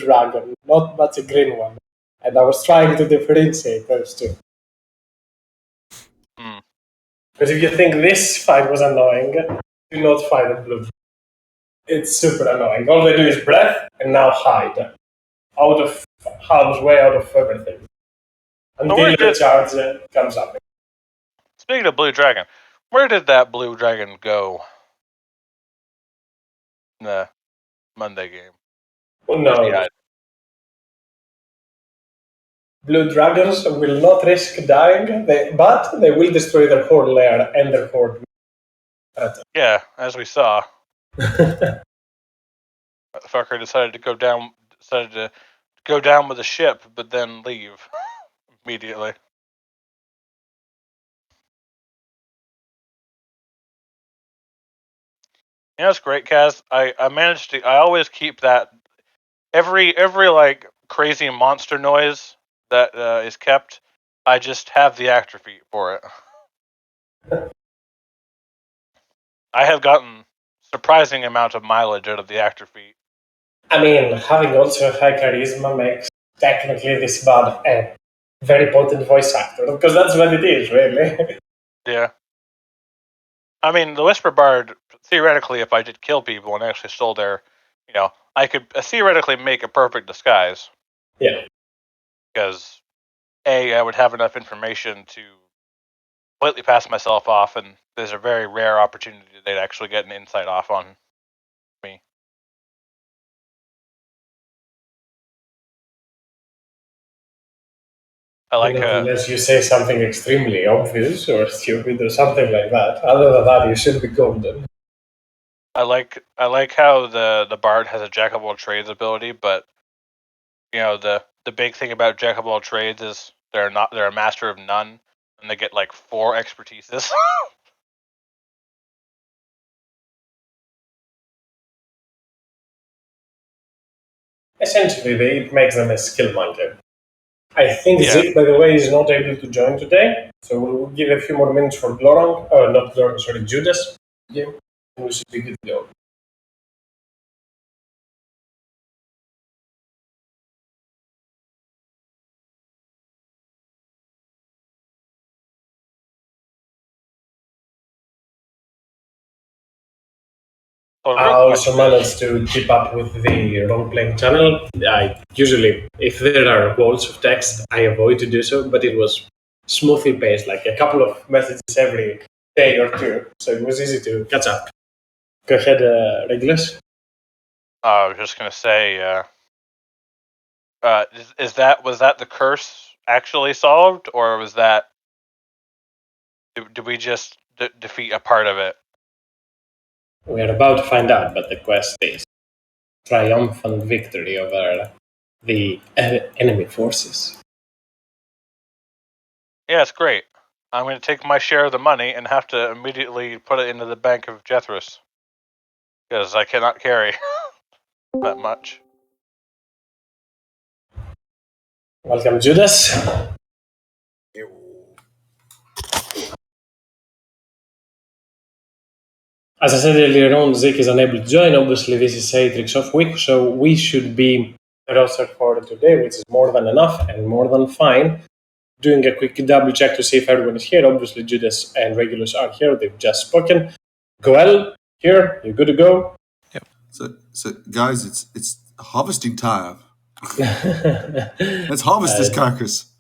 dragon, not much a green one. And I was trying to differentiate those two. Because if you think this fight was annoying, do not fight a blue dragon. It's super annoying. All they do is breath and now hide. Out of harm's way, out of everything. Until the charge comes up. Speaking of blue dragon, where did that blue dragon go in the Monday game? Oh, no. Blue dragons will not risk dying, but they will destroy their horde lair and their horde. Yeah, as we saw. The fucker decided to go down with the ship, but then leave immediately. Yeah, it's great, Kaz. I managed to. I always keep that every like crazy monster noise that is kept. I just have the actor feed for it. I have gotten surprising amount of mileage out of the actor feed. I mean, having also high charisma makes technically this bad a very potent voice actor, because that's what it is, really. Yeah. I mean, the Whisper Bard, theoretically, if I did kill people and actually stole their, I could theoretically make a perfect disguise. Yeah. Because, A, I would have enough information to completely pass myself off, and there's a very rare opportunity they'd actually get an insight off on me. I like unless you say something extremely obvious or stupid or something like that. Other than that, you should be golden. I like how the Bard has a jack of all trades ability, but the big thing about jack of all trades is they're a master of none, and they get like 4 expertises. Essentially, it makes them a skill monkey. I think Zeke, by the way, is not able to join today, so we'll give a few more minutes for Glorong, not Glorong, sorry, Judas. Yeah, we should be good to go. I also managed to keep up with the role-playing channel. I usually, if there are walls of text, I avoid to do so, but it was smoothly paced, like a couple of messages every day or two, so it was easy to catch up. Go ahead, Regulus. I was just gonna say, was that the curse actually solved, or was that did we just defeat a part of it? We are about to find out, but the quest is triumphant victory over the enemy forces. Yeah, it's great. I'm going to take my share of the money and have to immediately put it into the bank of Jethris, because I cannot carry that much. Welcome, Judas. As I said earlier on, Zeke is unable to join. Obviously, this is Atrix off week, so we should be rostered for today, which is more than enough and more than fine. Doing a quick double check to see if everyone is here. Obviously, Judas and Regulus are here. They've just spoken. Goel, here. You're good to go. Yep. So guys, it's harvesting time. Let's harvest this carcass.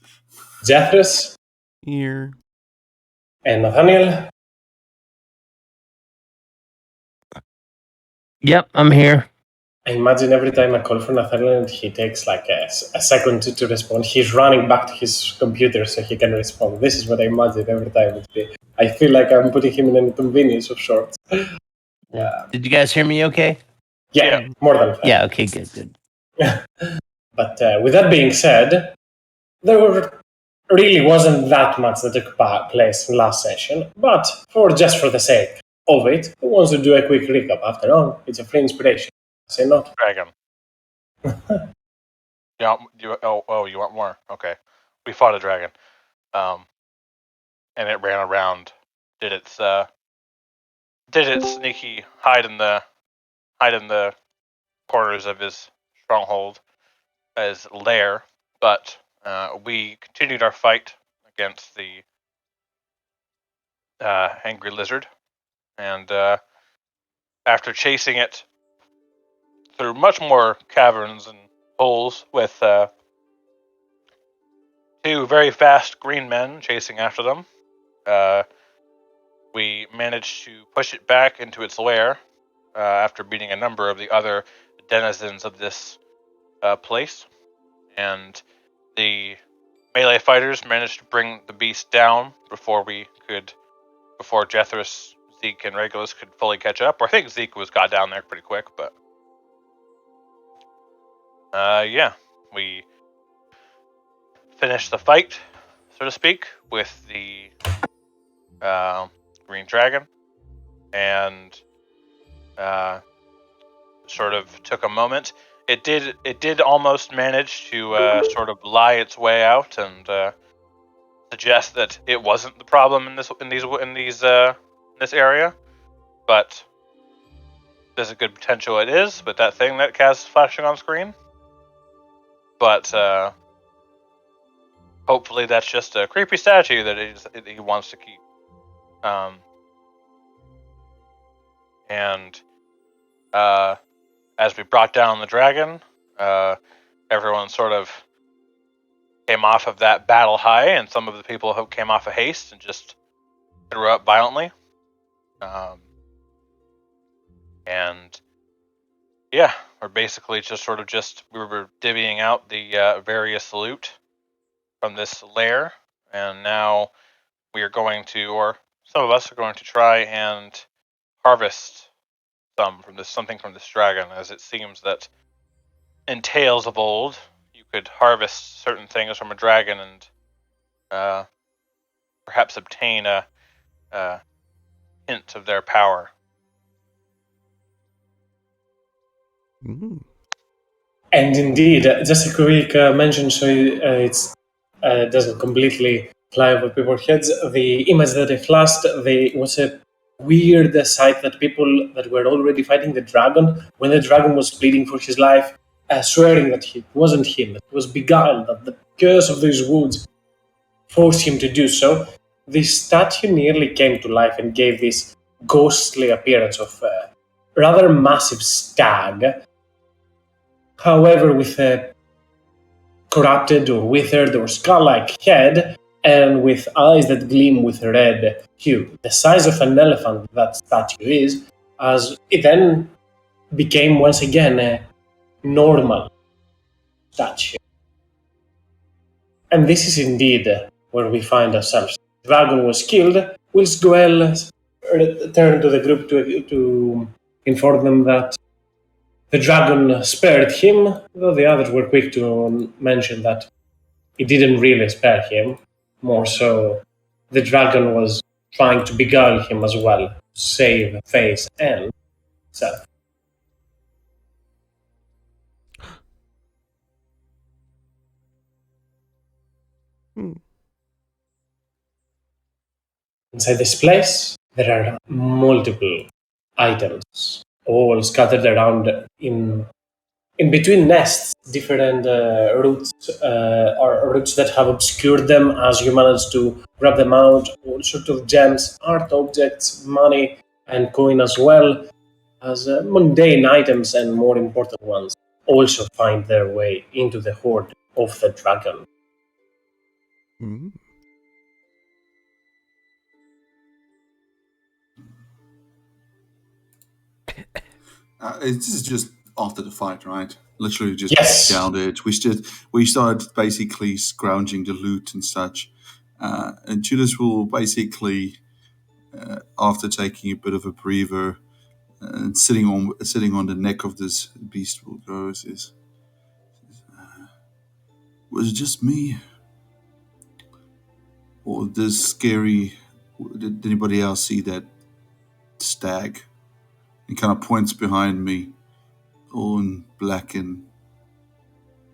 Jethris. Here. And Nathaniel. Yep, I'm here. I imagine every time I call for Nathaniel and he takes like a second to respond, he's running back to his computer so he can respond. This is what I imagine every time. I feel like I'm putting him in an inconvenience of sorts. Did you guys hear me okay? Yeah, more than fine. Yeah, okay, good. But with that being said, there really wasn't that much that took place in last session, but just for the sake of it, who wants to do a quick recap? After all, it's a free inspiration. Say not. Dragon. You want more? Okay. We fought a dragon. And it ran around, did its sneaky hide in the corners of his stronghold, lair, but we continued our fight against the angry lizard, and after chasing it through much more caverns and holes with two very fast green men chasing after them, we managed to push it back into its lair after beating a number of the other denizens of this place, and the melee fighters managed to bring the beast down before Jethris, Zeke, and Regulus could fully catch up. Or I think Zeke got down there pretty quick, but yeah, we finished the fight, so to speak, with the green dragon, and sort of took a moment. It did almost manage to sort of lie its way out and suggest that it wasn't the problem in this area, but there's a good potential it is with that thing that Kaz is flashing on screen. But hopefully that's just a creepy statue that he wants to keep. And as we brought down the dragon, everyone sort of came off of that battle high, and some of the people who came off of haste and just threw up violently. And yeah, we're basically just we were divvying out the various loot from this lair, and now we are going to, or some of us are going to try and harvest something from this dragon, as it seems that in tales of old, you could harvest certain things from a dragon and perhaps obtain a hint of their power. Mm. And indeed, just a quick mention, so it doesn't completely fly over people's heads. The image that I flashed, was a weird sight that people that were already fighting the dragon, when the dragon was pleading for his life, swearing that it wasn't him, it was beguiled, that the curse of these woods forced him to do so. This statue nearly came to life and gave this ghostly appearance of a rather massive stag, however, with a corrupted or withered or skull-like head and with eyes that gleam with red hue, the size of an elephant that statue is, as it then became once again a normal statue. And this is indeed where we find ourselves. The dragon was killed, whilst Goel returned to the group to inform them that the dragon spared him, though the others were quick to mention that it didn't really spare him. More so, the dragon was trying to beguile him as well, save Face and Seth. Inside this place, there are multiple items, all scattered around in between nests, different roots or roots that have obscured them as you manage to grab them out, all sorts of gems, art objects, money, and coin, as well as mundane items and more important ones also find their way into the hoard of the dragon. Mm. This is just after the fight, right? Literally just Yes. downed it. We started basically scrounging the loot and such. And Judas will basically, after taking a bit of a breather and sitting on the neck of this beast, will go, says, "Was it just me, or this scary? Did anybody else see that stag?" He kind of points behind me, all in black and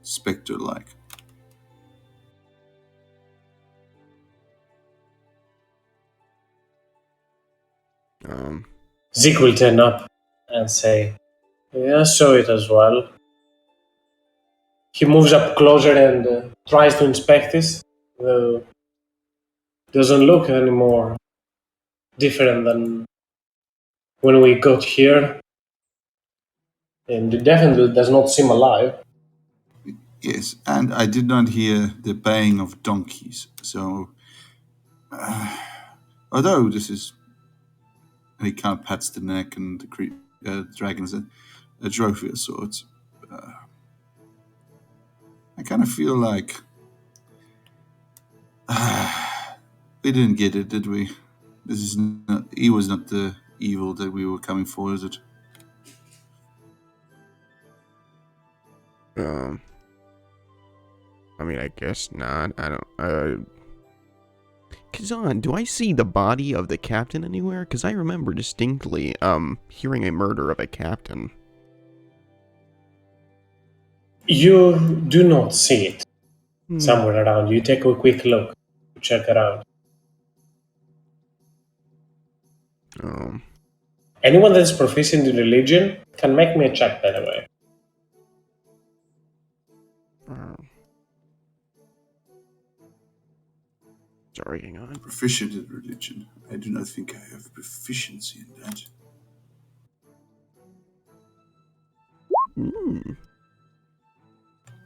spectre-like. Zeke will turn up and say, "Yeah, I saw it as well." He moves up closer and tries to inspect this. Doesn't look any more different than when we got here. And it definitely does not seem alive. Yes, and I did not hear the baying of donkeys. So, although this is, and he kind of pats the neck, and the dragon's a trophy of sorts. I kind of feel like we didn't get it, did we? This is not. He was not the evil that we were coming for, is it? I mean, I guess not. I don't. Kazan, do I see the body of the captain anywhere? Because I remember distinctly, hearing a murder of a captain. You do not see it somewhere around. You take a quick look, check around. Anyone that's proficient in religion can make me a check, by the way. Sorry, hang on. Proficient in religion. I do not think I have proficiency in that.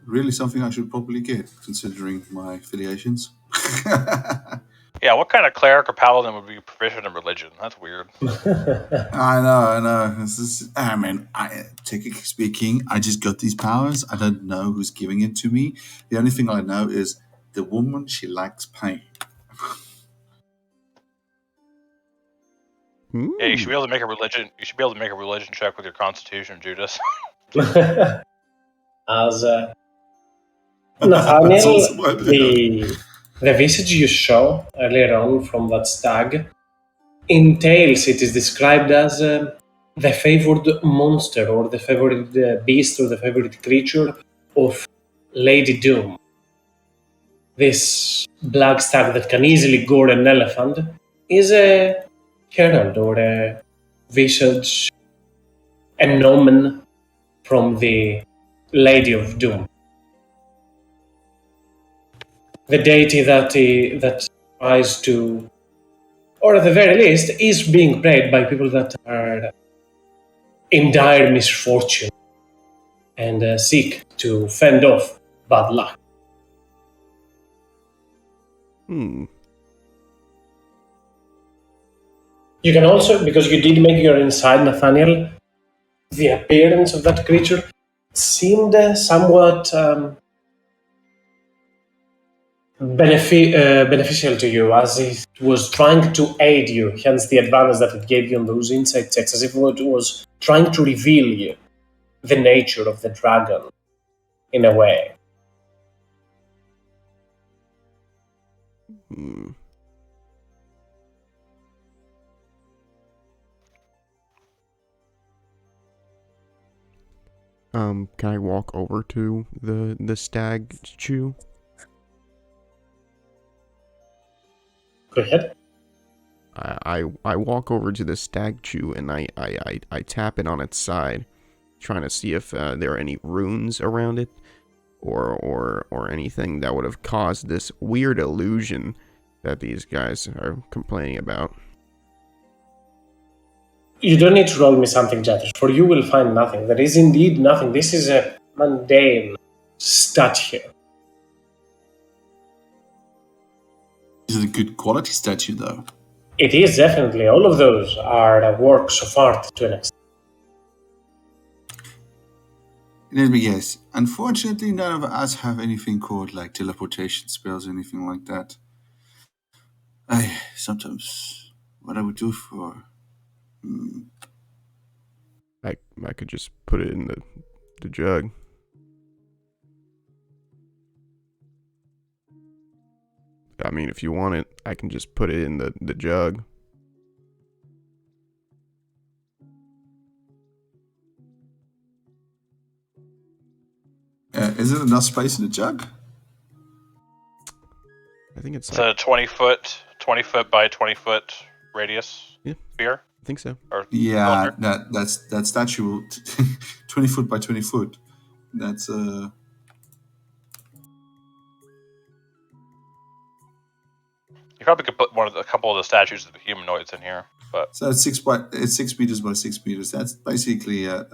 Really something I should probably get, considering my affiliations. Yeah, what kind of cleric or paladin would be proficient in religion? That's weird. I know. I mean, technically speaking, I just got these powers. I don't know who's giving it to me. The only thing I know is the woman, she likes pain. Yeah, you should be able to make a religion. You should be able to make a religion check with your constitution, Judas. As Nathaniel, the visage you saw earlier on from that stag, in Tales it is described as the favored monster or the favorite beast or the favorite creature of Lady Doom. This black stag that can easily gore an elephant is a herald or a visage, a nomen from the Lady of Doom. The deity that tries to, or at the very least, is being prayed by people that are in dire misfortune and seek to fend off bad luck. You can also, because you did make your inside, Nathaniel, the appearance of that creature seemed somewhat beneficial to you, as it was trying to aid you, hence the advantage that it gave you on those insight checks, as if it was trying to reveal you the nature of the dragon in a way. Can I walk over to the Stagtue? Go ahead. I walk over to the Stagtue and I tap it on its side, trying to see if there are any runes around it, or anything that would have caused this weird illusion that these guys are complaining about. You don't need to roll me something, Jadis, for you will find nothing. There is indeed nothing. This is a mundane statue. Is it a good quality statue, though? It is definitely. All of those are works of art to an extent. Let me guess. Unfortunately, none of us have anything called like teleportation spells or anything like that. Sometimes what I would do for... I could just put it in the jug. I mean, if you want it, I can just put it in the jug. Is it enough space in the jug? I think it's like a 20 foot by 20 foot radius sphere. I think so. Or yeah, that statue 20 foot by 20 foot. That's You probably could put a couple of the statues of the humanoids in here, but So it's 6 meters by 6 meters. That's basically let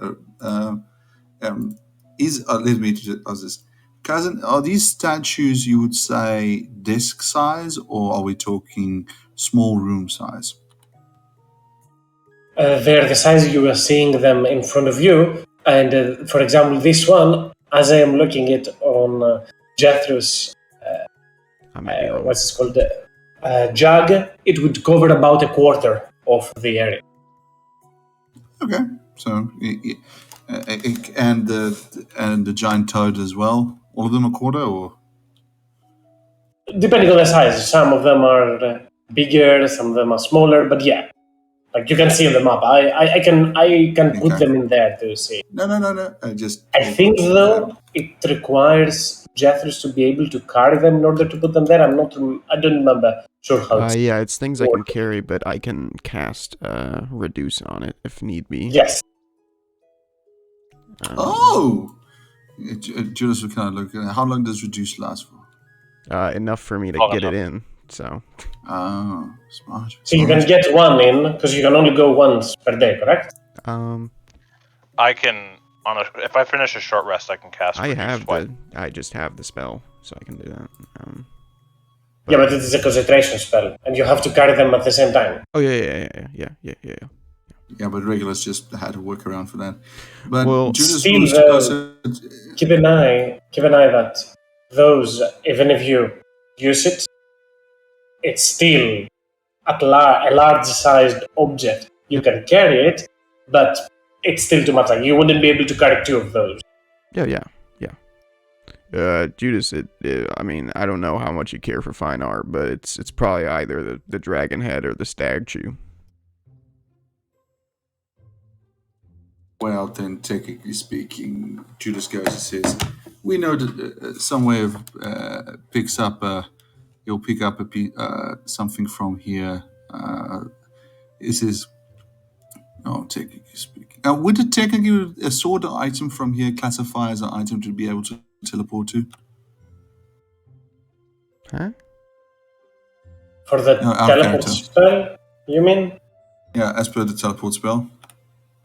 me ask this. Cousin, are these statues, you would say, desk size, or are we talking small room size? They're the size you are seeing them in front of you. And for example, this one, as I am looking it on Jethro's, I might be wrong. what's it called, jug, it would cover about a quarter of the area. Okay, so and the giant toad as well. All of them a quarter, or Depending on the size, some of them are bigger, some of them are smaller, but yeah, like you can see on the map. I can put Okay. them in there to see. no. I think though it requires Jethros to be able to carry them in order to put them there. I don't remember sure how. Yeah, it's things I can carry, but I can cast reduce on it if need be. Yes. Judas will kind of look. How long does reduce last for? Enough for me to Long get enough. it in. So. Oh, smart. So you can get one in because you can only go once per day, correct? I can if I finish a short rest, I can cast. I just have the spell, so I can do that. Yeah, but it is a concentration spell, and you have to carry them at the same time. Oh yeah. Yeah, but regulars just had to work around for that. But Well, Judas still, will though, keep an eye that those, even if you use it, it's still at a large-sized object. You can carry it, but it's still too much. Like you wouldn't be able to carry two of those. Yeah. Judas, I mean, I don't know how much you care for fine art, but it's probably either the dragon head or the Stagtue. Well, then, technically speaking, Judas goes and says, "We know that somewhere picks up he'll pick up something from here. This is technically speaking. Would it technically a sword item from here classify as an item to be able to teleport to? Huh? For the teleport spell, you mean? Yeah, as per the teleport spell.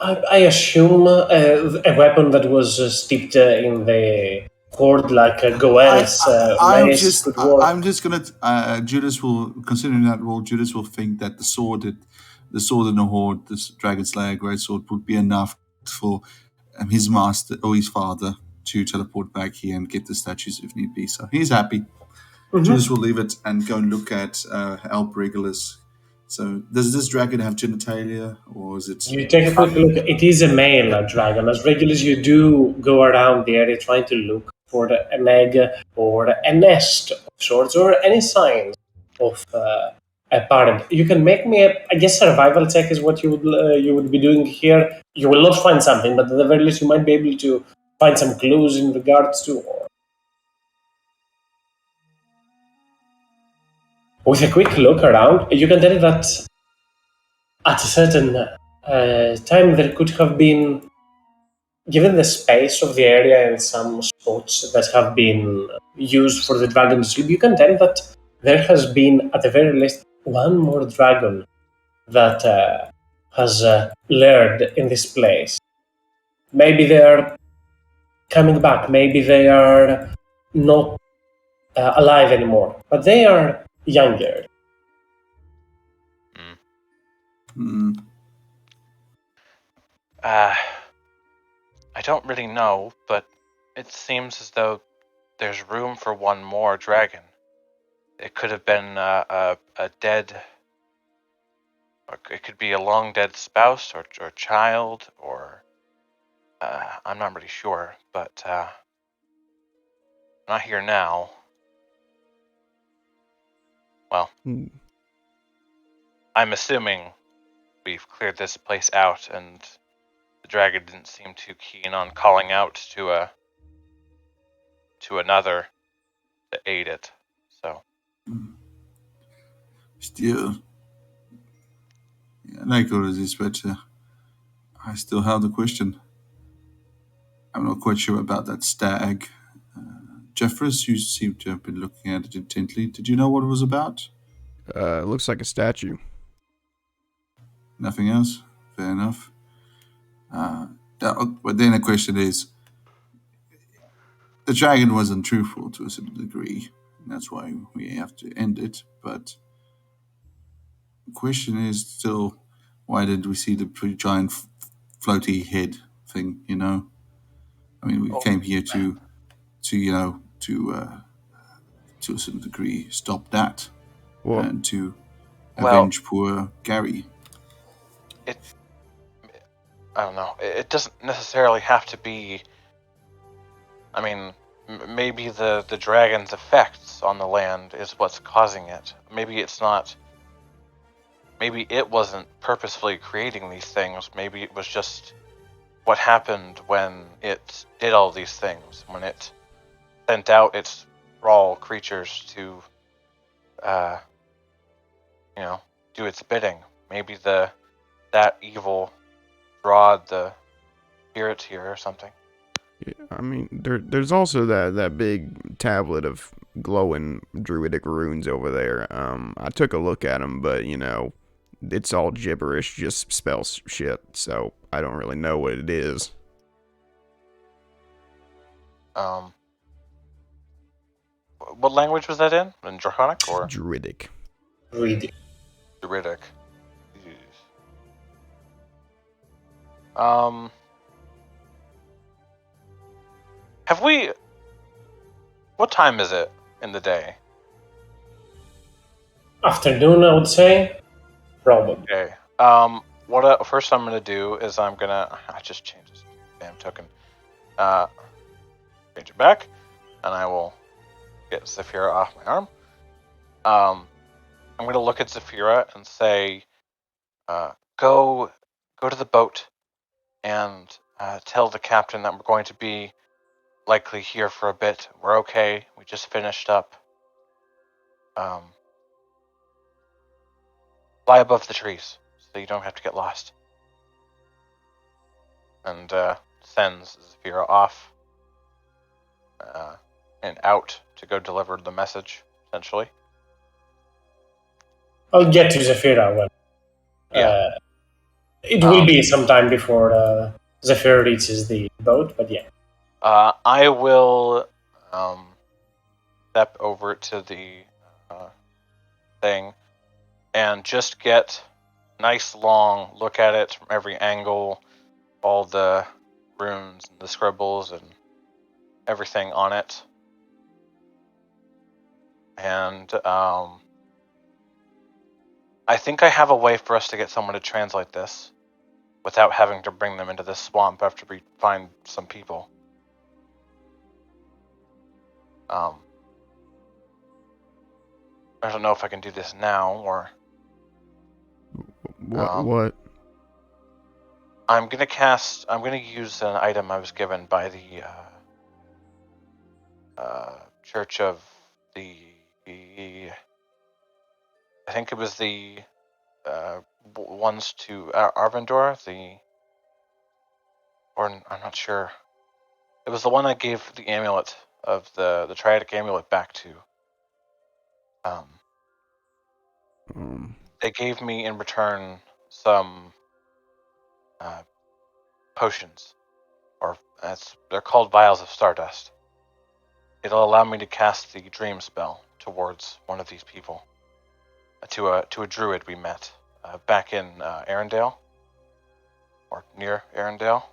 I assume a weapon that was steeped in the cord, like Goen's mace, could work. I'm just gonna. Judas will, considering that role, Judas will think that the sword in the horde, this Dragon Slayer greatsword, would be enough for his master or his father to teleport back here and get the statues if need be. So he's happy. Mm-hmm. Judas will leave it and go and look at Alp Regulus. So does this dragon have genitalia, or is it? You take a quick look. It is a male dragon. As Regulus, you do go around the area trying to look for an egg or a nest of sorts or any signs of a parent. You can make me I guess survival check is what you would be doing here. You will not find something, but at the very least you might be able to find some clues in regards to. With a quick look around, you can tell that at a certain time there could have been, given the space of the area and some spots that have been used for the dragon to sleep, you can tell that there has been, at the very least, one more dragon that has laired in this place. Maybe they are coming back, maybe they are not alive anymore, but they are younger. I don't really know, but it seems as though there's room for one more dragon. It could have been a dead, or it could be a long dead spouse or child, or I'm not really sure, but not here now. Well, I'm assuming we've cleared this place out, and the dragon didn't seem too keen on calling out to another to aid it. So still, like all of this, but I still have the question. I'm not quite sure about that stag. Jeffers, you seem to have been looking at it intently. Did you know what it was about? Looks like a statue. Nothing else? Fair enough. But then the question is, the dragon was untruthful to a certain degree. And that's why we have to end it. But the question is still, why did we see the giant floaty head thing? I mean, we came here to to a certain degree stop that Well, and to Well, avenge poor Gary. I don't know. It doesn't necessarily have to be. I mean, maybe the dragon's effects on the land is what's causing it. Maybe it's not. Maybe it wasn't purposefully creating these things. Maybe it was just what happened when it did all these things. When it sent out its thrall creatures to, do its bidding. Maybe that evil drawed the spirits here or something. I mean, there's also that big tablet of glowing druidic runes over there. I took a look at them, but it's all gibberish, just spells shit. So I don't really know what it is. What language was that in? In Draconic or Druidic. Reading. Druidic? Jeez. Have we? What time is it in the day? Afternoon, I would say. Probably. Okay. First I'm gonna do is I just changed this damn token. Change it back, and I will get Zafira off my arm. I'm gonna look at Zafira and say, go to the boat and tell the captain that we're going to be likely here for a bit. We're okay. We just finished up. Fly above the trees so you don't have to get lost. And sends Zafira off and out to go deliver the message, essentially. I'll get to Zafira when. Yeah. It will be some time before Zafira reaches the boat, but yeah. I will step over to the thing and just get nice long look at it from every angle, all the runes and the scribbles and everything on it. And I think I have a way for us to get someone to translate this without having to bring them into this swamp after we find some people. I don't know if I can do this now or... What? I'm gonna use an item I was given by the Church of the... I think it was the ones to Arvindor, I'm not sure. It was the one I gave the amulet of the triadic amulet back to. They gave me in return some potions, or they're called vials of stardust. It'll allow me to cast the dream spell towards one of these people, to a druid we met back in Arendelle, or near Arendelle,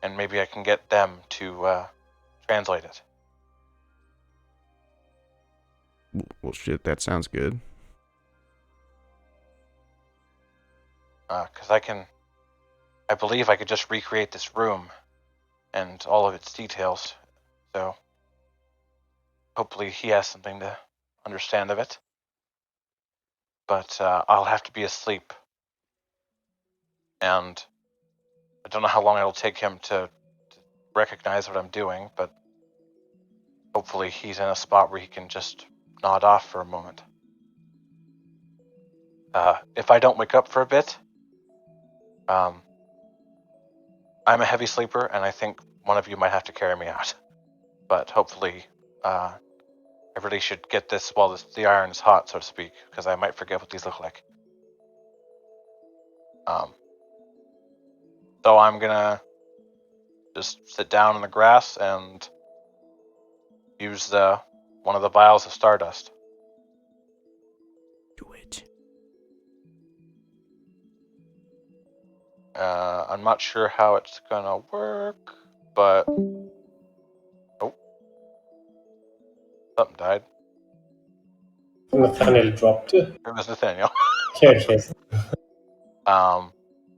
and maybe I can get them to translate it. Well, shit, that sounds good. Because I believe I could just recreate this room and all of its details, so hopefully he has something to understand of it. But I'll have to be asleep, and I don't know how long it'll take him to recognize what I'm doing, but hopefully he's in a spot where he can just nod off for a moment. If I don't wake up for a bit, I'm a heavy sleeper, and I think one of you might have to carry me out. But hopefully I really should get this while the iron is hot, so to speak, because I might forget what these look like. So I'm gonna just sit down in the grass and use one of the vials of stardust. Do it. I'm not sure how it's gonna work, but something died. Nathaniel dropped. It was Nathaniel. Yes.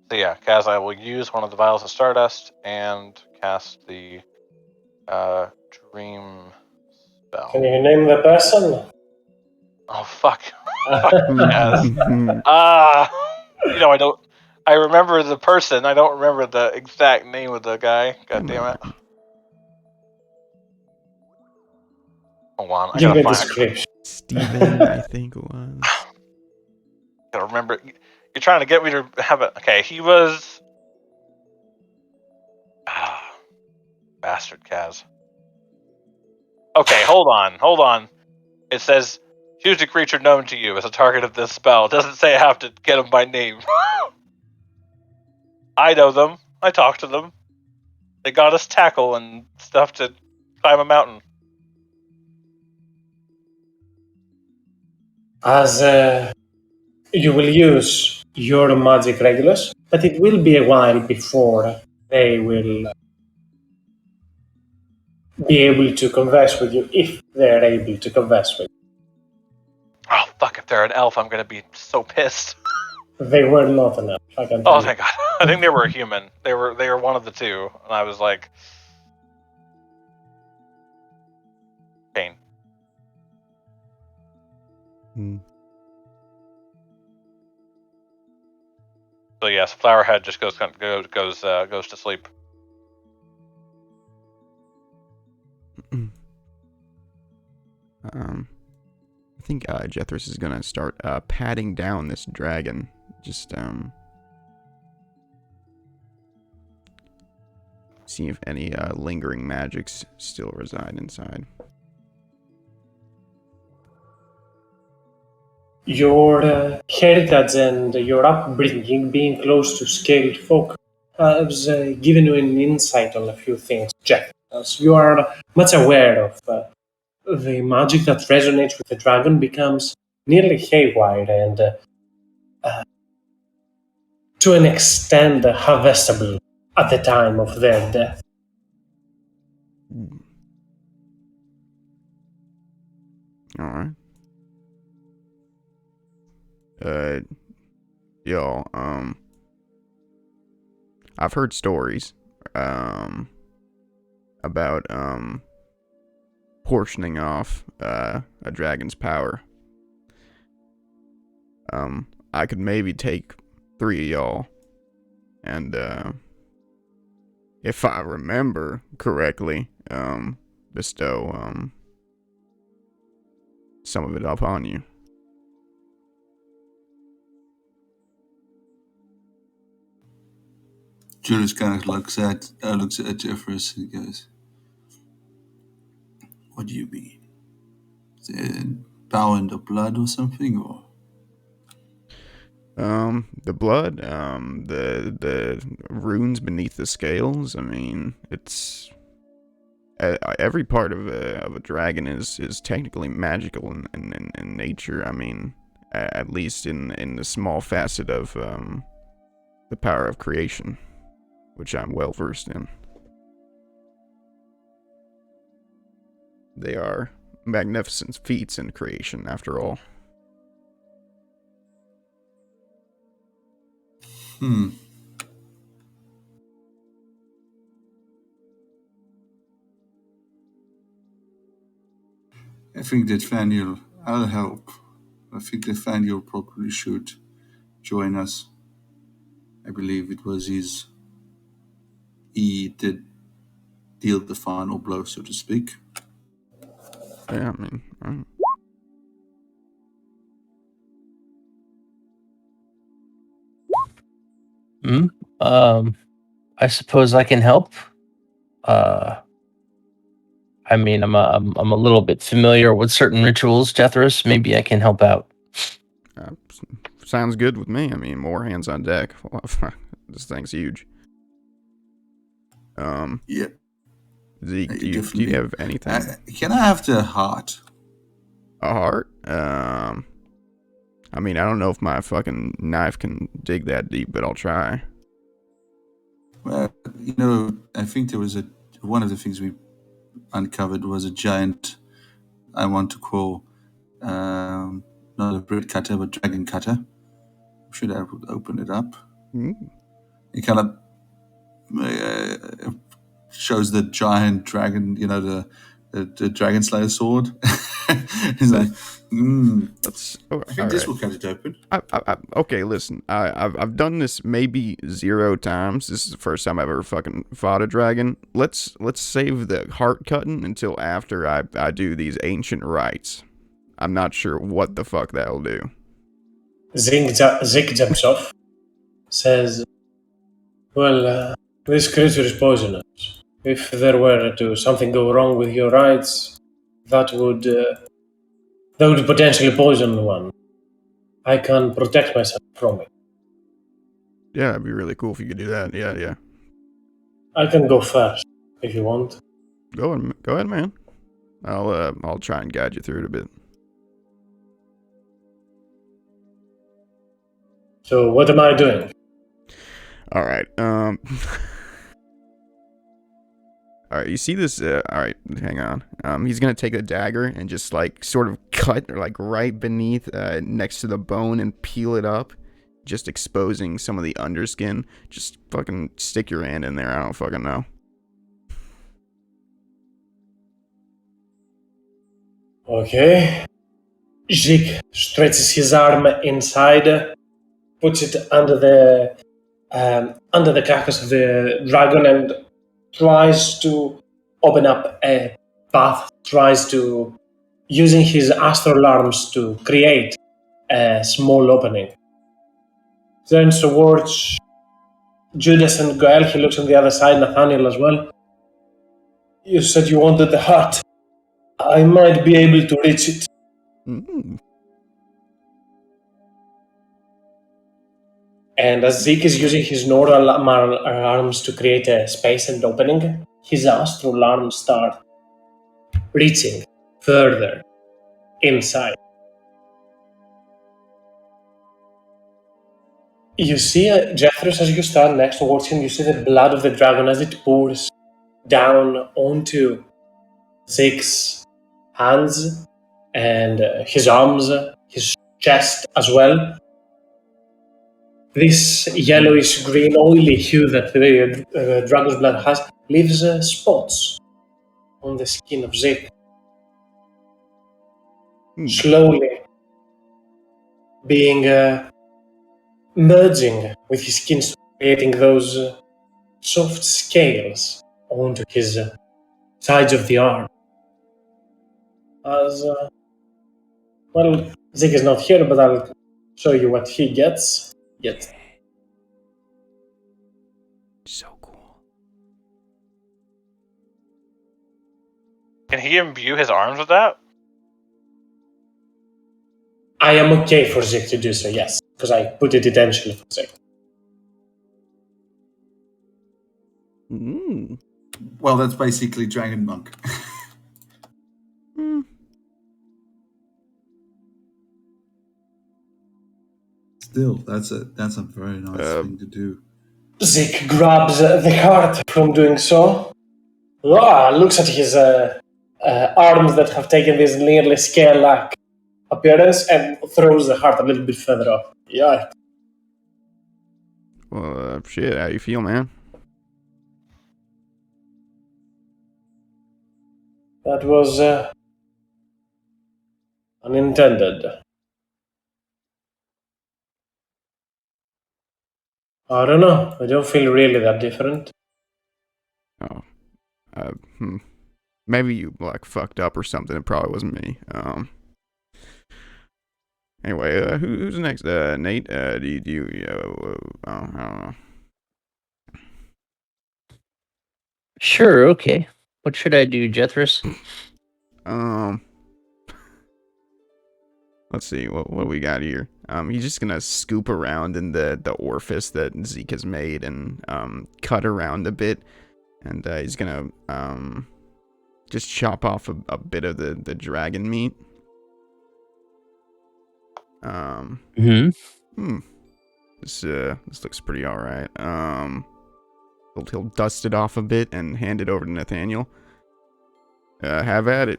So yeah, Kaz, I will use one of the vials of stardust and cast the dream spell. Can you name the person? Oh fuck. Kaz. I don't. I remember the person. I don't remember the exact name of the guy. God damn it. Hold on. I Give me gotta a find. description. Steven, I think it was. Gotta remember. You're trying to get me to have it. Okay, he was. Bastard Kaz. Okay, hold on. It says choose a creature known to you as a target of this spell. It doesn't say I have to get them by name. I know them. I talk to them. They got us tackle and stuff to climb a mountain. As you will use your magic regulars, but it will be a while before they will be able to converse with you, if they're able to converse with Oh fuck! If they're an elf, I'm gonna be so pissed. you. They were not enough, I can tell Oh you. thank God! I think they were a human. They were one of the two, and I was like, pain. So yes, Flowerhead just goes to sleep. I think Jethris is gonna start patting down this dragon. Just see if any lingering magics still reside inside. Your heritage and your upbringing, being close to scaled folk, has given you an insight on a few things, Jack. As you are much aware of the magic that resonates with the dragon becomes nearly haywire and, to an extent, harvestable at the time of their death. All right. Y'all, I've heard stories, about, portioning off, a dragon's power. I could maybe take 3 of y'all, and, if I remember correctly, bestow, some of it upon you. Julius kind of looks at Jeffress and goes, "What do you mean? Is it power in the blood or something, or?" The blood, the runes beneath the scales. I mean, it's every part of a dragon is technically magical in nature. I mean, at least in the small facet of the power of creation, which I'm well versed in. They are magnificent feats in creation, after all. I think that Faniel, I'll help. I think that Faniel probably should join us. I believe it was he did deal the final blow, so to speak. Yeah, I mean, I suppose I can help. I mean, I'm a little bit familiar with certain rituals, Jethros. Maybe I can help out. Uh, sounds good with me. I mean, more hands on deck. This thing's huge. Yeah, Zeke, do definitely. you have anything? Can I have the heart? A heart? I mean, I don't know if my fucking knife can dig that deep, but I'll try. Well, I think there was one of the things we uncovered was a giant, I want to call, not a bird cutter, but dragon cutter. Should I open it up? Mm. It kind of shows the giant dragon, the dragon slayer sword. He's like, I think this will cut it open. Okay, listen. I've done this maybe 0 times. This is the first time I've ever fucking fought a dragon. Let's save the heart cutting until after I do these ancient rites. I'm not sure what the fuck that'll do. Zik jumps off, says, well, this creature is poisonous. If there were to something go wrong with your rites, that would potentially poison one. I can protect myself from it. Yeah, it'd be really cool if you could do that. Yeah. I can go first, if you want. Go ahead, man. I'll try and guide you through it a bit. So what am I doing? All right. All right, you see this? All right, hang on. He's gonna take a dagger and just like sort of cut like right beneath, next to the bone, and peel it up, just exposing some of the underskin. Just fucking stick your hand in there. I don't fucking know. Okay. Zik stretches his arm inside, puts it under the carcass of the dragon, and tries to open up a path. Tries to using his astral arms to create a small opening. Turns towards Judas and Gael. He looks on the other side, Nathaniel as well. You said you wanted the heart. I might be able to reach it. Mm-hmm. And as Zeke is using his normal arms to create a space and opening, his astral arms start reaching further inside. You see, Jethros, as you stand next towards him, you see the blood of the dragon as it pours down onto Zeke's hands and his arms, his chest as well. This yellowish green oily hue that the dragon's blood has leaves spots on the skin of Zeke. Slowly being merging with his skin, creating those soft scales onto his sides of the arm. As well, Zeke is not here, but I'll show you what he gets. So cool. Can he imbue his arms with that? I am okay for Zeke to do so, yes, because I put it intentionally for Zeke. Well, that's basically Dragon Monk. Still, that's a very nice thing to do. Zeke grabs the heart from doing so. Looks at his arms that have taken this nearly scale-like appearance and throws the heart a little bit further up. Yeah. Well, shit, how you feel, man? That was unintended. I don't know. I don't feel really that different. Oh. Maybe you, like, fucked up or something. It probably wasn't me. Anyway, who's next? Nate? I don't know. Sure, okay. What should I do, Jethris? Let's see what we got here. He's just gonna scoop around in the orifice that Zeke has made and cut around a bit, and he's gonna just chop off a bit of the dragon meat. This looks pretty all right. He'll dust it off a bit and hand it over to Nathaniel. Have at it.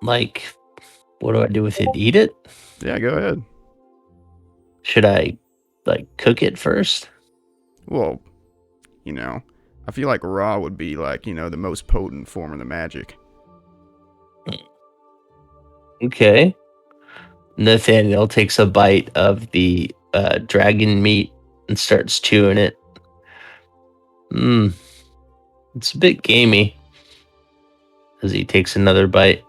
Like, what do I do with it? Eat it? Yeah, go ahead. Should I, like, cook it first? Well, I feel like raw would be like, the most potent form of the magic. Okay. Nathaniel takes a bite of the dragon meat and starts chewing it. It's a bit gamey. As he takes another bite.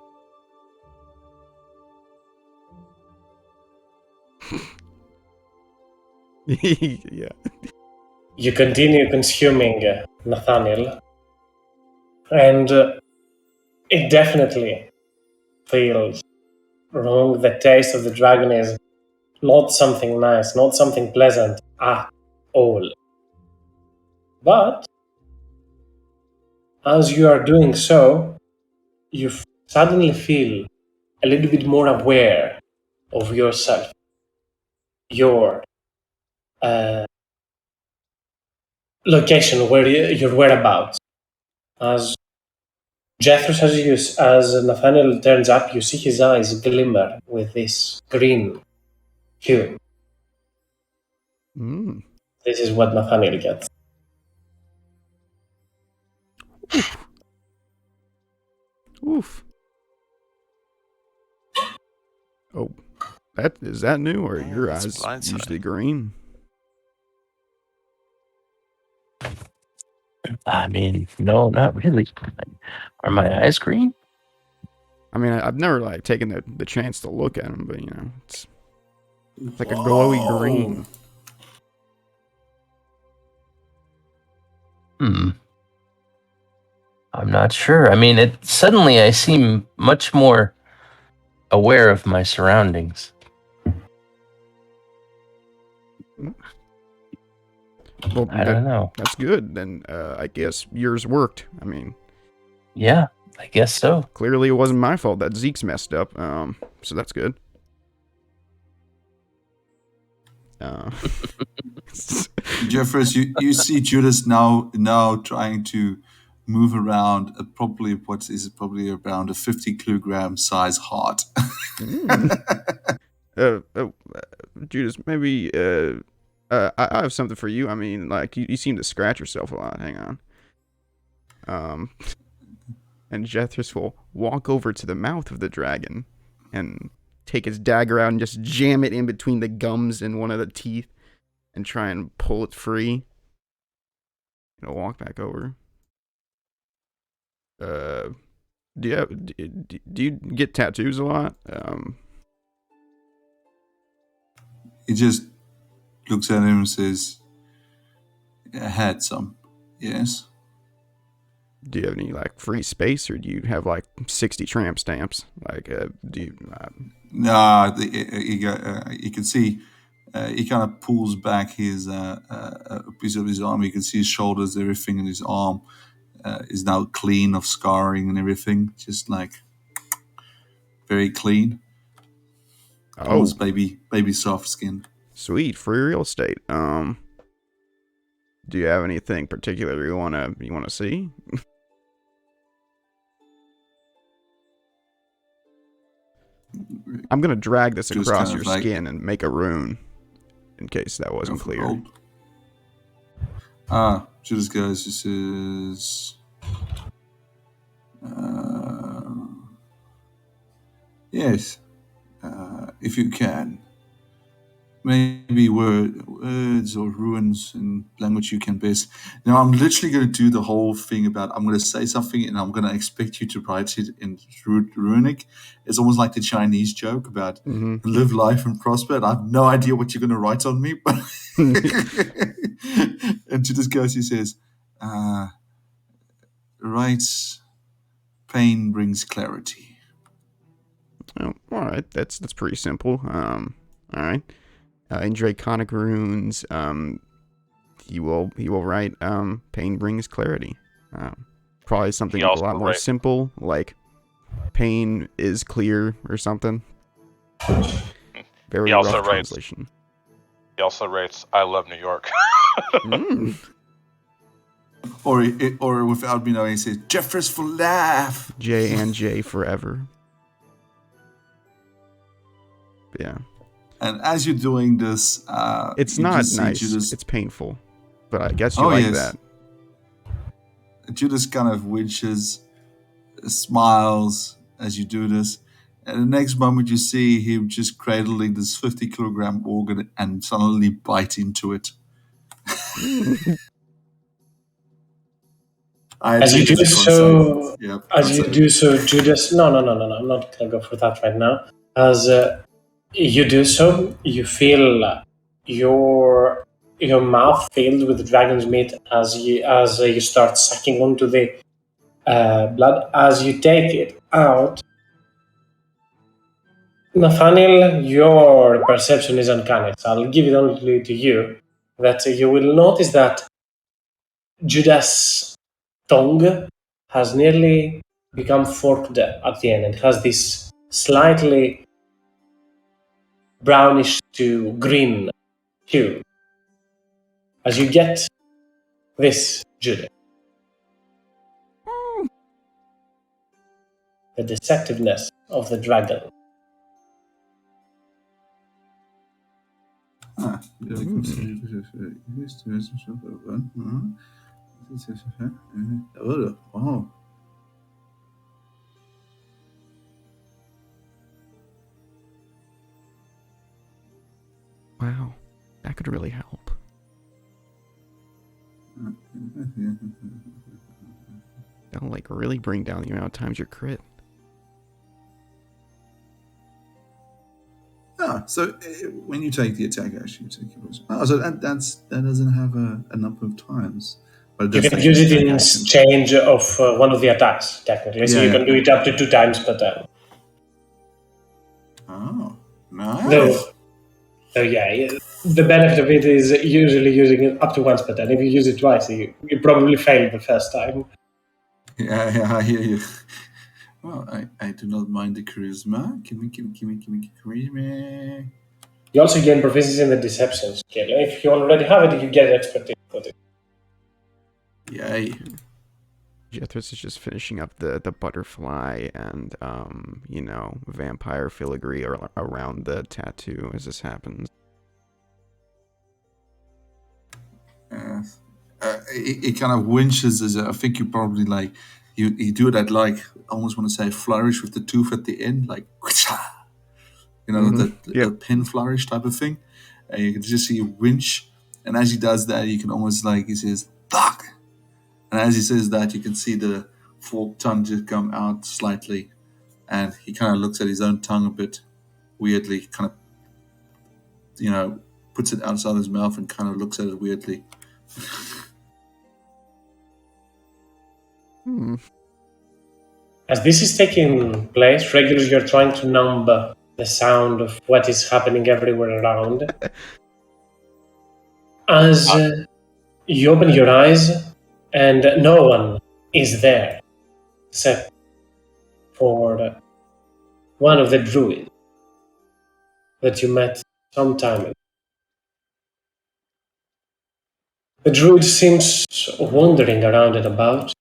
Yeah. You continue consuming Nathaniel, and it definitely feels wrong. The taste of the dragon is not something nice, not something pleasant at all. But as you are doing so, you suddenly feel a little bit more aware of yourself, your location, your whereabouts. As Jethros, as Nathaniel turns up, you see his eyes glimmer with this green hue. This is what Nathaniel gets. Oof. Oh, is that new, or your eyes usually green? I mean, no, not really. Are my eyes green? I mean, I've never taken the chance to look at them, but it's like a glowy green. I'm not sure. I mean, suddenly I seem much more aware of my surroundings. Well, I don't know. That's good. Then I guess yours worked. I mean, yeah, I guess so. Clearly, it wasn't my fault that Zeke's messed up. So that's good. Jeffers, you see Judas now trying to move around probably around a 50 kilogram size heart. Judas, maybe I have something for you. I mean, you seem to scratch yourself a lot. Hang on. And Jethris will walk over to the mouth of the dragon and take his dagger out and just jam it in between the gums and one of the teeth and try and pull it free. And I'll walk back over. Do you get tattoos a lot? He just looks at him and says, "I had some, yes." Do you have any free space, or do you have 60 tramp stamps? Do you? No, you can see he kind of pulls back his a piece of his arm. You can see his shoulders, everything in his arm is now clean of scarring and everything, just very clean. Almost baby soft skin. Sweet, free real estate. Do you have anything particular you wanna see? I'm gonna drag this across your skin and make a rune, in case that wasn't clear. Judas goes, this is yes, if you can. Maybe words or runes in language you can best. Now, I'm literally going to do the whole thing about I'm going to say something and I'm going to expect you to write it in runic. It's almost like the Chinese joke about live life and prosper. And I have no idea what you're going to write on me. But and to this goes, he says, writes, "Pain brings clarity." Oh, all right, that's pretty simple. All right. In Draconic runes, he will write, "Pain brings clarity." Probably something He a also lot more writes. simple, like "pain is clear" or something. Very He also rough writes. translation. He also writes, "I love New York." Mm. Or without me knowing, he says, "Jeffers for laugh." J and J forever. Yeah. And as you're doing this, It's you not just see nice. Judas. It's painful. But I guess you Oh like yes, that. Judas kind of winches, smiles as you do this. And the next moment, you see him just cradling this 50-kilogram organ and suddenly bite into it. I As you think do it's a so, concise. Yeah, as you concise. do so, Judas. No, no, no, no, no. I'm not gonna go for that right now. As you do so, you feel your mouth filled with dragon's meat as you start sucking onto the blood. As you take it out, Nathaniel, your perception is uncanny. So I'll give it only to you. That you will notice that Judas' tongue has nearly become forked at the end and has this slightly brownish to green hue. As you get this, Judas, the deceptiveness of the dragon. Oh. Wow. That could really help. That'll like really bring down the amount of times you crit. So when you take the attack, actually, you take your bonus. So that doesn't have a number of times, but it You does can take use an it attack in action. exchange of one of the attacks, technically. So Yeah, you yeah. can do it up to 2 times per turn. Oh, Though, nice. the benefit of it is usually using it up to once per turn. If you use it twice, you probably fail the first time. Yeah, I hear you. Well, I do not mind the charisma. Give me charisma. You also gain proficiency in the deception skill. If you already have it, you get expertise for it. Yay. Jethris is just finishing up the butterfly and vampire filigree around the tattoo as this happens. It kind of winches as I think you probably like you do that like I almost want to say flourish with the tooth at the end, like the Yep. pin flourish type of thing. And you can just see a winch, and as he does that, you can almost like he says "fuck," and as he says that, you can see the forked tongue just come out slightly, and he kind of looks at his own tongue a bit weirdly, kind of puts it outside his mouth and kind of looks at it weirdly. As this is taking place, regularly you're trying to numb the sound of what is happening everywhere around. As you open your eyes, and no one is there except for one of the druids that you met some time ago. The druid seems wandering around and about.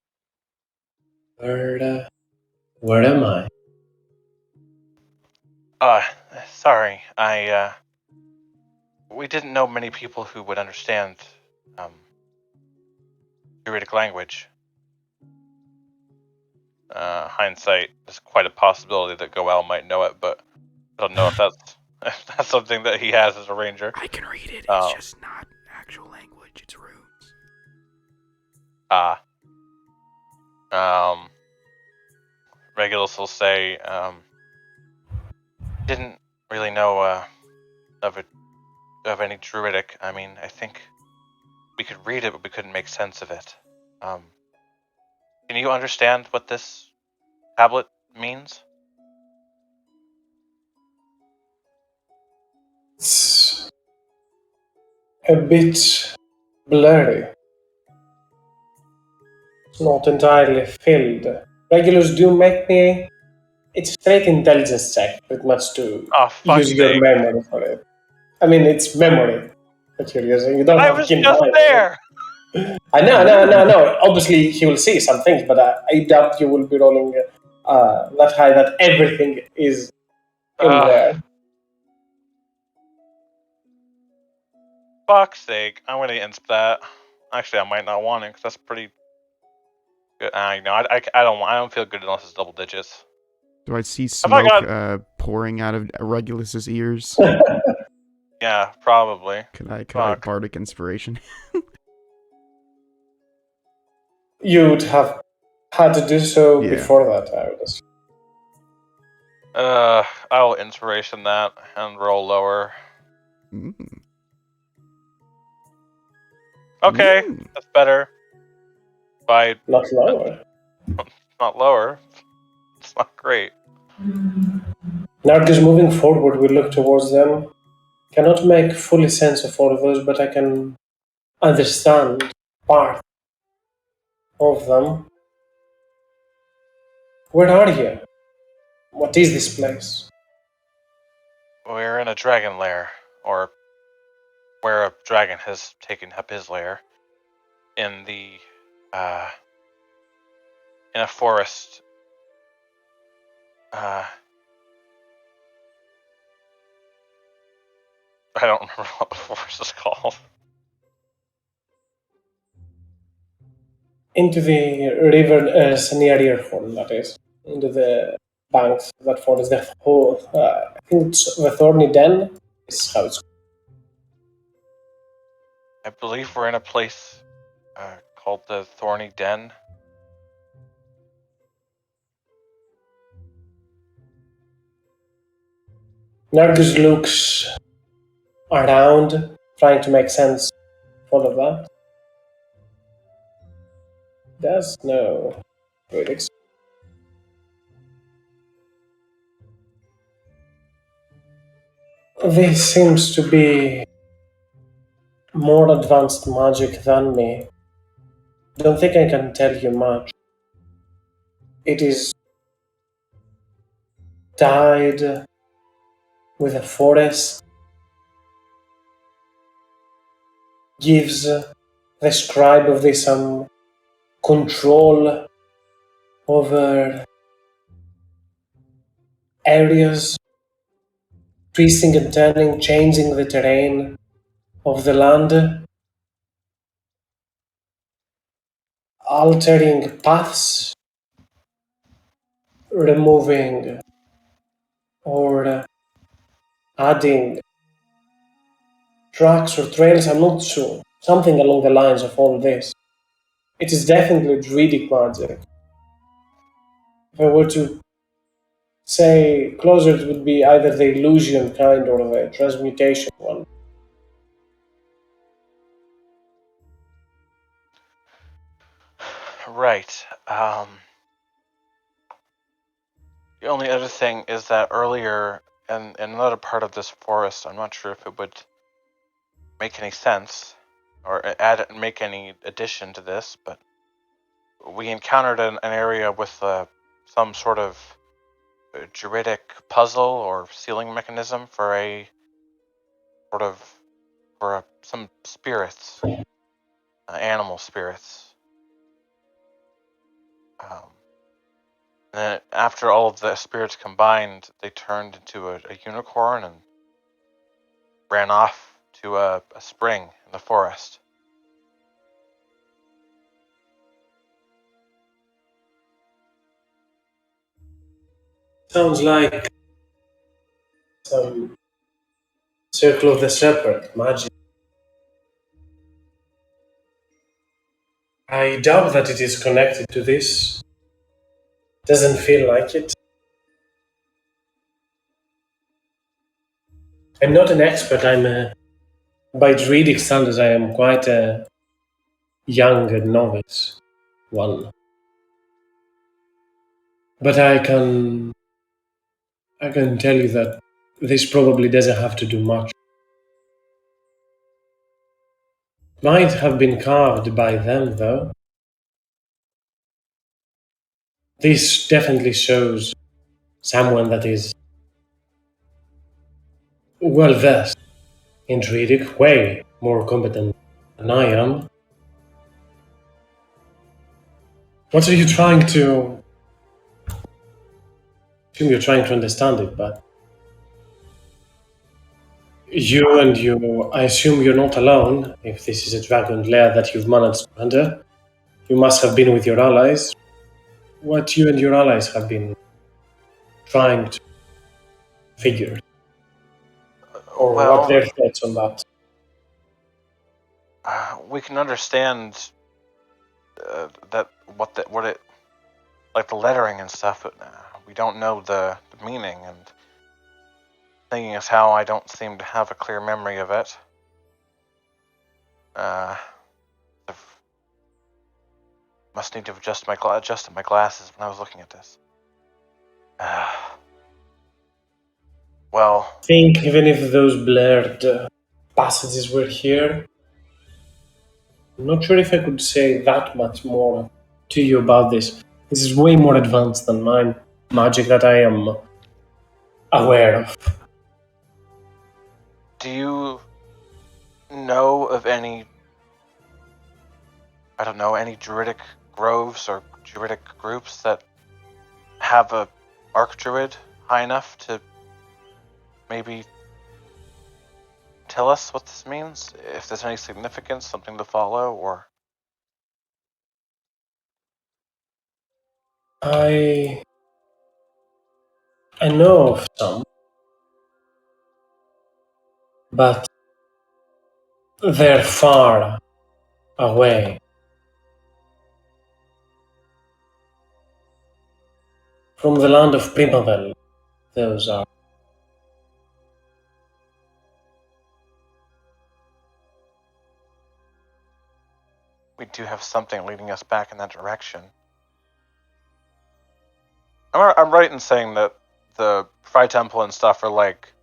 Where am I? Sorry, we didn't know many people who would understand, Druidic language. Hindsight, there's quite a possibility that Goel might know it, but I don't know if that's something that he has as a ranger. I can read it. It's just not actual language. It's runes. Regulus will say, didn't really know of any Druidic. I mean, I think we could read it, but we couldn't make sense of it. Can you understand what this tablet means? It's a bit blurry. It's not entirely filled. Regulars do make me. It's a straight intelligence check, pretty much to Oh, fuck's use your sake. memory for it. I mean, it's memory that you're using. You don't I have was keen just mind. there! I know. Obviously, he will see some things, but I doubt you will be rolling that high that everything is in there. Fuck's sake. I'm gonna insp that. Actually, I might not want it, because that's pretty good. I don't feel good unless it's double digits. Do I see I smoke pouring out of Regulus's ears? Yeah, probably. Can I Fuck. bardic inspiration? You'd have had to do so Yeah. before that, I would assume. I'll inspiration that and roll lower. Mm. Okay, that's better. By Not lower. not lower. It's not great. Narcus moving forward, we look towards them. Cannot make fully sense of all of those, but I can understand part of them. Where are you? What is this place? We're in a dragon lair, or where a dragon has taken up his lair, in the in a forest. I don't remember what the forest is called. Into the river near Earhorn, that is. Into the banks of that forest. The whole, I think it's the Thorny Den. Is how it's. I believe we're in a place called the Thorny Den. Narcus looks around, trying to make sense of all of that. There's no great experience. This seems to be more advanced magic than me. Don't think I can tell you much. It is tied with a forest, gives the scribe of this some control over areas, twisting and turning, changing the terrain of the land, altering paths, removing or adding tracks or trails. I'm not sure. Something along the lines of all this. It is definitely druidic magic. If I were to say closer, it would be either the illusion kind or the transmutation one. Right. The only other thing is that earlier in another part of this forest, I'm not sure if it would make any sense or make any addition to this, but we encountered an area with some sort of druidic puzzle or sealing mechanism for some spirits, animal spirits. And then after all of the spirits combined, they turned into a unicorn and ran off to a spring in the forest. Sounds like some Circle of the Shepherd magic. I doubt that it is connected to this. Doesn't feel like it. I'm not an expert. By druidic standards, I am quite a young novice one. But I can tell you that this probably doesn't have to do much. Might have been carved by them, though. This definitely shows someone that is well versed in Druidic, way more competent than I am. What are you trying to... I assume you're trying to understand it, but... I assume you're not alone, if this is a dragon lair that you've managed to enter. You must have been with your allies. What you and your allies have been trying to figure, or what their thoughts on that. We can understand that what it like the lettering and stuff, but we don't know the meaning. And thinking as how I don't seem to have a clear memory of it. Must need to adjust my glasses when I was looking at this. Well, I think even if those blurred passages were here, I'm not sure if I could say that much more to you about this. This is way more advanced than my magic that I am aware of. do you know of any, I don't know, any druidic groves or druidic groups that have a archdruid high enough to maybe tell us what this means? If there's any significance, something to follow, or... I know of some, but they're far away. From the land of Primavel, those are. We do have something leading us back in that direction. I'm right in saying that the Fry Temple and stuff are like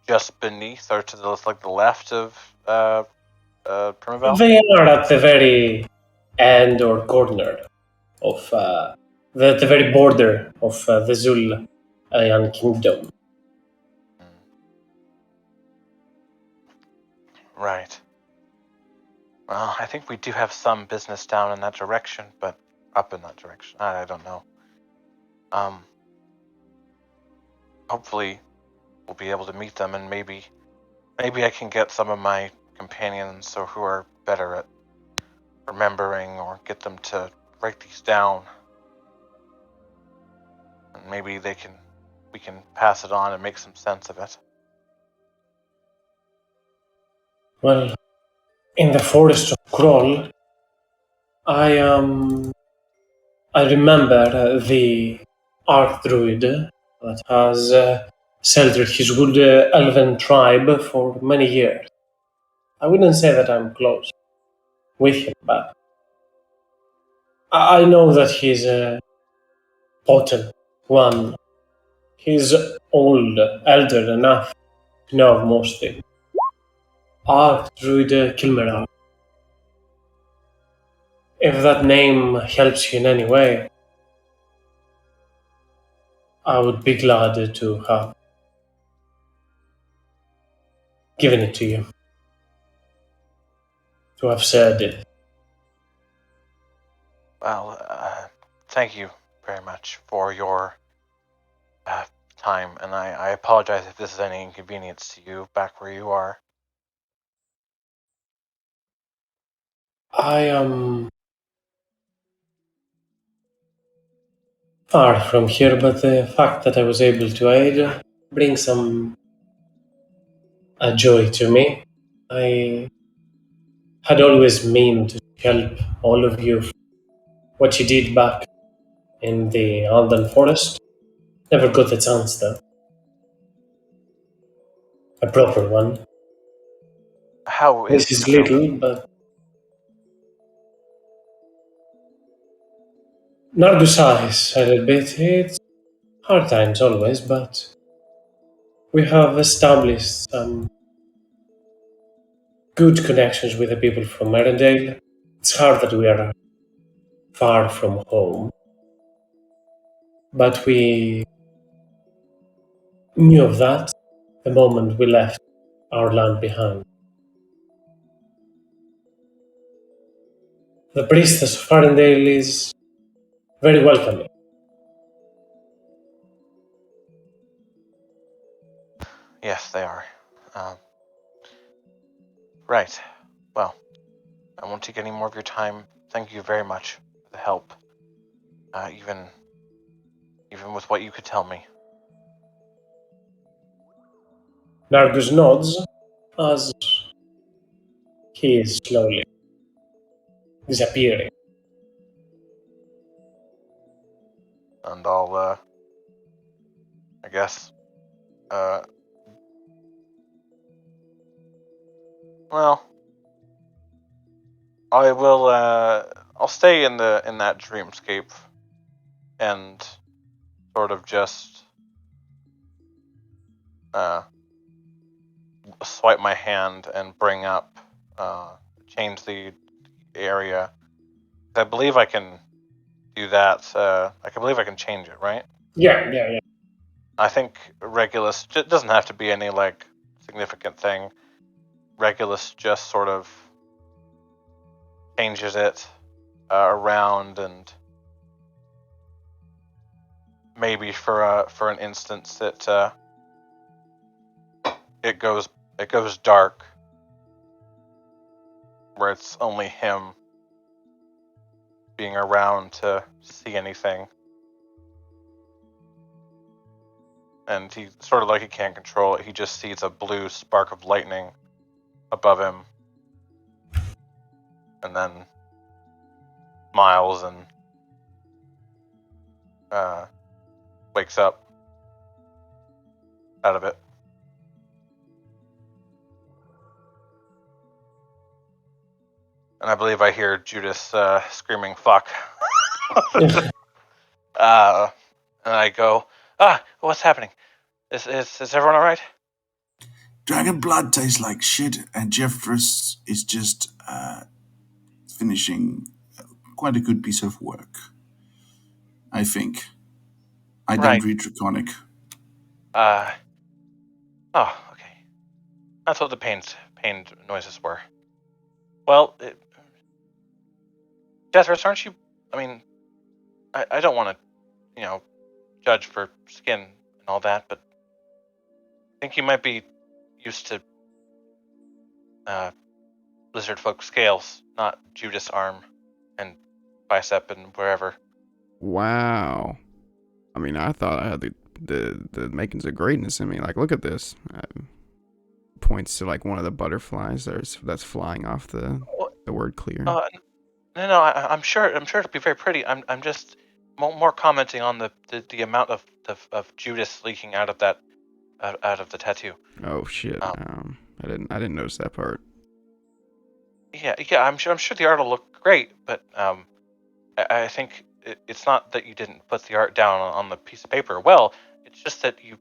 just beneath or to the left of Primavel? They are at the very end or corner of the very border of the Zul kingdom. Right. Well, I think we do have some business down in that direction, but up in that direction, I don't know. Hopefully we'll be able to meet them, and maybe I can get some of my companions or who are better at remembering, or get them to write these down. And maybe we can pass it on and make some sense of it. Well, in the forest of Kroll, I remember the Archdruid that has sheltered his good elven tribe for many years. I wouldn't say that I'm close with him, but I know that he's a potent one. He's old, elder enough to know of most things. Archdruid Kilmerar. If that name helps you in any way, I would be glad to have given it to you, to have said it. Well, thank you very much for your time, and I apologize if this is any inconvenience to you back where you are. I am far from here, but the fact that I was able to aid brings some joy to me. I had always meant to help all of you. What you did back in the Alden Forest, never got the chance though. A proper one. How is This is little, but Nardu's eyes a little bit. It's Hard times always, but we have established some good connections with the people from Merendale. It's hard that we are far from home, but we knew of that the moment we left our land behind. The priestess of Arendale is very welcoming. Yes, they are. Um, right. Well, I won't take any more of your time. Thank you very much for the help. Even with what you could tell me. Nargus nods as he is slowly disappearing. And I'll, I guess, well, I will, I'll stay in that dreamscape and sort of just, swipe my hand and bring up, change the area. I believe I can do that. I believe I can change it, right? Yeah. I think Regulus doesn't have to be any like significant thing. Regulus just sort of changes it around, and maybe for an instance it goes dark, where it's only him being around to see anything, and he sort of like he can't control it. He just sees a blue spark of lightning above him, and then smiles and wakes up out of it. And I believe I hear Judas screaming "fuck," and I go, what's happening? Is everyone all right? Dragon blood tastes like shit, and Jeffress is just finishing quite a good piece of work. I think. I don't Right. read Draconic. Oh, okay. That's what the pain noises were. Well, Jethros, aren't you? I mean, I don't want to, judge for skin and all that, but I think you might be used to lizard folk scales, not Judas arm and bicep and wherever. Wow. I mean, I thought I had the makings of greatness in me. Like, look at this. Points to like one of the butterflies that's flying off the word clear. No, I'm sure it'll be very pretty. I'm just more commenting on the amount of Judas leaking out of that out of the tattoo. Oh shit. I didn't notice that part. Yeah. I'm sure the art will look great, but I think it's not that you didn't put the art down on the piece of paper. Well, it's just that you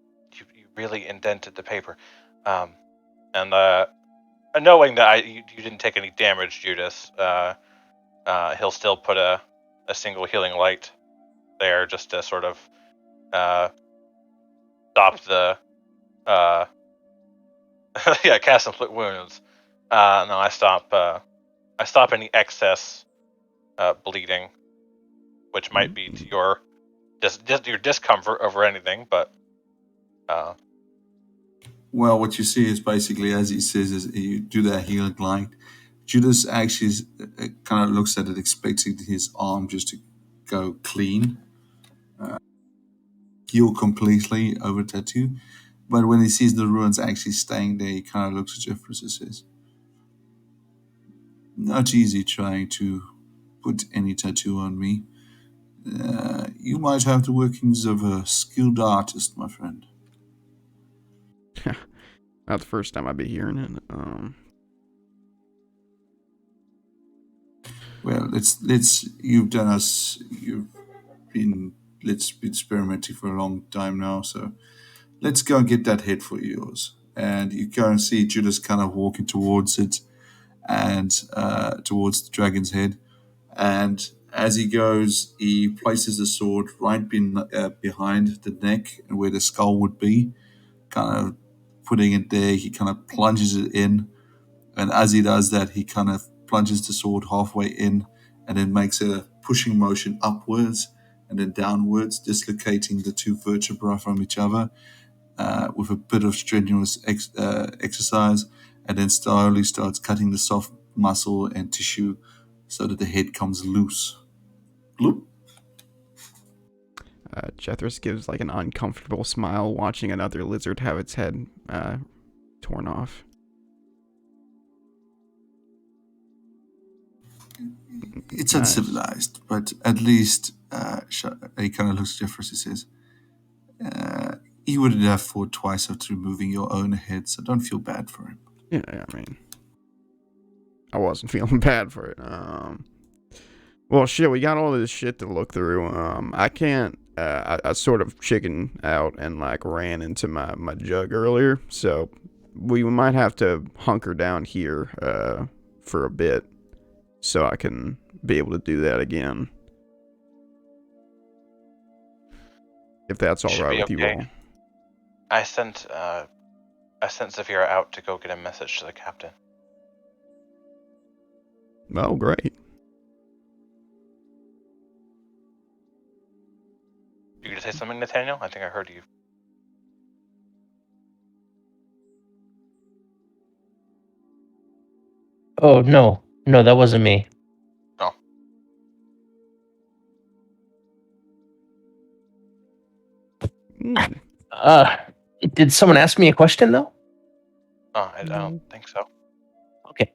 really indented the paper, and knowing that you didn't take any damage, Judas, he'll still put a single healing light there just to sort of stop the cast inflict wounds. No, I stop any excess bleeding, which might be to your your discomfort over anything, but Well, what you see is basically, as he says, is you do that healing light. Judas actually kind of looks at it, expecting his arm just to go clean, heal completely over tattoo. But when he sees the ruins actually staying there, he kind of looks at Jeffress and says, "Not easy trying to put any tattoo on me. You might have the workings of a skilled artist, my friend." Not the first time I'd be hearing it. Well, let's you've been let's be experimenting for a long time now. So let's go and get that head for yours. And you go and see Judas kind of walking towards it and towards the dragon's head. And as he goes, he places the sword right behind the neck and where the skull would be, kind of putting it there. He kind of plunges it in. And as he does that, he kind of plunges the sword halfway in and then makes a pushing motion upwards and then downwards, dislocating the two vertebrae from each other with a bit of strenuous exercise, and then slowly starts cutting the soft muscle and tissue so that the head comes loose. Bloop. Jethris gives like an uncomfortable smile watching another lizard have its head torn off. It's uncivilized, but at least he kind of looks at Jeffers and says, he wouldn't have thought twice after removing your own head, so don't feel bad for him. Yeah, I mean, I wasn't feeling bad for it. Well, shit, we got all this shit to look through. I can't. I sort of chickened out and like ran into my jug earlier, so we might have to hunker down here for a bit, so I can be able to do that again. If that's all right with you all. I sent Zafira out to go get a message to the captain. Oh, great. You gonna say something, Nathaniel? I think I heard you. Oh, no, that wasn't me. No. Did someone ask me a question though? Oh, I don't think so. Okay.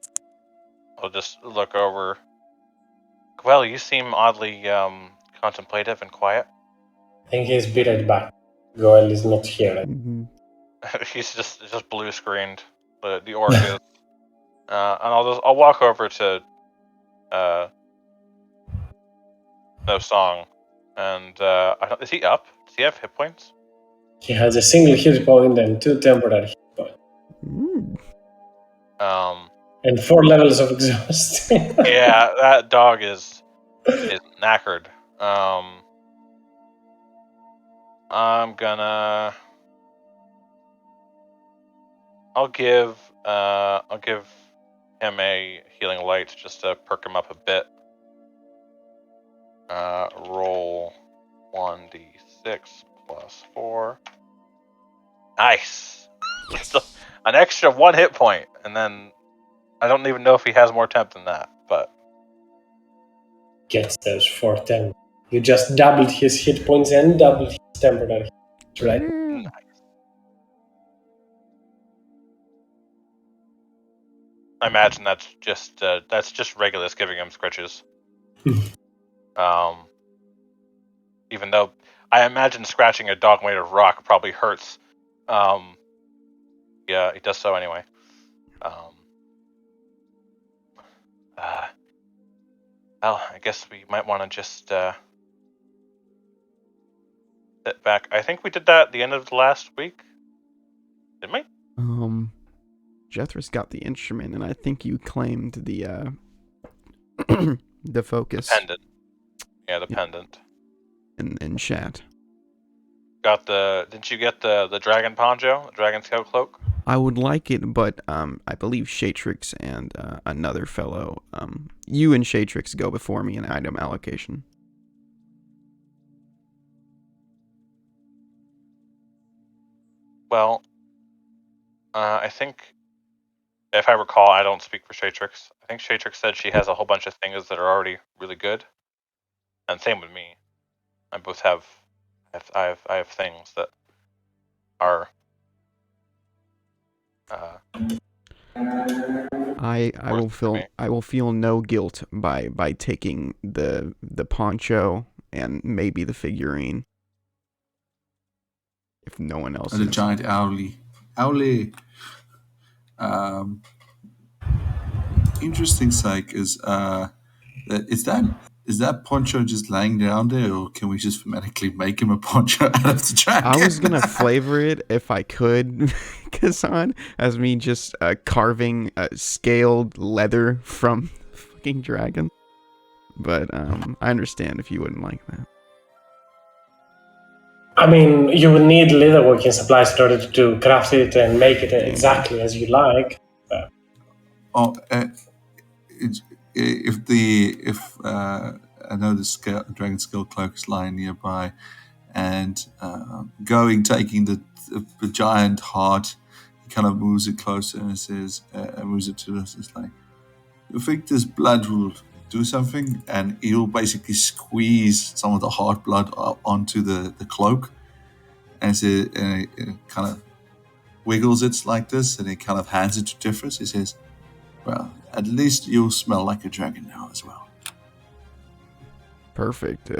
I'll just look over. Well, you seem oddly contemplative and quiet. I think he's be right back. Goel is not here. Mm-hmm. He's just blue screened. The orc is. And I'll walk over to No Song, and is he up? Does he have hit points? He has a single hit point and 2 temporary hit points. And 4 levels of exhaust. Yeah, that dog is knackered. I'm gonna. I'll give him a healing light just to perk him up a bit. Roll 1d6 plus 4. Nice. An extra 1 hit point, and then I don't even know if he has more temp than that, but Gets those 4 temp. You just doubled his hit points and doubled his temporary hits, right? nice. I imagine that's just Regulus giving him scritches. Even though I imagine scratching a dog made of rock probably hurts. Yeah, he does so anyway. Well, I guess we might want to just sit back. I think we did that at the end of the last week. Didn't we? Jethris got the instrument, and I think you claimed the the focus. The pendant. Yeah, the pendant. In chat. Didn't you get the dragon poncho, the dragon scale cloak? I would like it, but I believe Shatrix and another fellow, you and Shatrix go before me in item allocation. Well, I think, if I recall, I don't speak for Shatrix. I think Shatrix said she has a whole bunch of things that are already really good, and same with me. I both have things that are. I will feel no guilt by taking the poncho and maybe the figurine. If no one else. And the giant owlie. Interesting, Psych, is that is that poncho just laying down there, or can we just phonetically make him a poncho out of the dragon? I was gonna flavor it if I could, Kazan, as me just carving scaled leather from fucking dragon. But I understand if you wouldn't like that. I mean, you would need leatherworking supplies in order to craft it and make it exactly as you like. Oh, if I know the dragon scale cloak is lying nearby, and taking the giant heart, he kind of moves it closer and says, moves it to us. It's like, you think this blood will do something? And he'll basically squeeze some of the heart blood onto the cloak, and it kind of wiggles it like this, and he kind of hands it to Difference. He says, well, at least you'll smell like a dragon now as well. Perfect.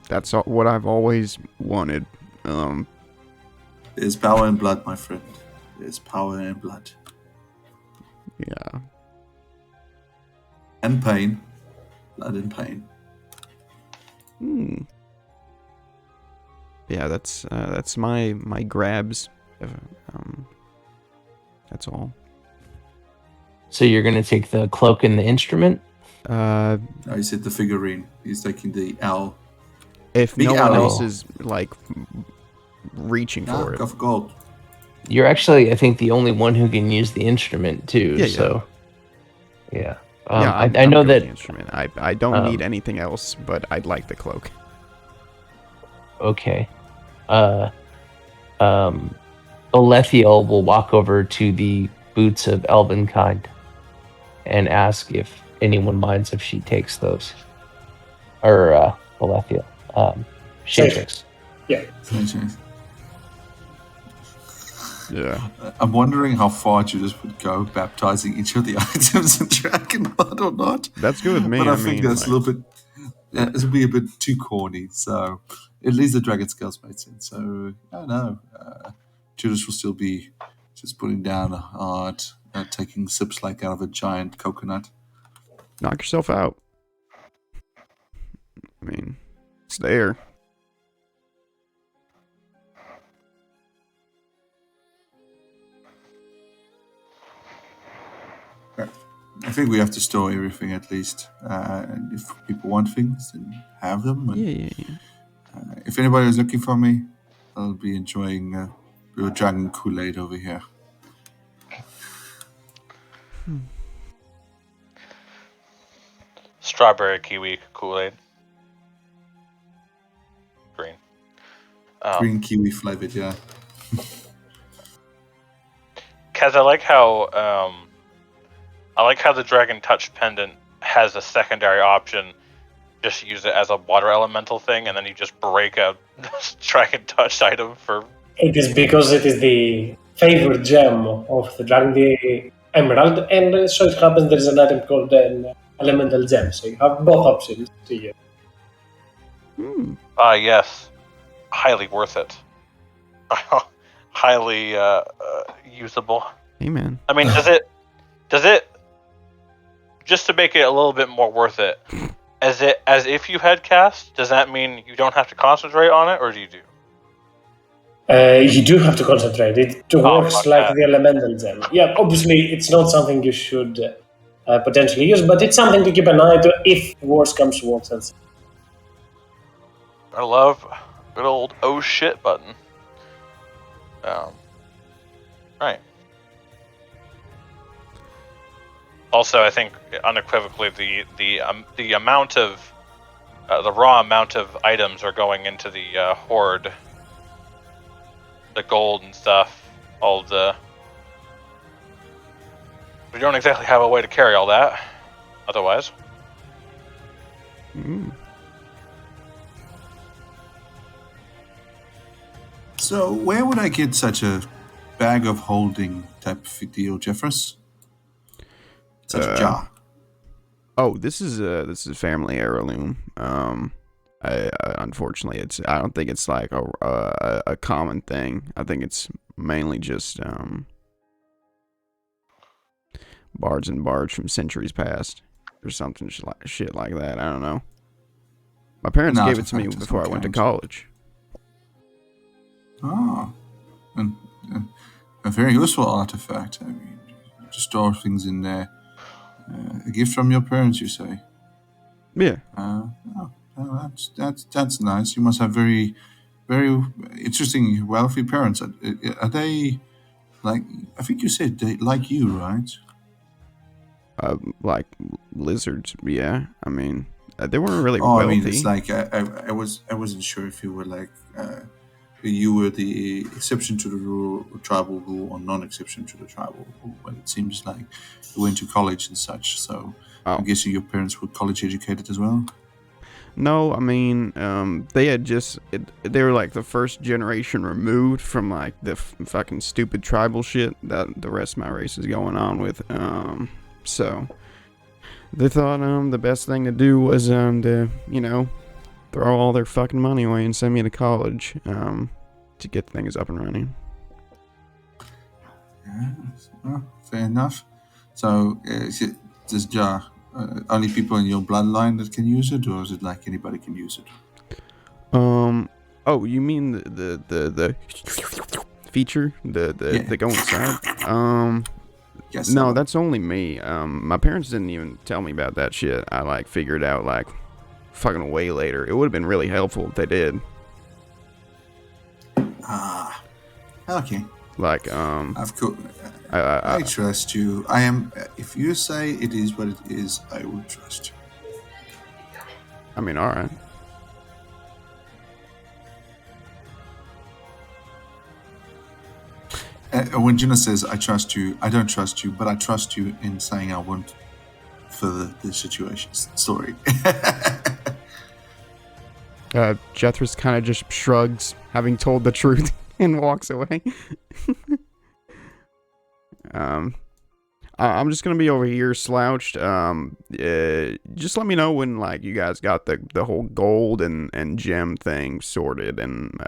That's what I've always wanted. There's power in blood, my friend. There's power in blood. Yeah. And pain. Blood and pain. Yeah, that's my grabs. That's all. So you're gonna take the cloak and the instrument? No, he said the figurine. He's taking the owl. If Big no one owl. else is like reaching for it. Go for gold. You're actually, I think, the only one who can use the instrument too. Yeah, so yeah. I'm I know good with that the instrument. I don't need anything else, but I'd like the cloak. Okay. Olethiel will walk over to the boots of Elvenkind and ask if anyone minds if she takes those. Or Olethiel. Shatrix. Yeah. Yeah. I'm wondering how far Judas would go baptizing each of the items in Dragon Blood or not. That's good with me. But I think that's a little bit. It would be a bit too corny. So at least the dragon scales made sense. So I don't know. Judas will still be just putting down a heart, taking sips like out of a giant coconut. Knock yourself out. I mean, it's there. I think we have to store everything at least. And if people want things, then have them. And, Yeah. if anybody is looking for me, I'll be enjoying your dragon Kool-Aid over here. Strawberry kiwi Kool-Aid. Green. Green kiwi flavored, yeah. Kaz, I like how the Dragon Touch pendant has a secondary option. Just use it as a water elemental thing, and then you just break a Dragon Touch item for. It is because it is the favorite gem of the dragon, the emerald, and so it happens there is an item called an elemental gem. So you have both options to use. Yes, highly worth it. Highly usable. Hey, man. I mean, does it? Just to make it a little bit more worth it, as if you had cast, does that mean you don't have to concentrate on it, or do you do? You do have to concentrate. It works like that. the elemental gem. Yeah, obviously it's not something you should potentially use, but it's something to keep an eye to if worse comes to worse. I love good old oh shit button. Right. Also, I think unequivocally the amount of the raw amount of items are going into the hoard, the gold and stuff, all of the. We don't exactly have a way to carry all that, otherwise. So where would I get such a bag of holding type of deal, Jeffress? Such a jar. Oh, this is a family heirloom. Unfortunately, I don't think it's like a common thing. I think it's mainly just bards and bards from centuries past. or something shit like that. I don't know. My parents An gave it to me artifact of before I some went to kind. college. Ah, and a very useful artifact. I mean, to store things in there. A gift from your parents, you say? Yeah. Oh, that's nice. You must have very interesting, wealthy parents. Are they like? I think you said they like you, right? Like lizards. Yeah. I mean, they weren't really Oh, I mean, it's wealthy. like I wasn't sure if you were like you were the exception to the rule, tribal rule, or non-exception to the tribal rule. But it seems like you went to college and such. So Oh. I'm guessing your parents were college educated as well. No, I mean, they had they were like the first generation removed from like the fucking stupid tribal shit that the rest of my race is going on with. So they thought the best thing to do was to throw all their fucking money away and send me to college to get things up and running. Yeah, fair enough. So does only people in your bloodline that can use it, or is it like anybody can use it? Oh, you mean the feature, the go inside? Yes. No, that's only me. My parents didn't even tell me about that shit. I like figured out like fucking way later. It would have been really helpful if they did. Ah, okay. Like Of course, I I trust you. I am. If you say it is what it is, I will trust you. I mean, all right. When Gina says "I trust you," I don't trust you, but I trust you in saying I won't further the situation story. Jethris kind of just shrugs, having told the truth, and walks away. I'm just gonna be over here slouched. Just let me know when like you guys got the whole gold and gem thing sorted, and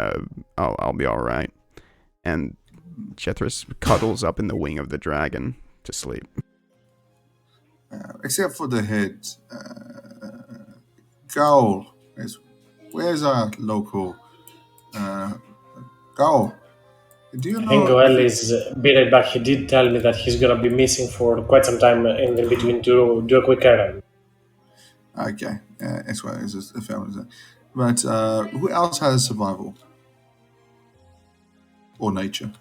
I'll be all right. And Jethris cuddles up in the wing of the dragon to sleep. Except for the head. Goal. Where's our local Goal? Do you I know? think Goel is be right back. He did tell me that he's gonna be missing for quite some time in between to do a quick errand. Okay, as well as a family. But who else has survival or nature?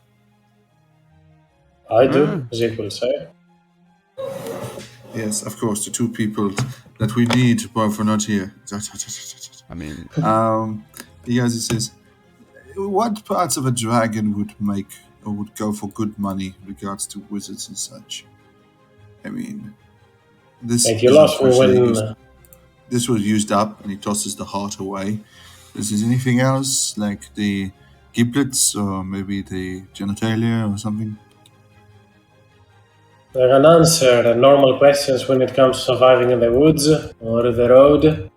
I do, Zeke will say. Yes, of course, the two people that we need, but we're not here. I mean, You guys, it says, what parts of a dragon would make or would go for good money in regards to wizards and such? I mean, this Like you is lost me unfortunately when this was used up, and he tosses the heart away. Is there anything else like the giblets or maybe the genitalia or something? I can answer normal questions when it comes to surviving in the woods or the road.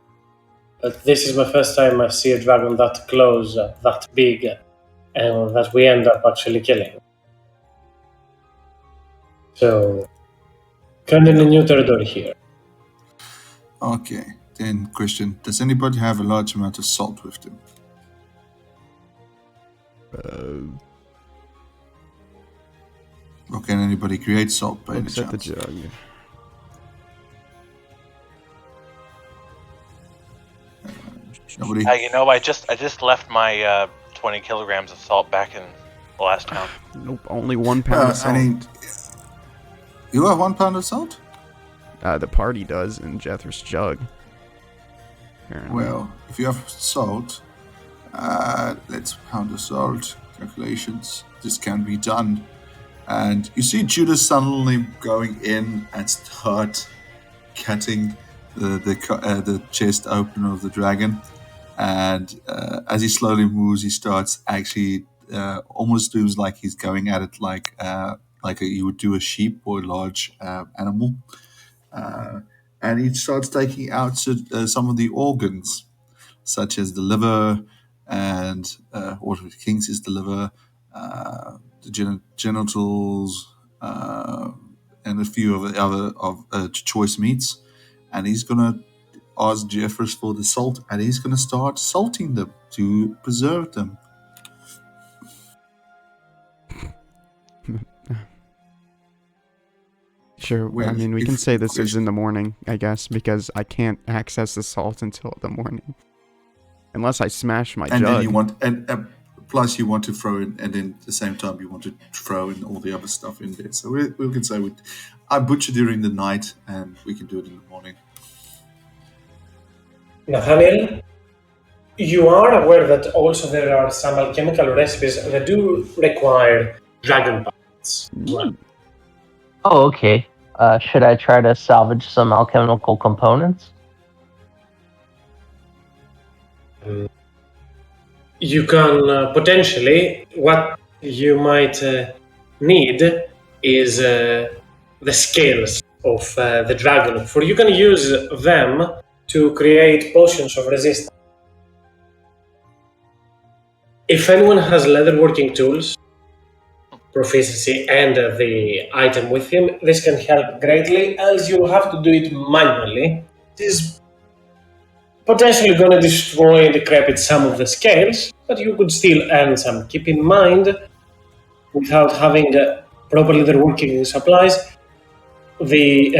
But this is my first time I see a dragon that close, that big, and that we end up actually killing. So, kind of a new territory here. Okay, then question: does anybody have a large amount of salt with them? Or can anybody create salt by any looks at the chance? jug. Nobody. I just left my 20 kilograms of salt back in the last town. Nope, only 1 pound of salt. I mean, you have 1 pound of salt? The party does in Jethris' jug. Apparently. Well, if you have salt, let's pound the salt. Calculations. This can be done. And you see Judas suddenly going in and start cutting the chest open of the dragon. And as he slowly moves, he starts actually almost looks like he's going at it like you would do a sheep or a large animal. And he starts taking out some of the organs, such as the liver and what King's is the liver, the genitals, and a few of the other choice meats. and he's gonna ask Jeffers for the salt, and he's gonna start salting them to preserve them. Sure. Well, I mean, we can if- say this is question- in the morning, I guess, because I can't access the salt until the morning, unless I smash my And jug. then you want, and plus you want to throw in, and then at the same time you want to throw in all the other stuff in there. So we can say I butcher during the night, and we can do it in the morning. Nathaniel, you are aware that also there are some alchemical recipes that do require dragon parts. Well, Oh, okay. Should I try to salvage some alchemical components? you can potentially, what you might need is the scales of the dragon, for you can use them to create potions of resistance. If anyone has leatherworking tools, proficiency, and the item with him, this can help greatly, else you'll have to do it manually. It is potentially going to destroy and decrepit some of the scales, but you could still earn some. Keep in mind, without having proper leatherworking supplies, the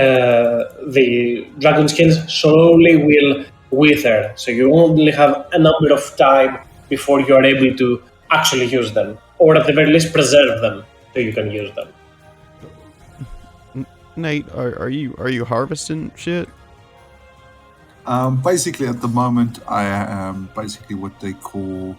dragon scales slowly will wither, so you only have a number of time before you are able to actually use them, or at the very least preserve them so you can use them. Nate, are you harvesting shit? Basically, at the moment, I am basically what they call,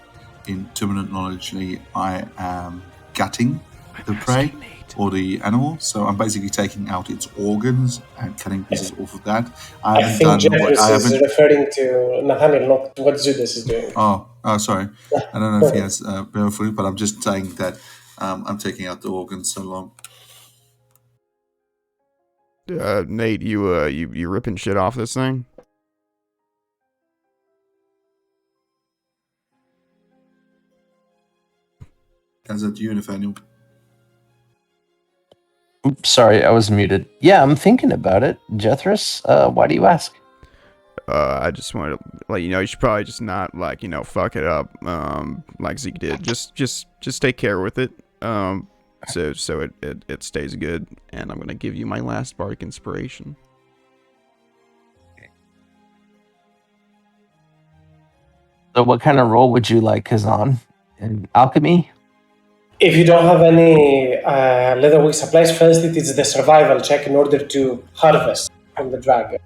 in terminology, I am gutting the prey or the animal. So I'm basically taking out its organs and cutting pieces off of that. I haven't think done what I Jeffers is haven't. referring to Nathaniel, not what Judas is doing. Oh, sorry. I don't know if he has bear food, but I'm just saying that I'm taking out the organs so long. Nate, you ripping shit off this thing? That's at you, Nathaniel. Oops, sorry, I was muted. Yeah, I'm thinking about it. Jethris, why do you ask? I just wanted to let you know you should probably just not fuck it up like Zeke did. Just take care with it. So it stays good, and I'm gonna give you my last bardic inspiration. So what kind of role would you like, Kazan? In alchemy? If you don't have any leatherwork supplies, first it is the survival check in order to harvest from the dragon.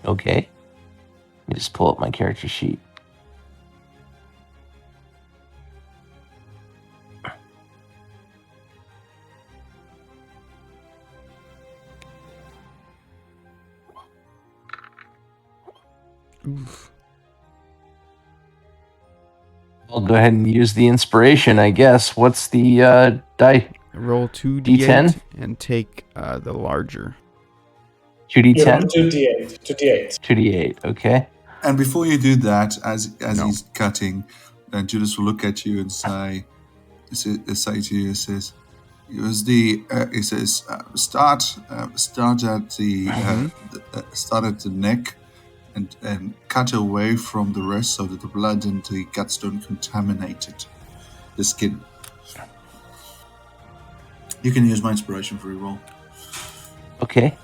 Okay. Let me just pull up my character sheet. Oof. I'll go ahead and use the inspiration, I guess. What's the die? Roll 2d8 D10? and take the larger. 2d10? 2d8. 2d8. 2d8, okay. And before you do that, as No. he's cutting, then Judas will look at you and say to you, says, he says, start at the start at the neck and cut away from the rest so that the blood and the guts don't contaminate the skin. You can use my inspiration for your roll. Okay.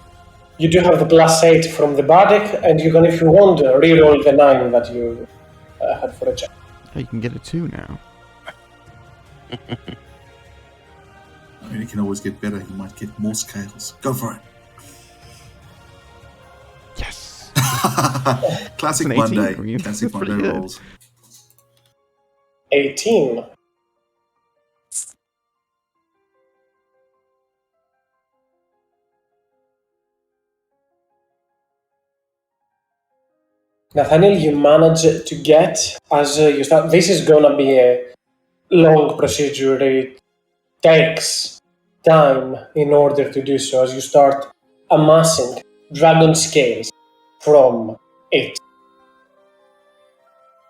You do have the +8 from the bardic, and you can, if you want, reroll the 9 that you had for a check. Oh, you can get a 2 now. I mean, you can always get better. You might get more scales. Go for it. Yes. Classic It's an 18 Monday. for you. Classic That's pretty Monday good. rolls. 18. Nathaniel, you manage to get, as you start, this is going to be a long procedure. It takes time in order to do so as you start amassing dragon scales from it.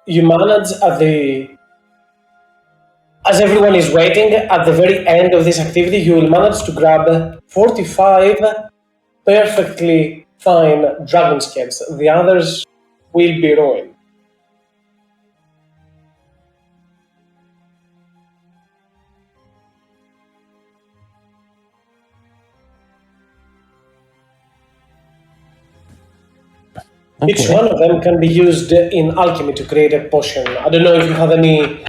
you manage as everyone is waiting, at the very end of this activity, you will manage to grab 45 perfectly fine dragon scales. The others will be ruined. Each Okay. one of them can be used in alchemy to create a potion. I don't know if you have any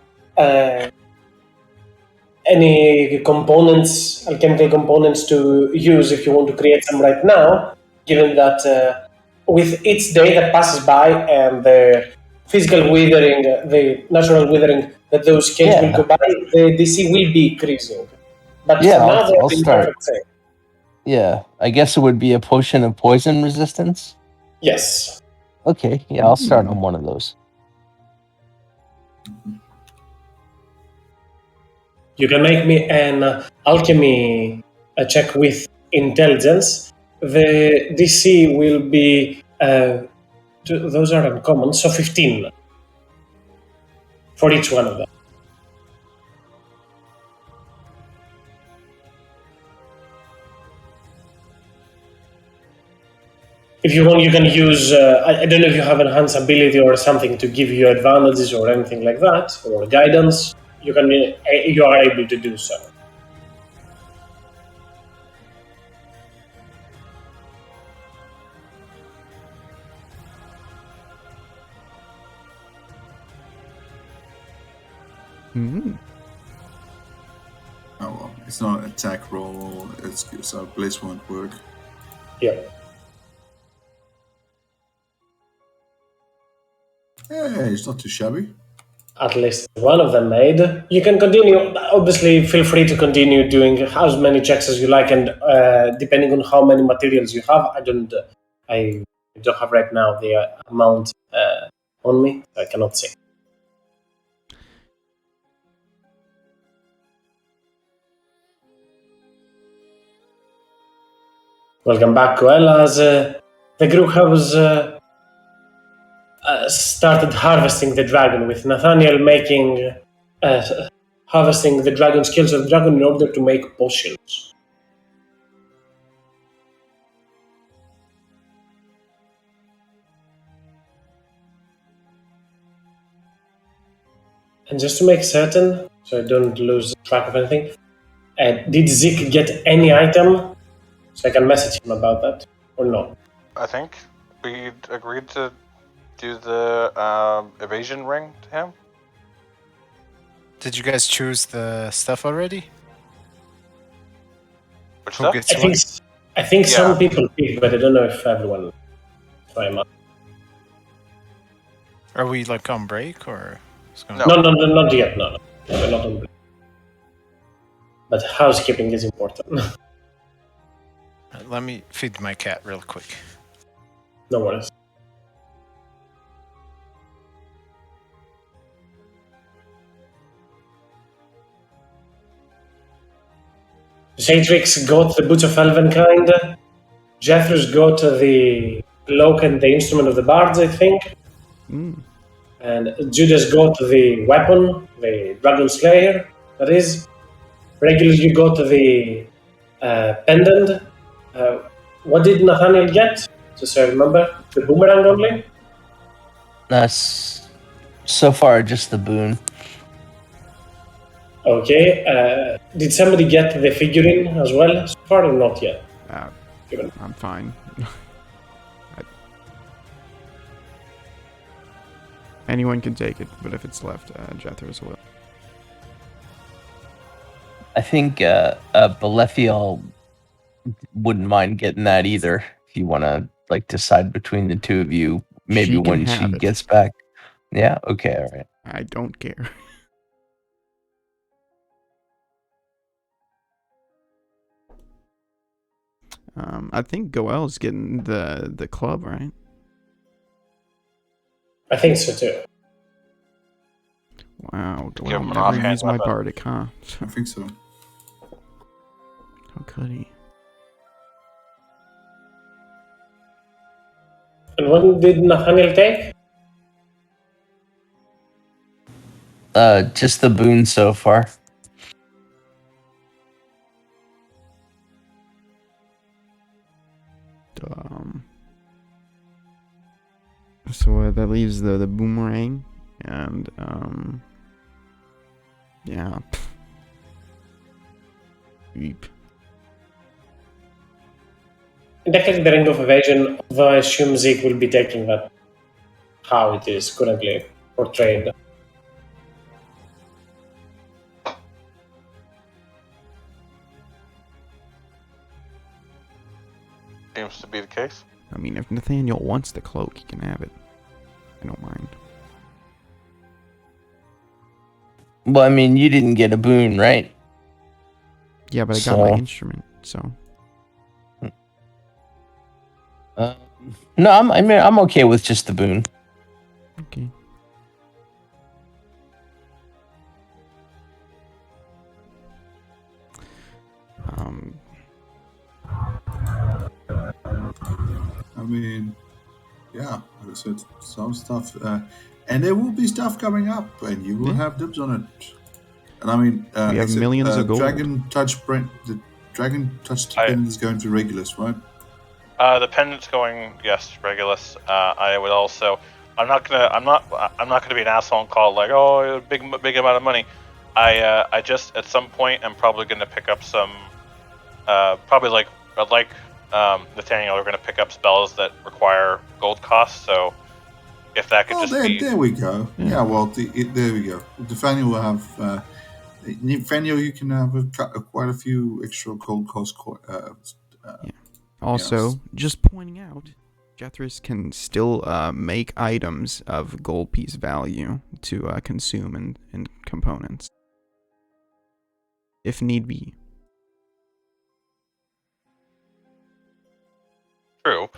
components, alchemical components to use if you want to create some right now, given that with each day that passes by and the physical withering, the natural withering that those scales will go by, the DC will be increasing. But Yeah, for now, they're I'll in start. perfect shape. Yeah, I guess it would be a potion of poison resistance. Yes. Okay, yeah, I'll start on one of those. You can make me an alchemy check with intelligence. The DC will be, those are uncommon, so 15 for each one of them. If you want, you can use, I don't know if you have enhanced ability or something to give you advantages or anything like that, or guidance. You are able to do so. Oh well, it's not an attack roll. So Bliss won't work. Yeah. Hey, it's not too shabby. At least one of them made. You can continue. Obviously, feel free to continue doing as many checks as you like, and depending on how many materials you have, I don't have right now the amount on me. I cannot say. Welcome back, Coel. As the group has started harvesting the dragon, with Nathaniel making harvesting the dragon skills of the dragon in order to make potions. And just to make certain, so I don't lose track of anything, did Zik get any item? So I can message him about that, or no? I think we agreed to do the evasion ring to him. Did you guys choose the stuff already? Which Who stuff? gets I think what? I think Yeah. some people did, but I don't know if everyone. Try him out. Are we like on break or? No. No, not yet. No, we're not on break. But housekeeping is important. Let me feed my cat real quick. No worries. Satrix got the Boots of Elvenkind. Jethro's got the cloak and the instrument of the bards, I think. And Judas got the weapon, the Dragon Slayer, that is. Regularly, you got the pendant. What did Nathaniel get? Just so I remember. The boomerang only? That's so far just the boon. Okay. Did somebody get the figurine as well so far or not yet? I'm fine. Anyone can take it, but if it's left, Jethro's will. I think Balefiel wouldn't mind getting that either. If you want to like decide between the two of you, maybe She can when she have it. gets back. Yeah. Okay. All right. I don't care. I think Goel's getting the club, right? I think so too. Wow, Give Goel him an never offhand used my weapon. bardic, huh? I think so. How could he? And what did Nathaniel take? Just the boon so far. So that leaves the boomerang, and yeah. Yeep. In that case, the ring of evasion, although I assume Zeke will be taking that how it is currently portrayed. Seems to be the case. I mean, if Nathaniel wants the cloak, he can have it. I don't mind. Well, I mean, you didn't get a boon, right? Yeah, but I got my So- instrument, so. No, I'm okay with just the boon. Okay. I mean, yeah, like I said, some stuff, and there will be stuff coming up, and you will Yeah. have dibs on it. And I mean, We have millions of gold. The Dragon Touch pendant is going to Regulus, right? The pendant's going, yes, Regulus. I would also. I'm not gonna be an asshole and call it like, oh, big amount of money. I just at some point I'm probably gonna pick up some, probably like Nathaniel are gonna pick up spells that require gold costs. So if that could Oh, just be. there we go. Yeah. Yeah, well, there we go. Nathaniel will have. Nathaniel, you can have quite a few extra gold cost. Also, Yes. just pointing out, Jethris can still make items of gold piece value to consume in components. If need be. True.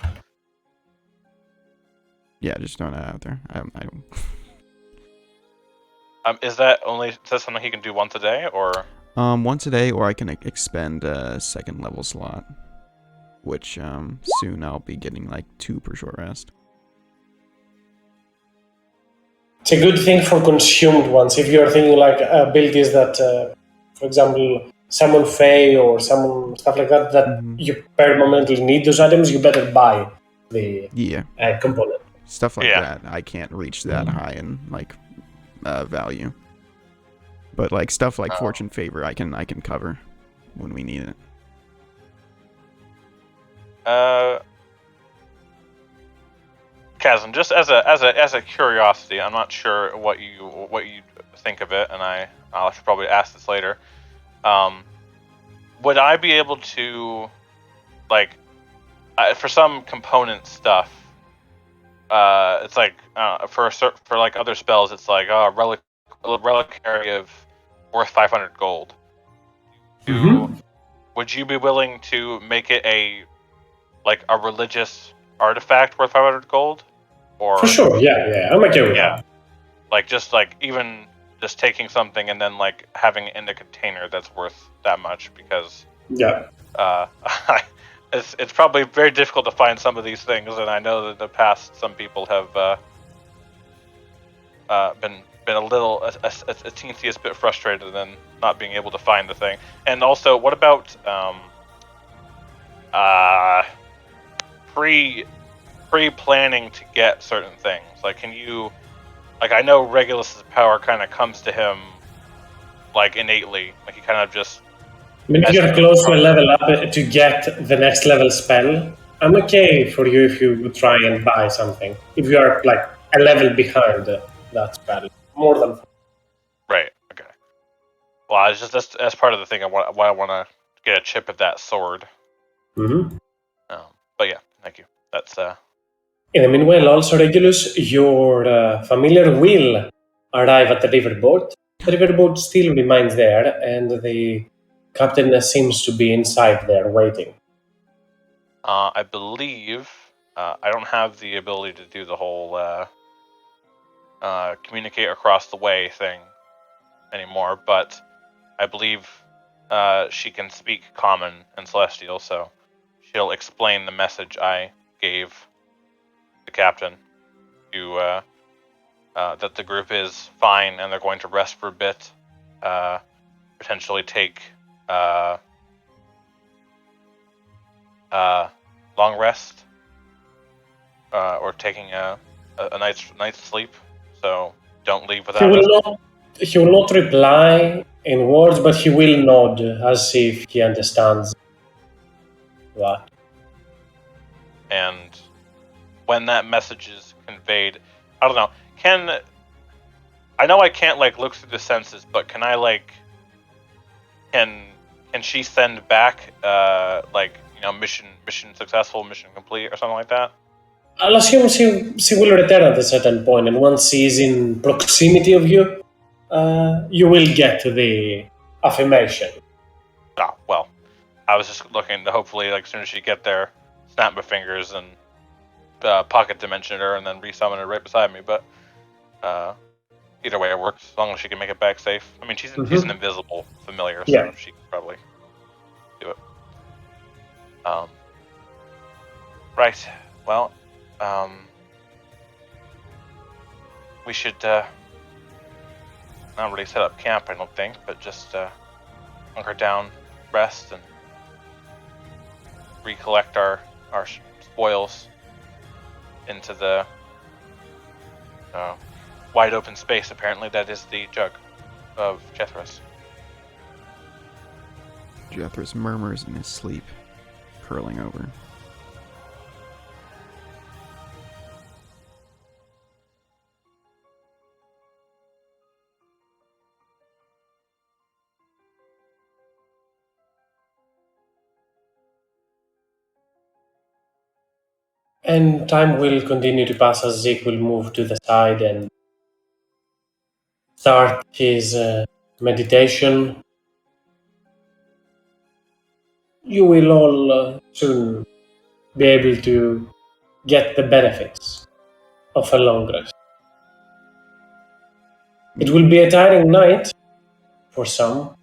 Yeah, just throwing that out there. I don't. Is that something he can do once a day, or? Once a day, or I can expend a second level slot, which soon I'll be getting like 2 per short rest. It's a good thing for consumed ones. If you're thinking like abilities that, for example, summon Fey or summon stuff like that, that you permanently need those items, you better buy the component. Stuff like Yeah. that. I can't reach that high in like value. But like stuff like Fortune Favor, I can cover when we need it. Chasm, just as a curiosity, I'm not sure what you think of it, and I should probably ask this later. Would I be able to, like, for some component stuff, it's like for like other spells, it's like a reliquary of worth 500 gold. Would you be willing to make it a religious artifact worth 500 gold? Or For sure, yeah, I'm okay with that. Like just like even just taking something and then like having it in a container that's worth that much, because it's probably very difficult to find some of these things, and I know that in the past some people have been a little a teensy bit frustrated than not being able to find the thing. And also, what about pre-planning to get certain things? Like, can you, like, I know Regulus's power kind of comes to him like innately, like he kind of just. I mean, if you're close to a level up to get the next level spell, I'm okay for you if you try and buy something. If you are like a level behind that spell, more than. Right. Okay. Well, it's just that's part of the thing. Why I want to get a chip of that sword. But yeah, thank you. That's In the meanwhile, also Regulus, your familiar will arrive at the riverboat. The riverboat still remains there, and the captain seems to be inside there waiting. I believe I don't have the ability to do the whole communicate across the way thing anymore, but I believe she can speak Common and Celestial, so she'll explain the message I gave the captain to that the group is fine and they're going to rest for a bit, potentially take long rest, or taking a night's sleep. So don't leave without it. He will not reply in words, but he will nod as if he understands that. And when that message is conveyed, I don't know. I know I can't like look through the senses, but can I like can she send back mission successful, mission complete, or something like that? I'll assume she will return at a certain point, and once she is in proximity of you, you will get the affirmation. Ah, well, I was just looking to hopefully, like, as soon as she get there, snap my fingers and pocket dimension her and then resummon her right beside me. But either way, it works as long as she can make it back safe. I mean, she's an invisible familiar, so Yeah. she can probably do it. Right. Well, we should not really set up camp, I don't think, but just hunker down, rest, and recollect our spoils into the wide open space. Apparently, that is the jug of Jethros. Jethros murmurs in his sleep, curling over. And time will continue to pass as Zeke will move to the side and start his meditation. You will all soon be able to get the benefits of a long rest. It will be a tiring night for some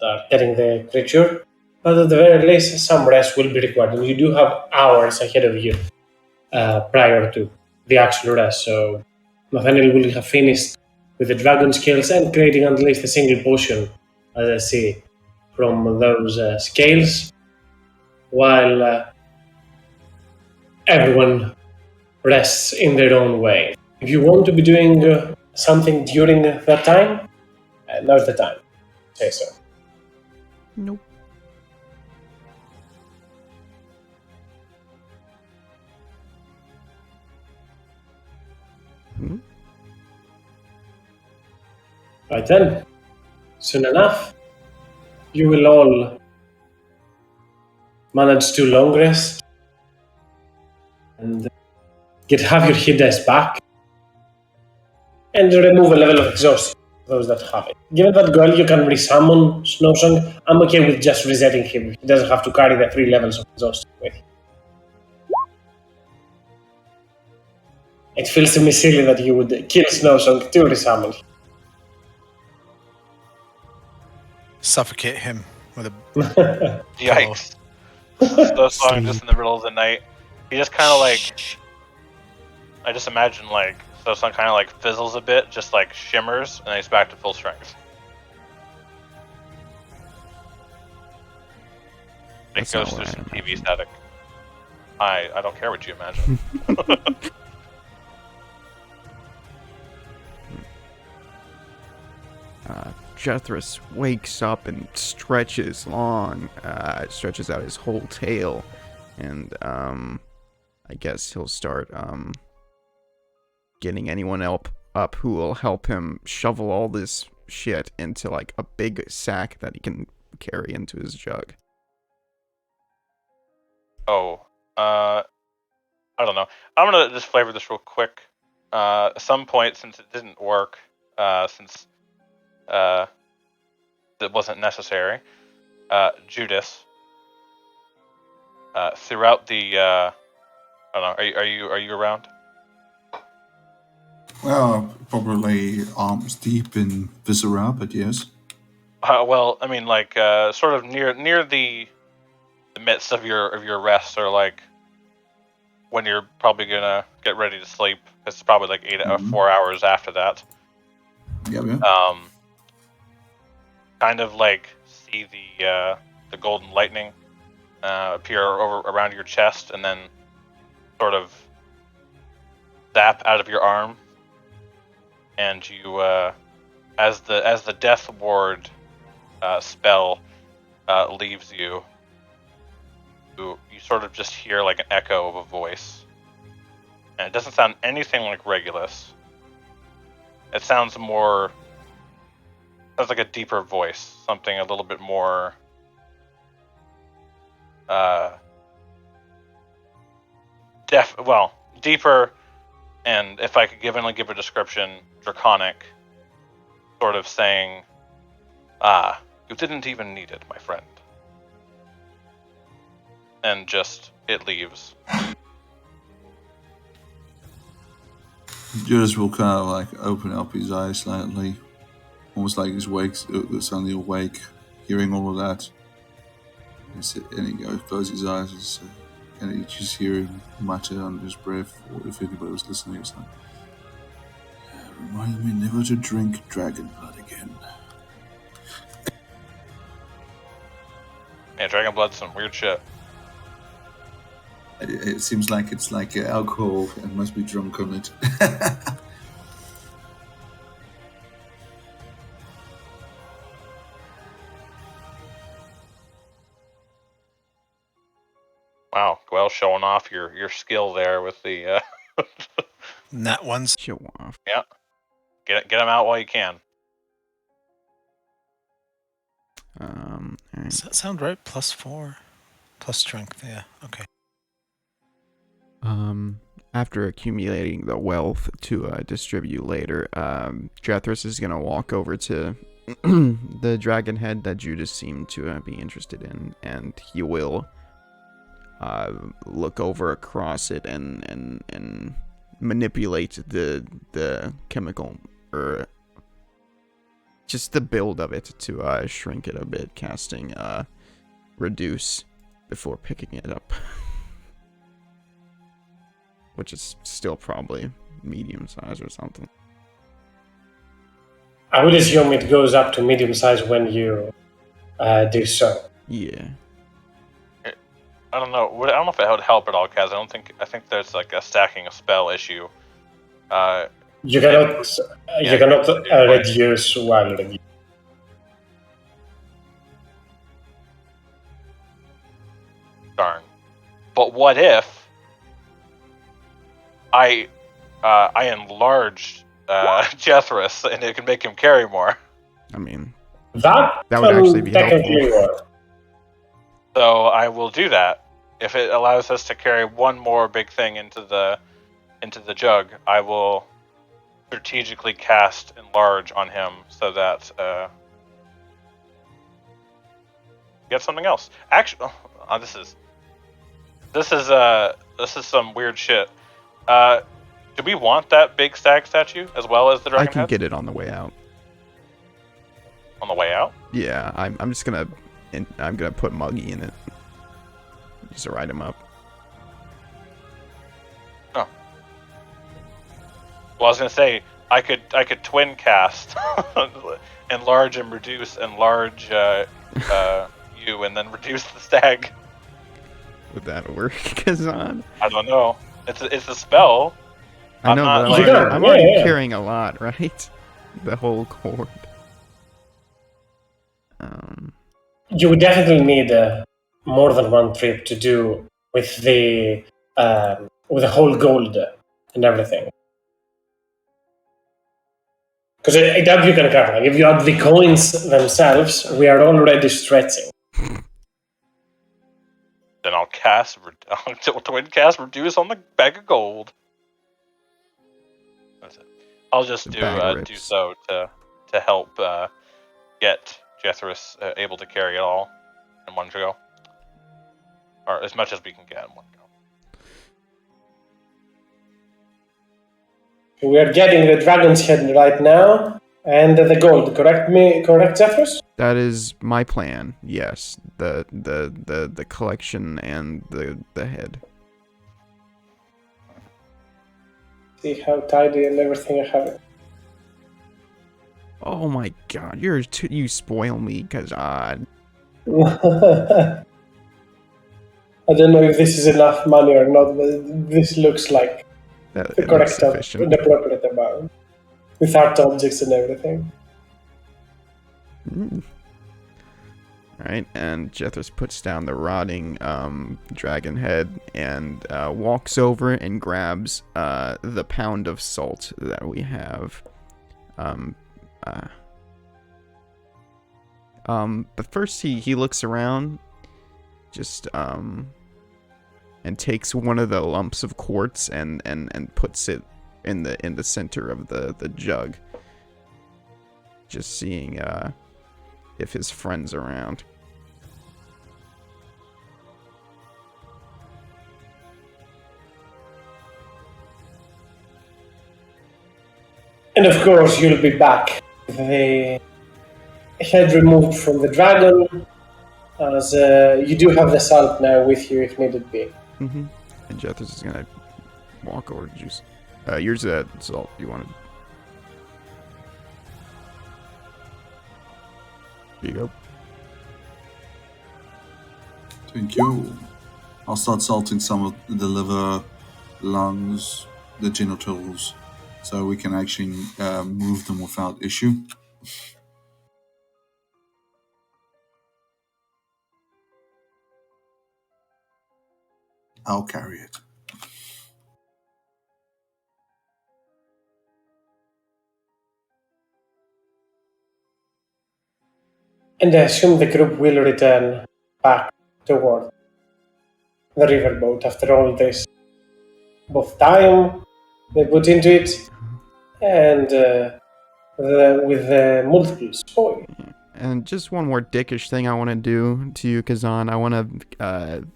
that are getting the creature, but at the very least, some rest will be required. And you do have hours ahead of you prior to the actual rest. So Nathaniel will have finished with the dragon scales and creating at least a single potion, as I see, from those scales, while everyone rests in their own way. If you want to be doing something during that time, now's the time. Say so. Nope. Right then, soon enough, you will all manage to long rest and have your hit dice back and remove a level of exhaustion for those that have it. Given that girl you can resummon Snowsong, I'm okay with just resetting him. He doesn't have to carry the 3 levels of exhaustion with him. It feels to me silly that you would kill Snowsong to resummon. Suffocate him with a Yikes. So song just in the middle of the night. He just kind of like, I just imagine like, so song kind of like fizzles a bit, just like shimmers, and then he's back to full strength. It That's goes not through what I some TV imagined. static. I don't care what you imagine. Jethros wakes up and stretches out his whole tail, and I guess he'll start getting anyone up who will help him shovel all this shit into like a big sack that he can carry into his jug. I don't know. I'm gonna just flavor this real quick. At some point, since it didn't work, since that wasn't necessary, Judas, throughout the, I don't know. Are you around? Well, probably arms deep in viscera, but yes. Well, I mean, like, sort of near the midst of your rest, or like when you're probably gonna get ready to sleep. It's probably like 4 hours after that. Yeah. Kind of like see the golden lightning appear around your chest, and then sort of zap out of your arm, and you, as the death ward spell leaves you, you sort of just hear like an echo of a voice, and it doesn't sound anything like Regulus. It sounds like a deeper voice, something a little bit more deeper, and if I could only give a description, draconic, sort of saying, you didn't even need it, my friend. And just, it leaves. Judas will kind of like open up his eyes slightly, almost like he's suddenly awake, hearing all of that. And he goes, closes his eyes, and you just hear him mutter under his breath, or if anybody was listening, it's like, remind me never to drink dragon blood again. Yeah, dragon blood's some weird shit. It seems like it's like alcohol and must be drunk on it. Wow, well, showing off your skill there with the Nat ones. Show off. yeah. Get them out while you can. All right. Does that sound right? +4. Plus strength, yeah. Okay. After accumulating the wealth to distribute later, Jethris is gonna walk over to the dragon head that Judas seemed to be interested in, and he will look over across it and manipulate the chemical, or just the build of it to shrink it a bit, casting reduce before picking it up. Which is still probably medium size or something. I would assume it goes up to medium size when you do so. Yeah. I don't know. I don't know if it would help at all, Kaz. I think there's like a stacking a spell issue. You cannot reduce while reducing. Darn. But what if I enlarged Jethris and it can make him carry more? I mean, that would actually be technically helpful. work. So I will do that. If it allows us to carry one more big thing into the jug, I will strategically cast enlarge on him so that get something else. Actually, this is some weird shit. Do we want that big stag statue as well as the dragon I can head? get it on the way out. On the way out? Yeah, I'm just gonna put Muggy in it. Just to ride him up. Oh. Well, I was gonna say I could twin cast, enlarge and reduce, enlarge you, and then reduce the stag. Would that work, Kazan? I don't know. It's a spell. I know, but I'm already carrying a lot, right? The whole cord. You would definitely need more than one trip to do with the whole gold and everything. Because I doubt you can cover. Like, if you add the coins themselves, we are already stretching. Then I'll twin cast reduce on the bag of gold. That's it. I'll just do so to help get Jethris able to carry it all in one go, or as much as we can get in one go. We are getting the dragon's head right now, and the gold. Correct, Jethris? That is my plan. Yes, the collection and the head. See how tidy and everything I have it. Oh my god, you spoil me, because I don't know if this is enough money or not, but this looks like the it looks correct, sufficient. the appropriate amount. With art objects and everything. Alright, and Jethros puts down the rotting dragon head and walks over and grabs the pound of salt that we have. But first he looks around, just and takes one of the lumps of quartz and puts it in the center of the jug, just seeing if his friend's around. And of course, you'll be back with the head removed from the dragon, as you do have the salt now with you if needed be. Mm-hmm. And Jethros is gonna walk over to Juice. Yours that salt you wanted. Here you go. Thank you. I'll start salting some of the liver, lungs, the genitals, so we can actually move them without issue. I'll carry it. And I assume the group will return back toward the riverboat after all this. Both time they put into it and with the multiple spoil. And just one more dickish thing I want to do to you, Kazan. I want to.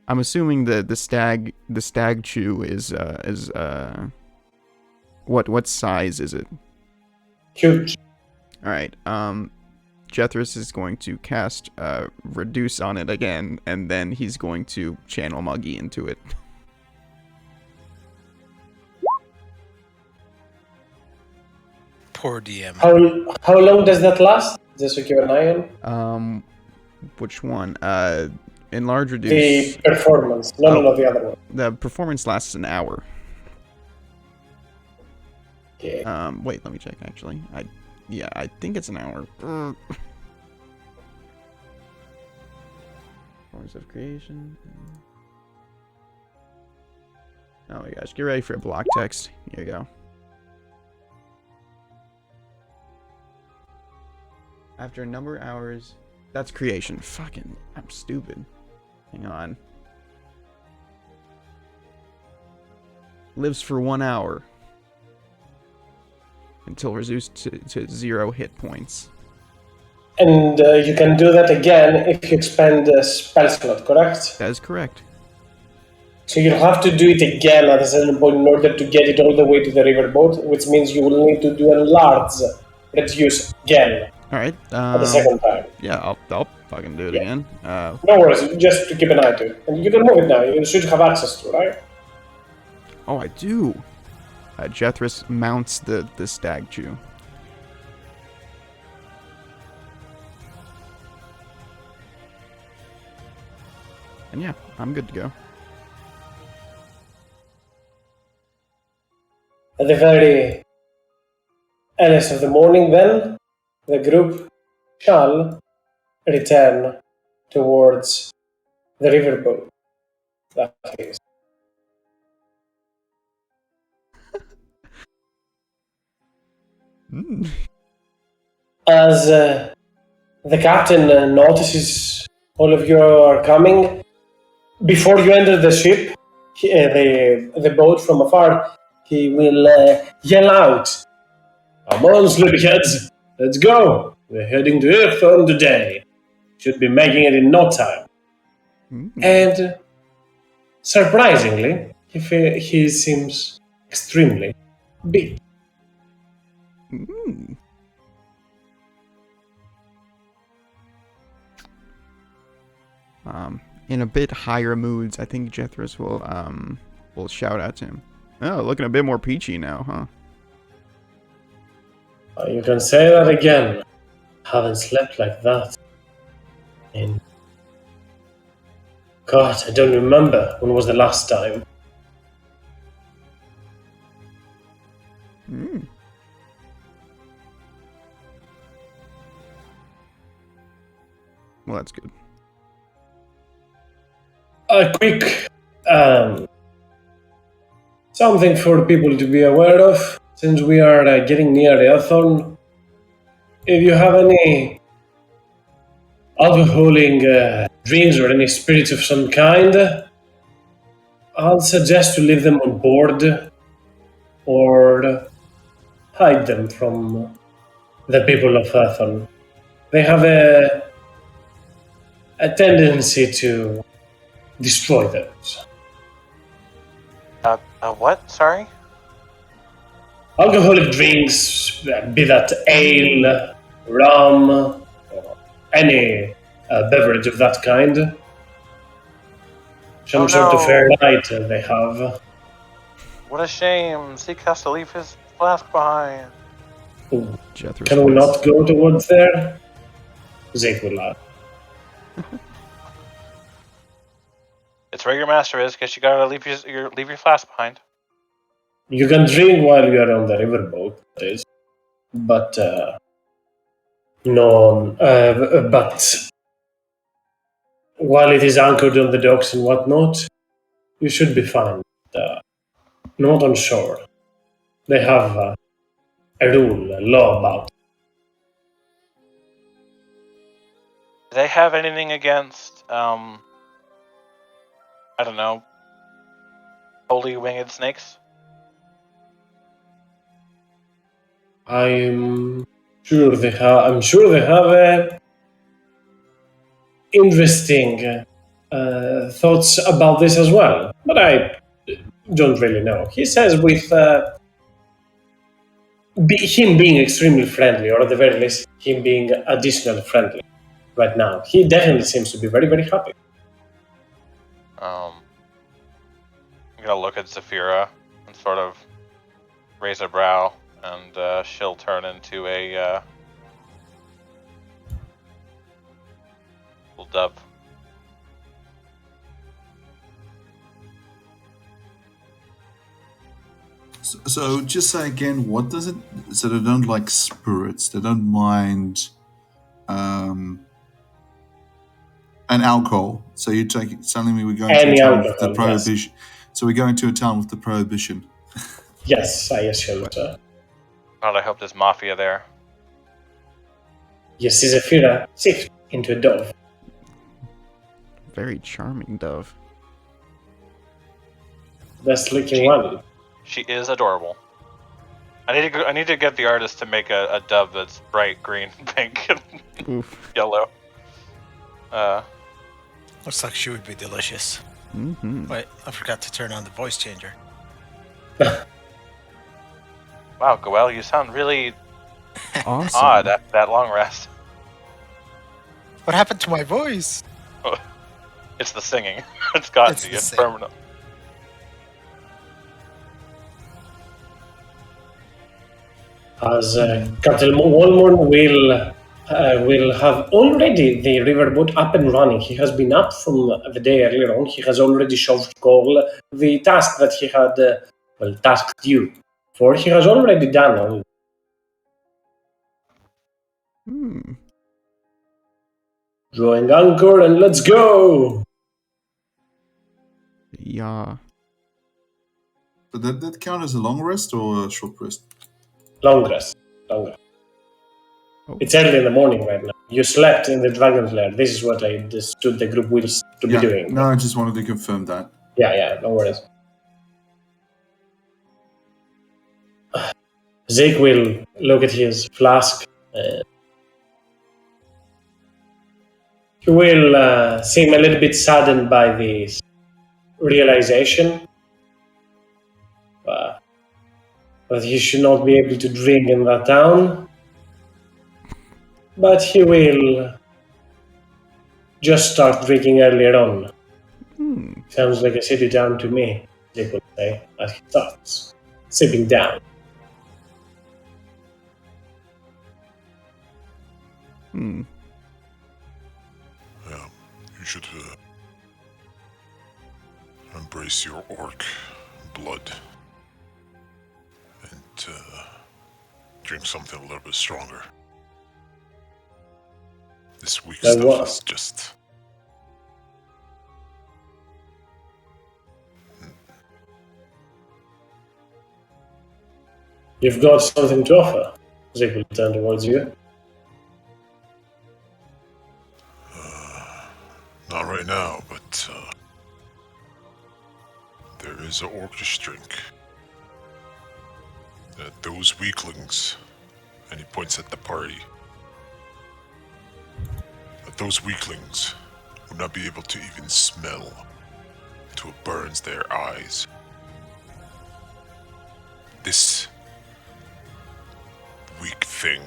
I'm assuming the Stagtue is what size is it? Huge. All right. Jethros is going to cast Reduce on it again, and then he's going to channel Muggy into it. Poor DM. How long does that last? Just to keep an eye on. Which one? Enlarge Reduce. The performance. No, the other one. The performance lasts an hour. Okay. Wait, let me check. Actually, I think it's an hour. Forms of creation. Oh my gosh, get ready for a block text. Here you go. After a number of hours, that's creation. Fucking, I'm stupid. Hang on. Lives for 1 hour. Until reduced to 0 hit points. And you can do that again if you expend a spell slot, correct? That is correct. So you'll have to do it again at a certain point in order to get it all the way to the riverboat, which means you will need to do a large reduce again. Alright. At the second time. Yeah, I'll fucking do it again. No worries, just to keep an eye to it. And you can move it now, you should have access to it, right? Oh, I do. Jethros mounts the Stagtue. And yeah, I'm good to go. At the very earliest of the morning, then, the group shall return towards the riverboat. That is. As the captain notices all of you are coming, before you enter the ship, the boat from afar, he will yell out, "Come on, sleepyheads, let's go. We're heading to Earthbound today. Should be making it in no time." And surprisingly, he seems extremely big. In a bit higher moods, I think Jethros will shout out to him. Oh, looking a bit more peachy now, huh? You can say that again. Haven't slept like that. And God, I don't remember when was the last time. Mm. Well, that's good. A quick something for people to be aware of, since we are getting near Eothorn. If you have any alcoholic drinks or any spirits of some kind, I'll suggest to leave them on board or hide them from the people of Eothorn. They have a tendency to destroy those. What? Sorry? Alcoholic drinks, be that ale, rum, or any beverage of that kind, some Oh, sort of no. night they have. What a shame. Zeke has to leave his flask behind. Jethro Can we splits. not go towards there? Zeke will laugh. It's where your master is, because you gotta leave your flask behind. You can drink while you are on the riverboat, that is. But no, but while it is anchored on the docks and whatnot, you should be fine. Not on shore. They have a rule, a law about it. Do they have anything against, I don't know, holy winged snakes? I'm sure they have. I'm sure they have interesting thoughts about this as well, but I don't really know. He says with him being extremely friendly, or at the very least, him being additionally friendly right now, he definitely seems to be very, very happy. I'm gonna look at Zafira and sort of raise a brow, and she'll turn into a little dove. So just say again, what does it? So they don't like spirits. They don't mind, and alcohol. So you're telling me we're going to a Any town with the alcohol, yes. prohibition. So we're going to a town with the prohibition. Yes, I assume so. God, I hope there's mafia there. You see Zafira shift into a dove. Very charming dove. Best looking one. She is adorable. I need to get the artist to make a dove that's bright green, pink, and Oof. yellow. Looks like she would be delicious. Mm-hmm. Wait, I forgot to turn on the voice changer. Wow, Goel, you sound really Awesome. odd after that long rest. What happened to my voice? It's the singing. It's gotten It's to the you singing. permanent. As Captain Walmorn will have already the riverboat up and running. He has been up from the day earlier on. He has already shoved Cole the task that he had, tasked you for. He has already done all. Hmm. Drawing anchor and let's go! Yeah. But that count as a long rest or a short rest? Long rest. Long rest. Oh. It's early in the morning right now. You slept in the Dragon's Lair. This is what I understood the group wills to be doing. No, I just wanted to confirm that. Yeah, no worries. Zeke will look at his flask. He will seem a little bit saddened by this realization that he should not be able to drink in that town. But he will just start drinking earlier on. Hmm. Sounds like a city town to me. Jake will say, as he starts sitting down. Hmm. Yeah, you should embrace your orc blood and drink something a little bit stronger. This weak Like stuff what? is just... You've got something to offer. Jake will turn towards you. Not right now, but there is an orcish drink that those weaklings, and he points at the party, that those weaklings would not be able to even smell until it burns their eyes. This weak thing,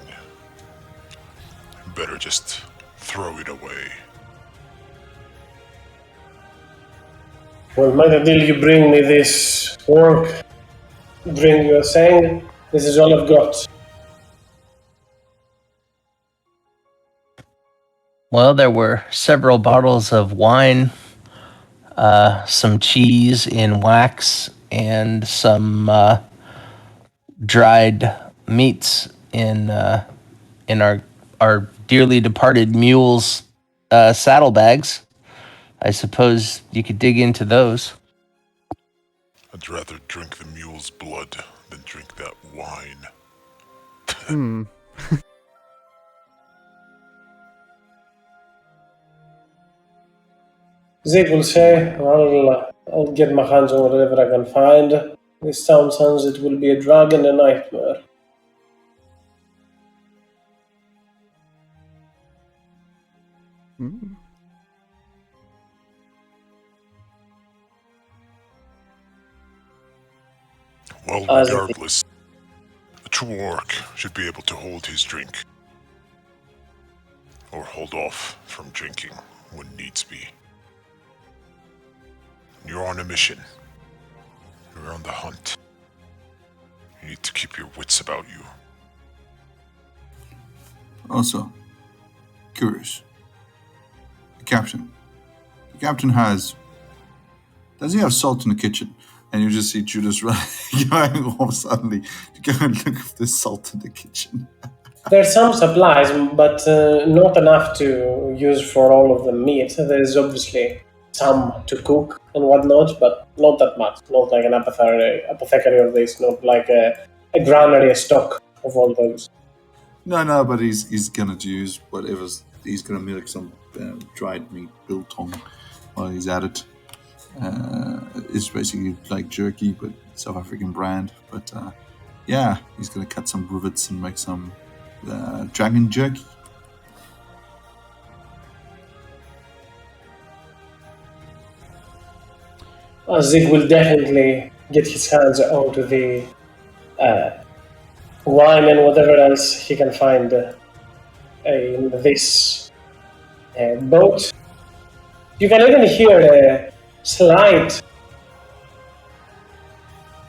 better just throw it away. Well, might a deal you bring me this orc drink you're saying? This is all I've got. Well, there were several bottles of wine, some cheese in wax, and some dried meats in our dearly departed mule's saddlebags. I suppose you could dig into those. I'd rather drink the mule's blood than drink that wine. Hmm. Zeke will say, I'll get my hands on whatever I can find. This town sounds it will be a drag and a nightmare. Hmm. Well, As- regardless, a true orc should be able to hold his drink. Or hold off from drinking when needs be. You're on a mission. You're on the hunt. You need to keep your wits about you. Also, curious. The captain has... Does he have salt in the kitchen? And you just see Judas going off suddenly to go and look if there's salt in the kitchen. There's some supplies, but not enough to use for all of the meat. There's obviously some to cook and whatnot, but not that much. Not like an apothecary of this, not like a granary, a stock of all those. No, but he's gonna use whatever's... He's gonna milk some dried meat, biltong, while he's at it. It's basically like jerky, but South African brand. But yeah, he's gonna cut some rivets and make some dragon jerky. Zig will definitely get his hands onto the wine and whatever else he can find in this boat. You can even hear a slight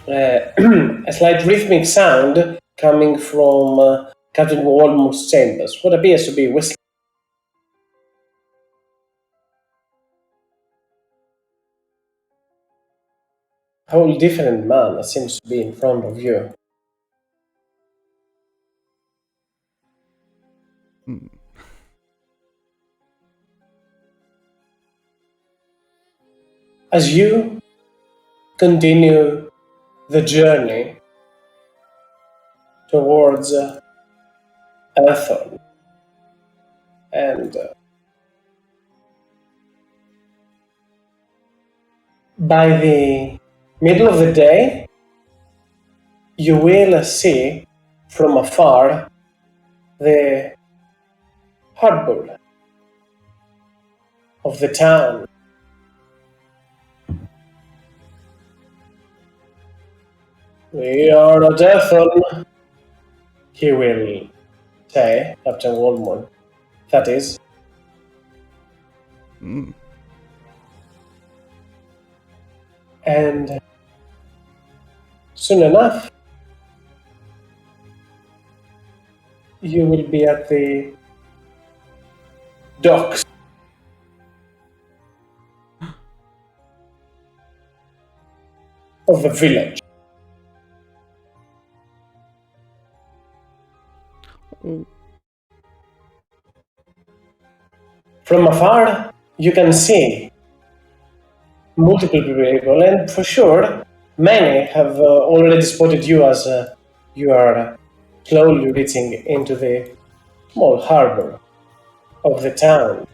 a slight rhythmic sound coming from Captain Walmont's chambers, what appears to be whistling. A whole different man seems to be in front of you. Hmm. As you continue the journey towards Earthon, and by the middle of the day, you will see from afar the harbor of the town. We are at Earthon, he will say, Captain Walmont. That is. Hmm. And soon enough, you will be at the docks of the village. Oh, From afar, you can see multiple people, and for sure, many have already spotted you as you are slowly reaching into the small harbor of the town.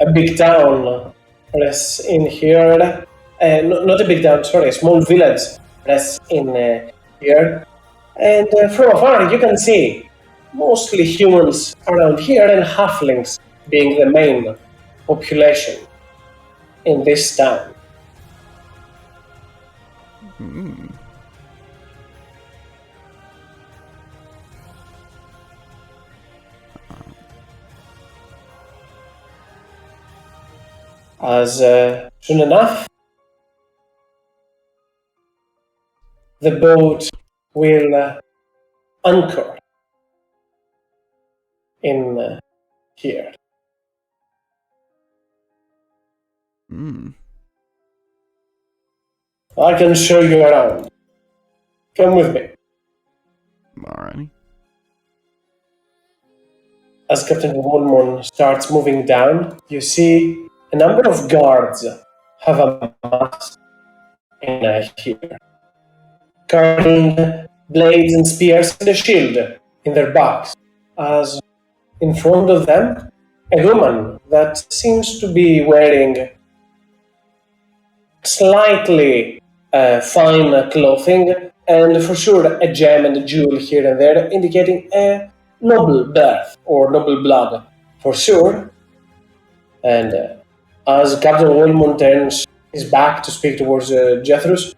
A big town rests in here. Not a big town, sorry, a small village rests in here. And from afar, you can see mostly humans around here and halflings being the main population in this town. hmm. As soon enough, the boat will anchor in here. Hmm. I can show you around. Come with me. Alrighty. As Captain Wolmon starts moving down, you see a number of guards have amassed in here, carrying blades and spears and a shield in their backs. As in front of them, a woman that seems to be wearing slightly fine clothing, and for sure a gem and a jewel here and there, indicating a noble birth or noble blood, for sure. And as Captain Wolmon turns his back to speak towards Jethros,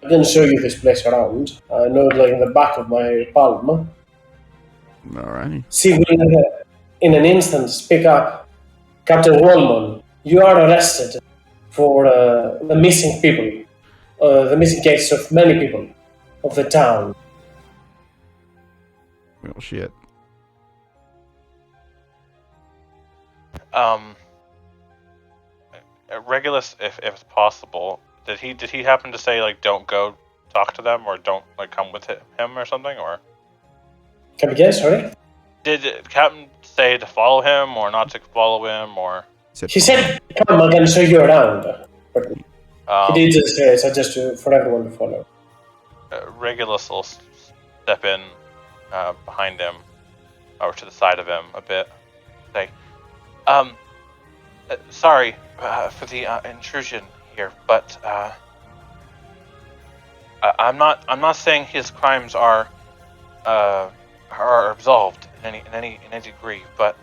I can show you this place around. I know it like in the back of my palm. Alrighty. She will, in an instant, speak up. Captain Wolmon, you are arrested for the missing people, the missing case of many people of the town. Well, shit. Regulus, if it's possible, did he happen to say like don't go talk to them or don't like come with him or something, or Come again, sorry? did Captain say to follow him or not to follow him, or He said, come, I can show you around. But he did just suggest for everyone to follow. Regulus will step in behind him or to the side of him a bit. Say, sorry for the intrusion here, but I'm not saying his crimes are absolved in any degree, but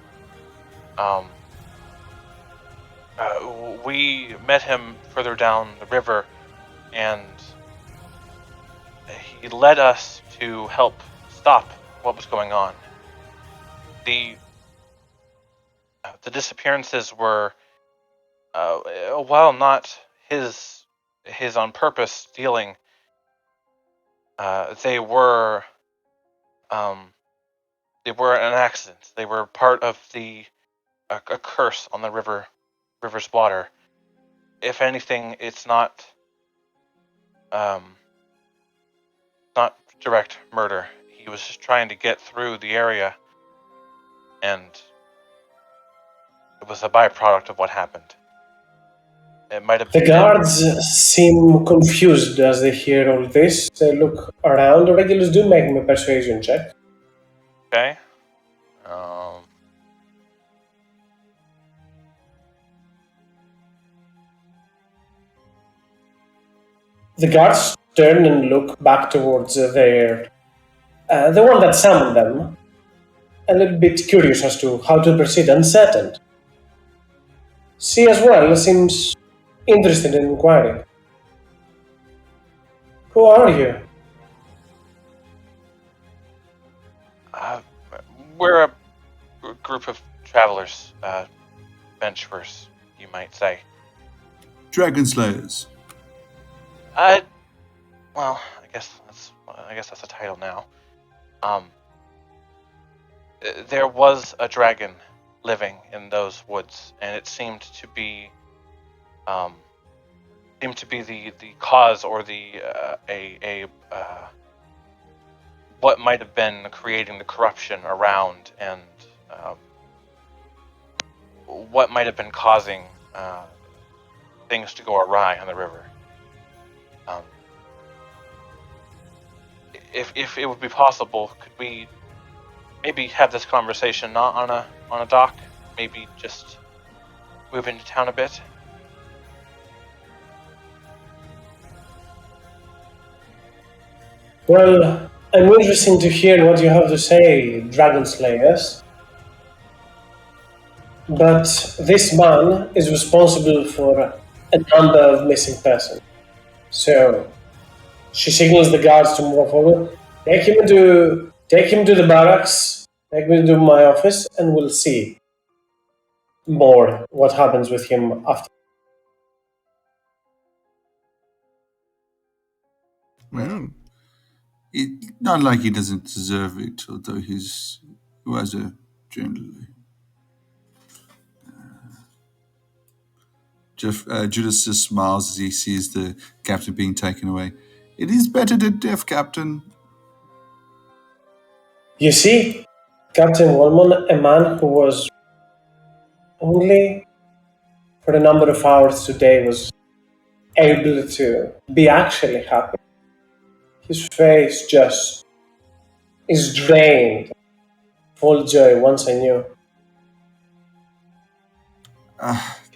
we met him further down the river, and he led us to help stop what was going on. The disappearances were, while not his on purpose stealing, they were an accident. They were part of a curse on the river's water. If anything, it's not direct murder. He was just trying to get through the area, and it was a byproduct of what happened. It might have The guards seem confused as they hear all this. They look around. Regulus, do make me a persuasion check. Okay. The guards turn and look back towards the one that summoned them, a little bit curious as to how to proceed, uncertain. She as well seems interested in inquiring. Who are you? We're a group of travelers, adventurers, you might say. Dragon Slayers. Well, I guess that's a title now. There was a dragon living in those woods, and it seemed to be the cause or the what might have been creating the corruption around, and what might have been causing things to go awry on the river. If it would be possible, could we maybe have this conversation not on a dock? Maybe just move into town a bit? Well, I'm interested to hear what you have to say, Dragon Slayers. But this man is responsible for a number of missing persons. So she signals the guards to move forward. Take him to the barracks, take him to my office, and we'll see more what happens with him after. Well, not like he doesn't deserve it, although he was a generally. Judas just smiles as he sees the captain being taken away. It is better than death, Captain. You see, Captain Wallman, a man who was only for a number of hours today was able to be actually happy. His face just is drained. Full joy once I knew.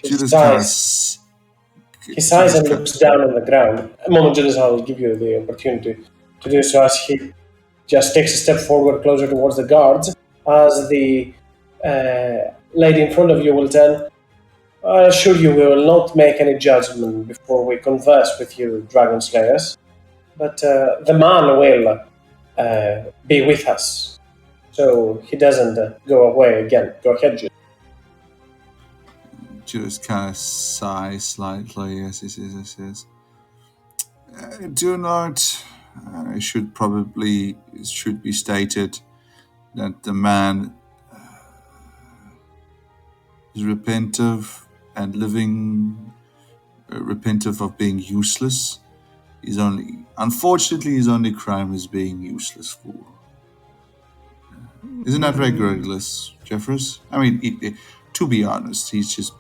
Judas He sighs and looks down on the ground. A moment, Judas, I'll give you the opportunity to do so as he just takes a step forward closer towards the guards as the lady in front of you will tell, I assure you we will not make any judgment before we converse with you, Dragon Slayers. But the man will be with us, so he doesn't go away again. Go ahead, Judas. Judas kind of sighs slightly as he says, do not. It should be stated that the man is repentive and repentive of being useless. Unfortunately, his only crime is being useless fool. Isn't that ridiculous, Jeffers? I mean, to be honest, he's just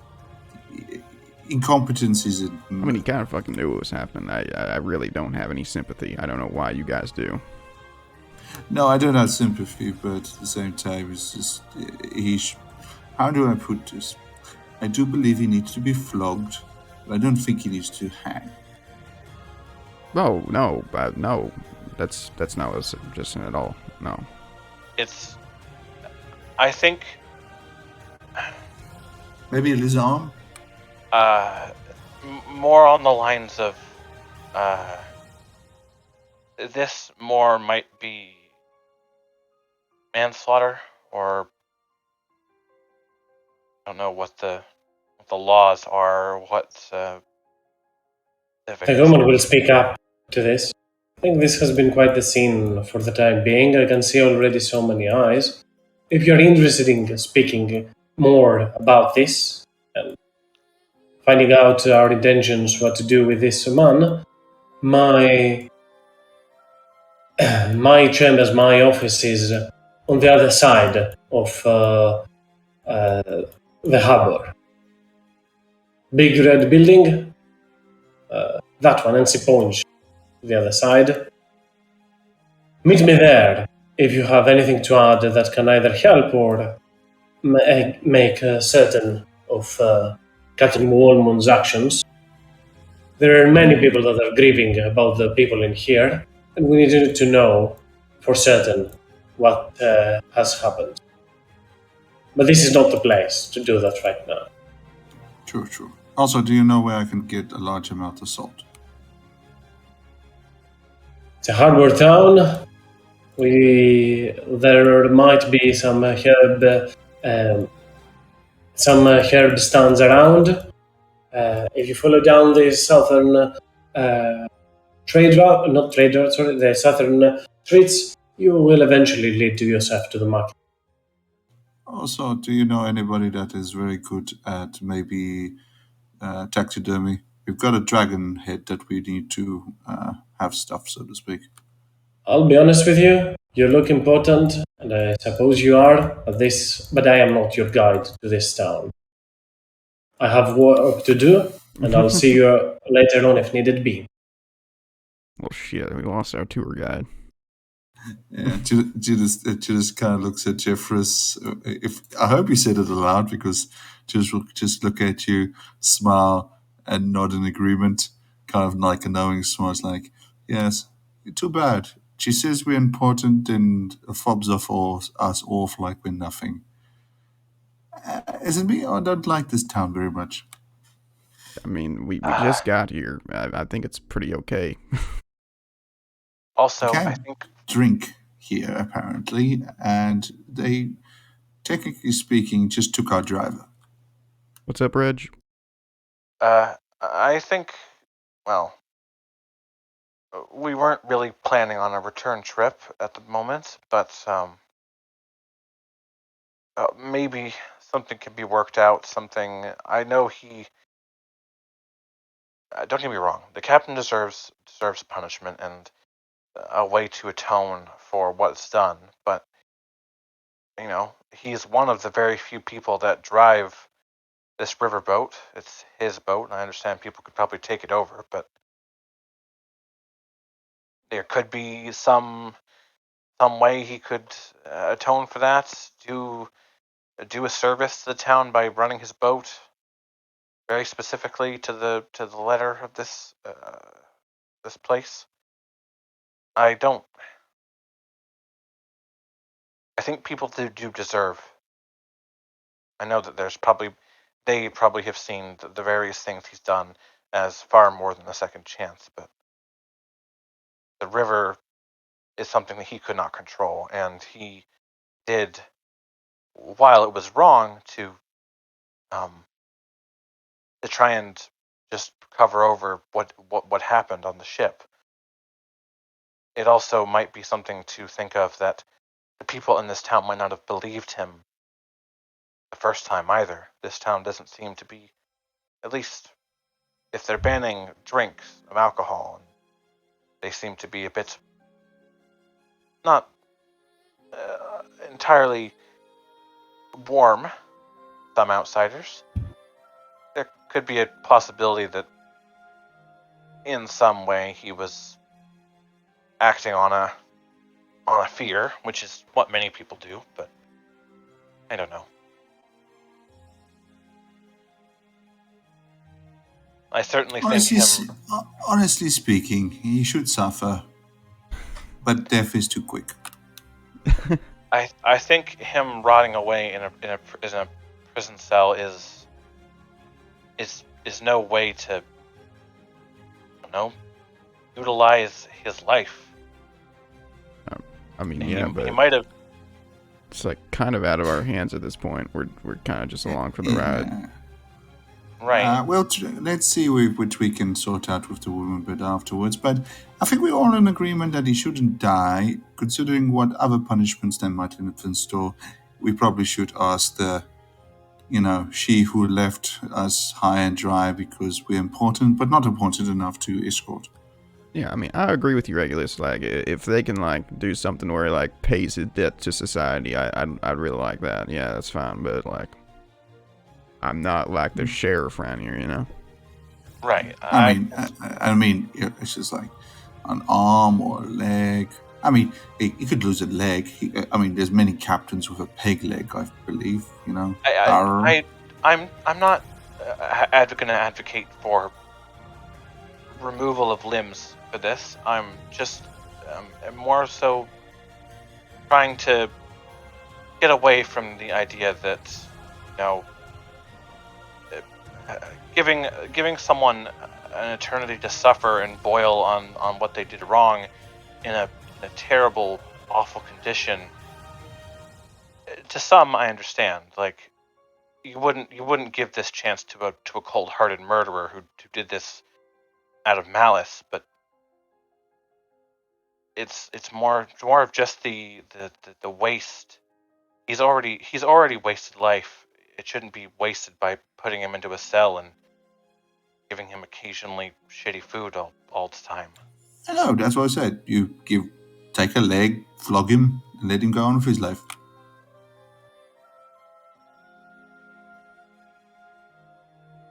incompetence is. I mean, he kind of fucking knew what was happening. I really don't have any sympathy. I don't know why you guys do. No, I don't have sympathy, but at the same time, it's just how do I put this? I do believe he needs to be flogged, but I don't think he needs to hang. Oh no, no, that's not a suggestion at all. No, I think maybe his arm. More on the lines of this more might be manslaughter, or I don't know what the laws are, what The woman will speak up to this. I think this has been quite the scene for the time being. I can see already so many eyes. If you're interested in speaking more about this and finding out our intentions, what to do with this man, my chambers, my office is on the other side of the harbor. Big red building, that one, NC Ponge, the other side. Meet me there if you have anything to add that can either help or make certain of Captain Wallman's actions. There are many people that are grieving about the people in here, and we need to know for certain what has happened. But this is not the place to do that right now. True. Also, do you know where I can get a large amount of salt? It's a harbor town. There might be some herb stands around. If you follow down the southern the southern streets, you will eventually lead to yourself to the market. Also, do you know anybody that is very good at maybe taxidermy? We've got a dragon head that we need to have stuff, so to speak. I'll be honest with you, you look important, and I suppose you are, but I am not your guide to this town. I have work to do, and I'll see you later on if needed be. Well, shit, we lost our tour guide. Yeah, Judas kind of looks at Jeffress. If I hope you said it aloud, because Judas will just look at you, smile, and nod in agreement, kind of like a knowing smile. It's like, yes, too bad. She says we're important and fobs us off like we're nothing. Is it me? I don't like this town very much. I mean, we just got here. I think it's pretty okay. Also, Okay. I think Drink here, apparently, and they, technically speaking, just took our driver. What's up, Reg? I think, well, we weren't really planning on a return trip at the moment, but maybe something can be worked out. Something I know he. Don't get me wrong. The captain deserves punishment and a way to atone for what's done. But he's one of the very few people that drive this riverboat. It's his boat, and I understand people could probably take it over, but there could be some way he could atone for that. Do a service to the town by running his boat very specifically to the letter of this place. I don't. I think people do deserve. I know that they probably have seen the various things he's done as far more than a second chance, but the river is something that he could not control, and he did. While it was wrong to try and just cover over what happened on the ship, it also might be something to think of that the people in this town might not have believed him the first time either. This town doesn't seem to be, at least if they're banning drinks of alcohol, and they seem to be a bit not entirely warm, some outsiders. There could be a possibility that in some way he was acting on a fear, which is what many people do, but I don't know. I certainly think him. Honestly speaking, he should suffer, but death is too quick. I think him rotting away in a prison cell is no way to, I don't know, utilize his life. I mean, yeah, but he might have. it's like kind of out of our hands at this point. We're kind of just along for the ride. Right. Well, let's see which we can sort out with the woman bit afterwards. But I think we're all in agreement that he shouldn't die. Considering what other punishments they might have in store, we probably should ask she who left us high and dry because we're important, but not important enough to escort. Yeah, I mean, I agree with you, Regulus. Like, if they can do something where he pays his debt to society, I'd really like that. Yeah, that's fine. But I'm not like the sheriff around here, you know. Right. I mean, it's just like an arm or a leg. I mean, he could lose a leg. There's many captains with a peg leg, I believe. You know. I'm not going to advocate for removal of limbs for this. I'm just more so trying to get away from the idea that giving someone an eternity to suffer and boil on what they did wrong in a terrible, awful condition. To some, I understand. Like, you wouldn't give this chance to a cold-hearted murderer who did this out of malice, but it's more of just the waste. He's already wasted life. It shouldn't be wasted by putting him into a cell and giving him occasionally shitty food all the time. Hello, that's what I said. Take a leg, flog him, and let him go on with his life.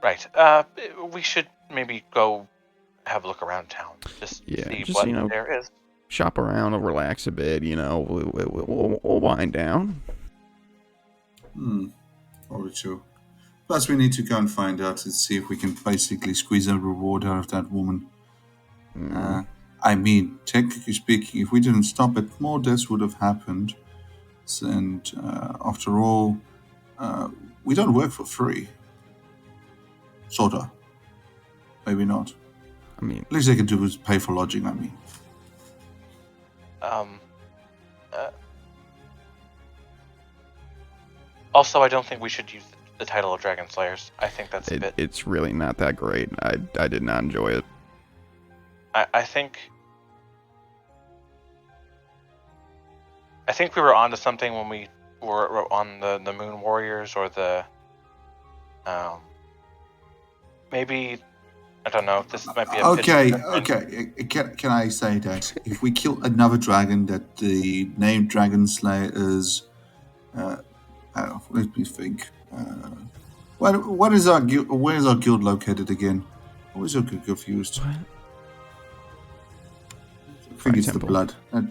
Right. We should maybe go have a look around town. Just see what there is. Shop around and relax a bit, we'll wind down. Probably true. Plus, we need to go and find out and see if we can basically squeeze a reward out of that woman. I mean, technically speaking, if we didn't stop it, more deaths would have happened. And after all, we don't work for free. Sorta. Maybe not. I mean, at least they can do is pay for lodging, I mean. Also, I don't think we should use the title of Dragon Slayers. I think that's a bit... It's really not that great. I did not enjoy it. I think we were onto something when we were on the Moon Warriors or the... maybe... I don't know. This might be a Okay. Can I say that if we kill another dragon, that the name Dragon Slayer is... let me think. What is our guild? Where is our guild located again? I always get confused. What? I think it's Temple. The blood. I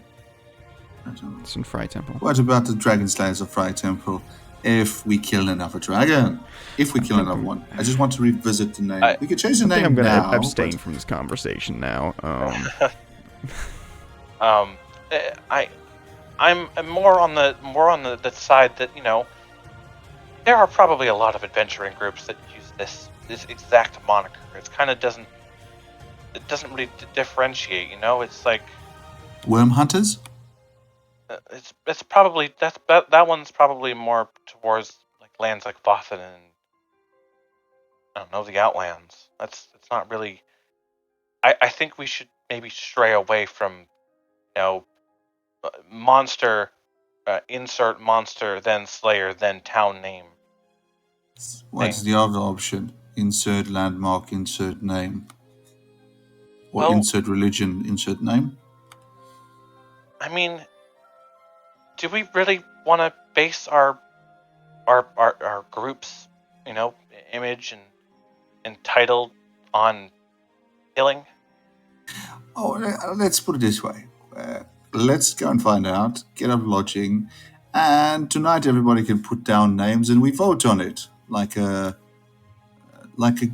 don't know. It's in Fry Temple. What about the Dragon Slayers of Fry Temple? If we kill another dragon, if we kill another one, I just want to revisit the name. We could change the name. I'm going to abstain from this conversation now. I'm more on the side that there are probably a lot of adventuring groups that use this exact moniker. It kind of doesn't really differentiate. It's like Worm Hunters. It's probably that one's probably more towards like lands like Vothan and I don't know, the Outlands. It's not really. I think we should maybe stray away from monster, insert monster, then Slayer, then town name. What's the other option? Insert landmark, insert name, or insert religion, insert name. I mean, do we really want to base our group's image and title on killing? Oh, let's put it this way. Let's go and find out, get up lodging, and tonight everybody can put down names and we vote on it. Like a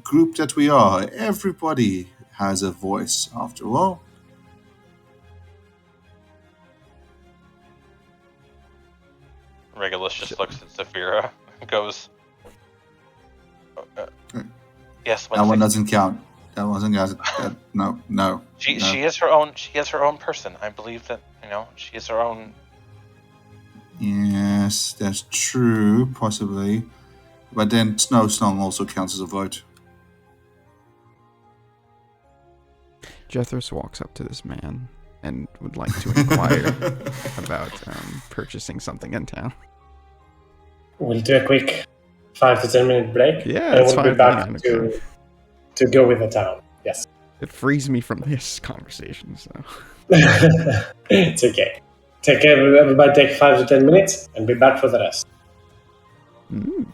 group that we are. Everybody has a voice, after all. Regulus just looks at Zafira and goes, yes. That one doesn't count. That wasn't no. She is her own. She is her own person. I believe that she is her own. Yes, that's true, possibly. But then Snow Song also counts as a vote. Jethros walks up to this man and would like to inquire about purchasing something in town. We'll do a quick 5 to 10 minute break. Yeah, and it's we'll fine. be back to go with the town. Yes. It frees me from this conversation, so. It's okay. Everybody take 5 to 10 minutes and be back for the rest. Mm.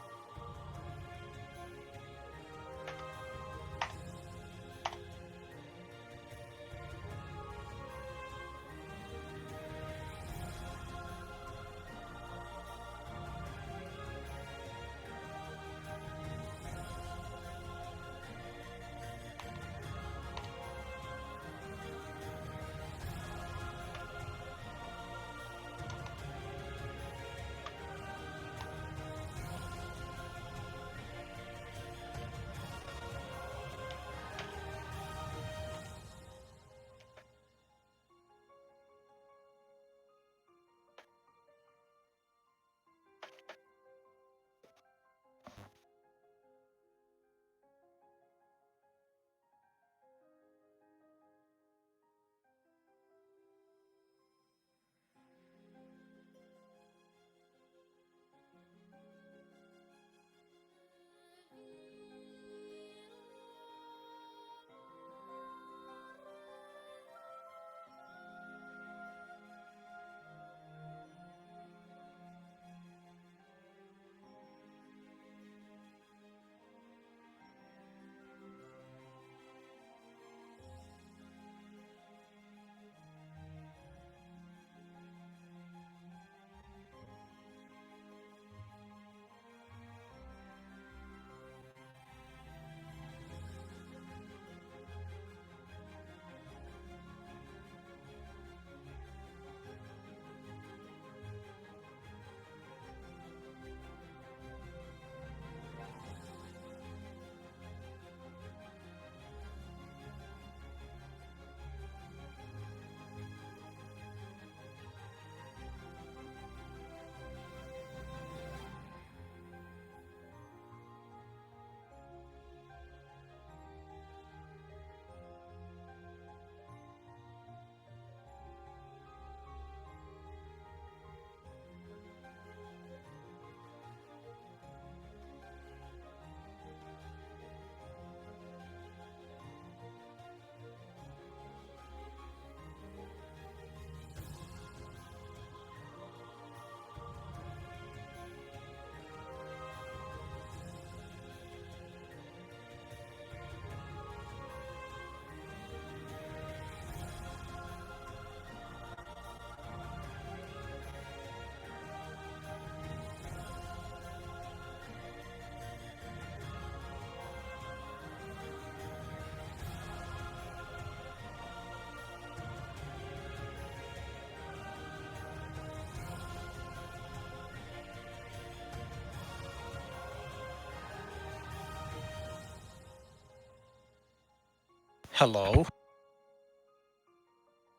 Hello.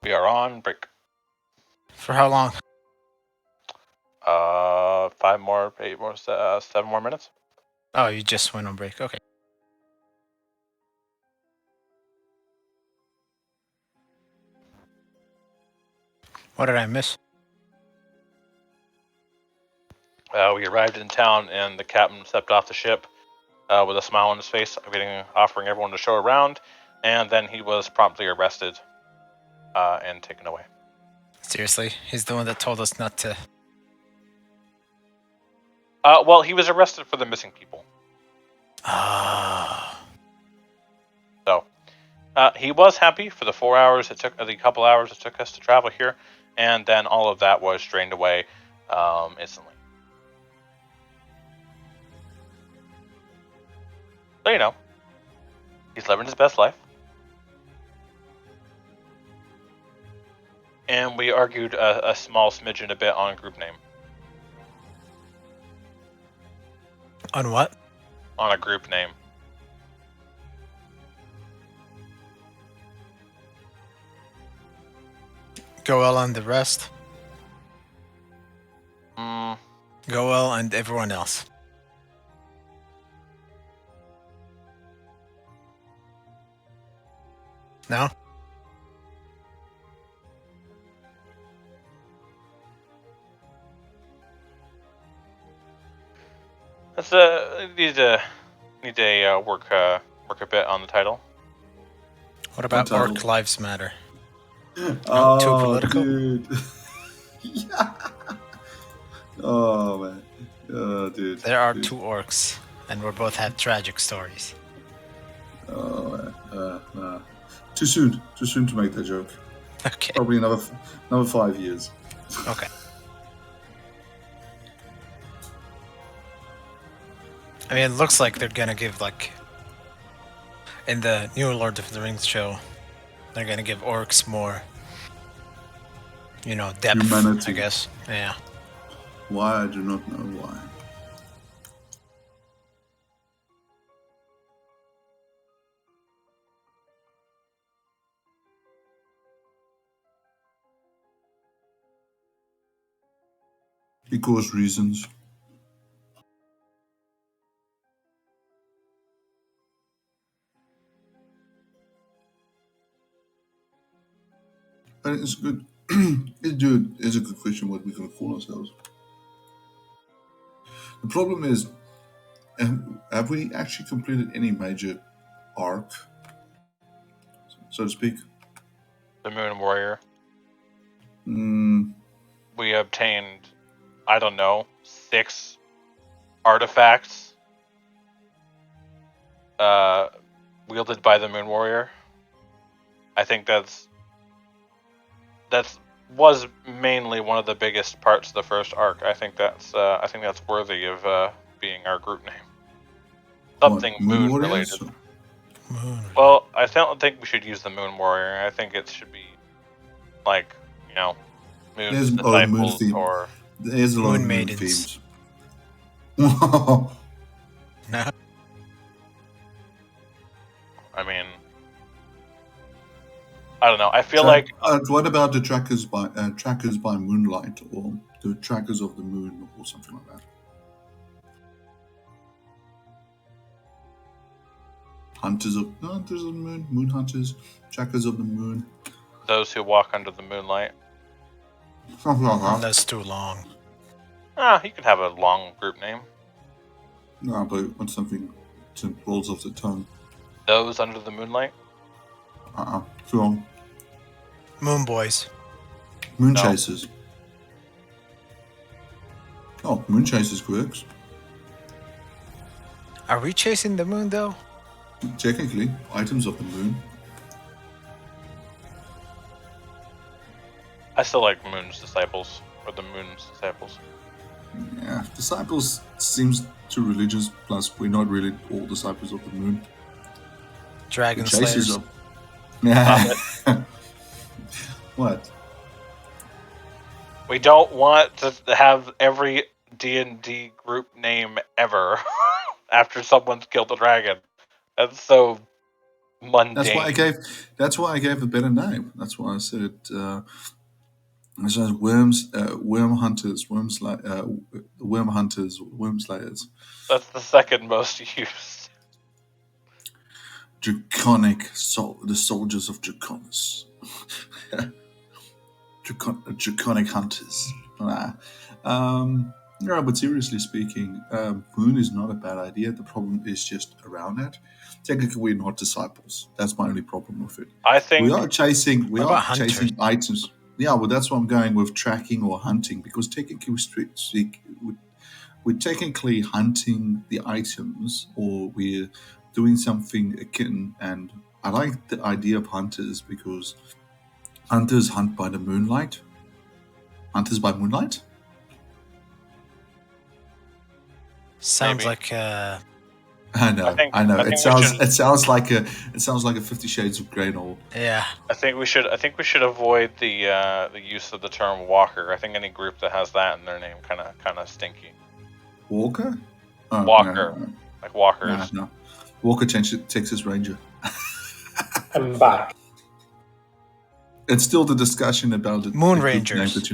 We are on break. For how long? 5 more, 8 more, 7 more minutes. Oh, you just went on break. Okay. What did I miss? We arrived in town, and the captain stepped off the ship with a smile on his face, offering everyone to show around, and then he was promptly arrested and taken away. Seriously? He's the one that told us not to... Well, he was arrested for the missing people. Ah. So, he was happy for the 4 hours it took, the couple hours it took us to travel here, and then all of that was drained away instantly. So, you know, he's living his best life. And we argued a small smidgen a bit on group name. On what? On a group name. Goel and the rest. Mm, Goel and everyone else. No? let's need to work a bit on the title. What about title? Orc Lives Matter? Oh, too political? dude. Yeah. Oh, man. Oh, dude. There are dude. 2 orcs, and we both have tragic stories. Oh, man. Too soon. Too soon to make that joke. Okay. Probably another 5 years. Okay. I mean, it looks like they're gonna give, like... In the new Lord of the Rings show, they're gonna give orcs more... You know, depth, Humanity. I guess. Yeah. Why? I do not know why. Because reasons. But it's good. Dude, it's a good question what we're going to call ourselves. The problem is, have we actually completed any major arc, so to speak? The Moon Warrior. Mm, We obtained, I don't know, 6 artifacts wielded by the Moon Warrior. I think that's was mainly one of the biggest parts of the first arc. I think that's worthy of being our group name. Something what, moon Warriors? related. Moon. Well, I don't think we should use the Moon Warrior. I think it should be like, you know, Moon's There's disciples moon theme. or There's a lot Moon of moon maidens. themes. No. I mean, I don't know. I feel like what about the trackers by moonlight, or the trackers of the moon, or something like that? Hunters of the moon, moon hunters, trackers of the moon, those who walk under the moonlight. something like that. That's too long. You could have a long group name. No, but what's something that rolls off the tongue? Those under the moonlight. Too long. Moon Boys. Moon No. chasers. Oh, moon chasers works. Are we chasing the moon, though? Technically, items of the moon. I still like Moon's disciples or the Moon's disciples. Yeah, disciples seems too religious. Plus, we're not really all disciples of the moon. Dragon The chasers Slayers. are. Yeah. What? We don't want to have every D&D group name ever after someone's killed a dragon. That's so mundane. That's why I gave a better name. That's why I said worms, worm hunters, worm hunters, worm slayers. That's the second most used. Draconic the soldiers of Draconis. Draconic hunters. No, but seriously speaking, Moon is not a bad idea. The problem is just around it. Technically, we're not disciples. That's my only problem with it. I think we are chasing hunters? items. Yeah, well, that's why I'm going with tracking or hunting, because technically we're technically hunting the items, or we're doing something akin. And I like the idea of hunters because hunters hunt by the moonlight. Hunters by moonlight. Sounds Maybe. like I know. I think It sounds like a 50 Shades of Grey novel. yeah. I think we should avoid the use of the term walker. I think any group that has that in their name kind of stinky. Walker. Oh, Walker, no. like walkers. No. Walker Texas Ranger. I'm back. It's still the discussion about it. Moon Rangers.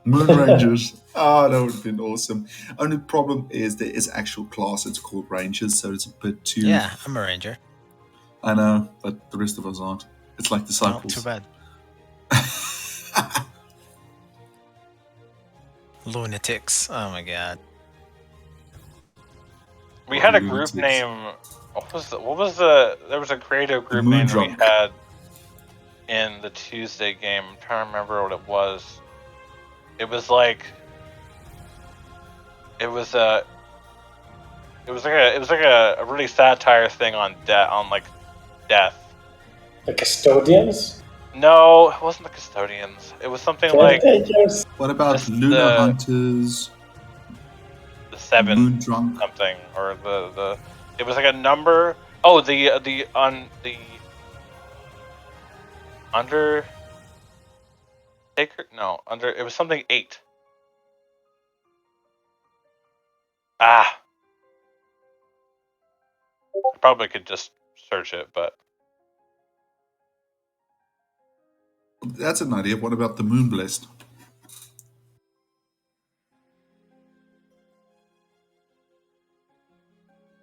Moon Rangers. Oh, that would have been awesome. Only problem is there is actual class. It's called Rangers, so it's a bit too. Yeah, I'm a ranger. I know, but the rest of us aren't. It's like disciples. Too bad. Lunatics. Oh my god. We had a group name. What was the? There was a creative group name that we had in the Tuesday game. I'm trying to remember what it was. It was like a really satire thing on death. The custodians? No, it wasn't the custodians. It was something like Caretakers? What about Lunar Hunters? The seven Moon Drunk? something, or the. It was like a number. Oh, the under. It was something 8. I probably could just search it, but That's an idea. What about the Moon Blessed?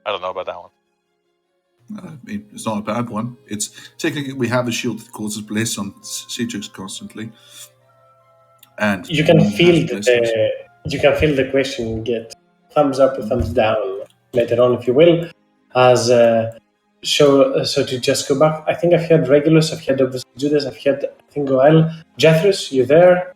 I don't know about that one. I mean, it's not a bad one. It's technically we have a shield that causes bless on Citrix constantly, and You can feel the question get thumbs up or thumbs down later on, if you will. As so to just go back, I think I've had Regulus, I've had obviously Judas, I've had I think Goel, Jethris, you there?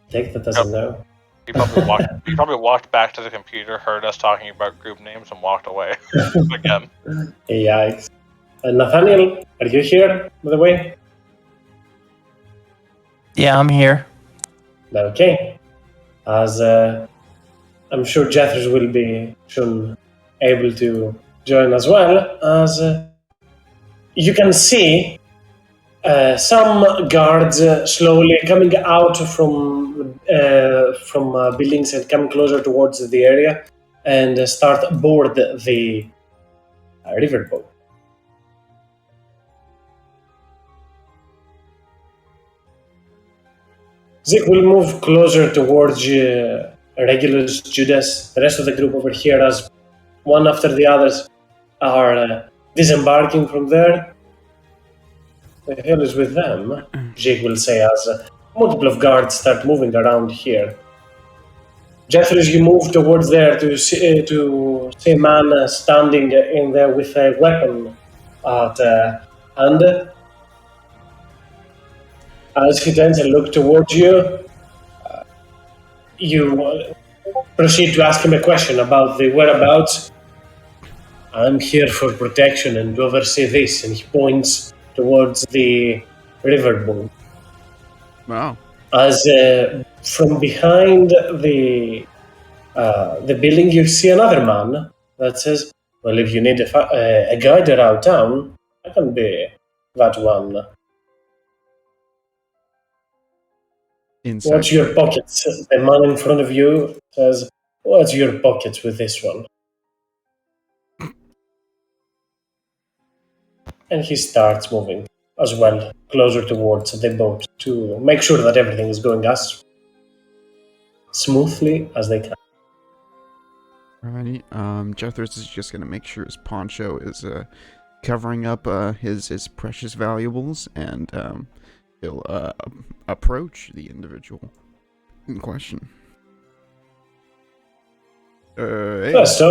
Take that as a no. He probably walked back to the computer, heard us talking about group names, and walked away again. Yikes. Nathaniel, are you here, by the way? Yeah, I'm here. Okay. As I'm sure Jethris will be soon able to join as well, as you can see some guards slowly coming out from buildings and coming closer towards the area and start board the riverboat. Zeke will move closer towards Regulus, Judas, the rest of the group over here, as one after the others are disembarking from there. The hell is with them? Jake will say as multiple of guards start moving around here. Jeffries, you move towards there to see a man standing in there with a weapon at hand. As he turns and looks towards you, you proceed to ask him a question about the whereabouts. I'm here for protection and to oversee this, and he points towards the riverboat. Wow. As from behind the building, you see another man that says, "Well, if you need a guide around town, I can be that one." Inside. Watch your pockets. The man in front of you says, What's your pockets with this one? And he starts moving as well, closer towards the boat to make sure that everything is going as smoothly as they can. Alrighty. Jethros is just gonna make sure his poncho is covering up his precious valuables, and he'll approach the individual in question. Hey. First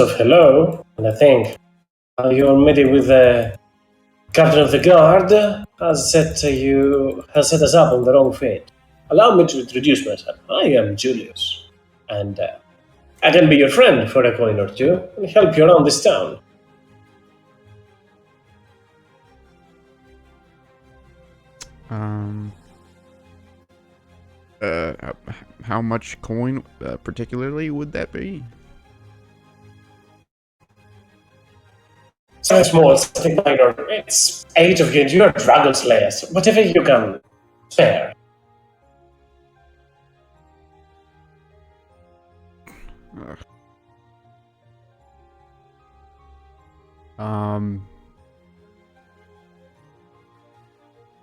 off, hello, and I think your meeting with the captain of the guard has set us up on the wrong feet. Allow me to introduce myself. I am Julius, and I can be your friend for a coin or two and help you around this town. How much coin particularly would that be? Something small, something minor. It's 8 of you, and you're dragon slayers. Whatever you can spare.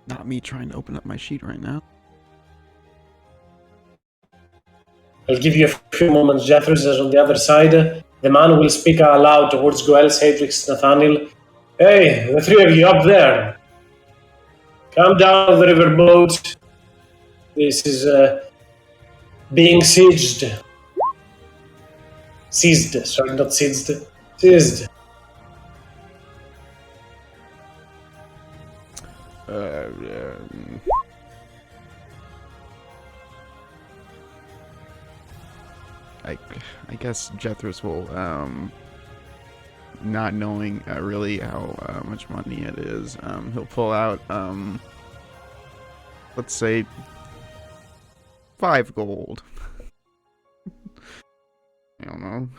Not me trying to open up my sheet right now. I'll give you a few moments. Jethros is on the other side. The man will speak aloud towards Goel, Cedrix, Nathaniel. Hey, the three of you up there. Come down the riverboat. This is being sieged. Seized. Sorry, not seized. Seized. I guess Jethros will, not knowing really how much money it is, he'll pull out, let's say, 5 gold. I don't know.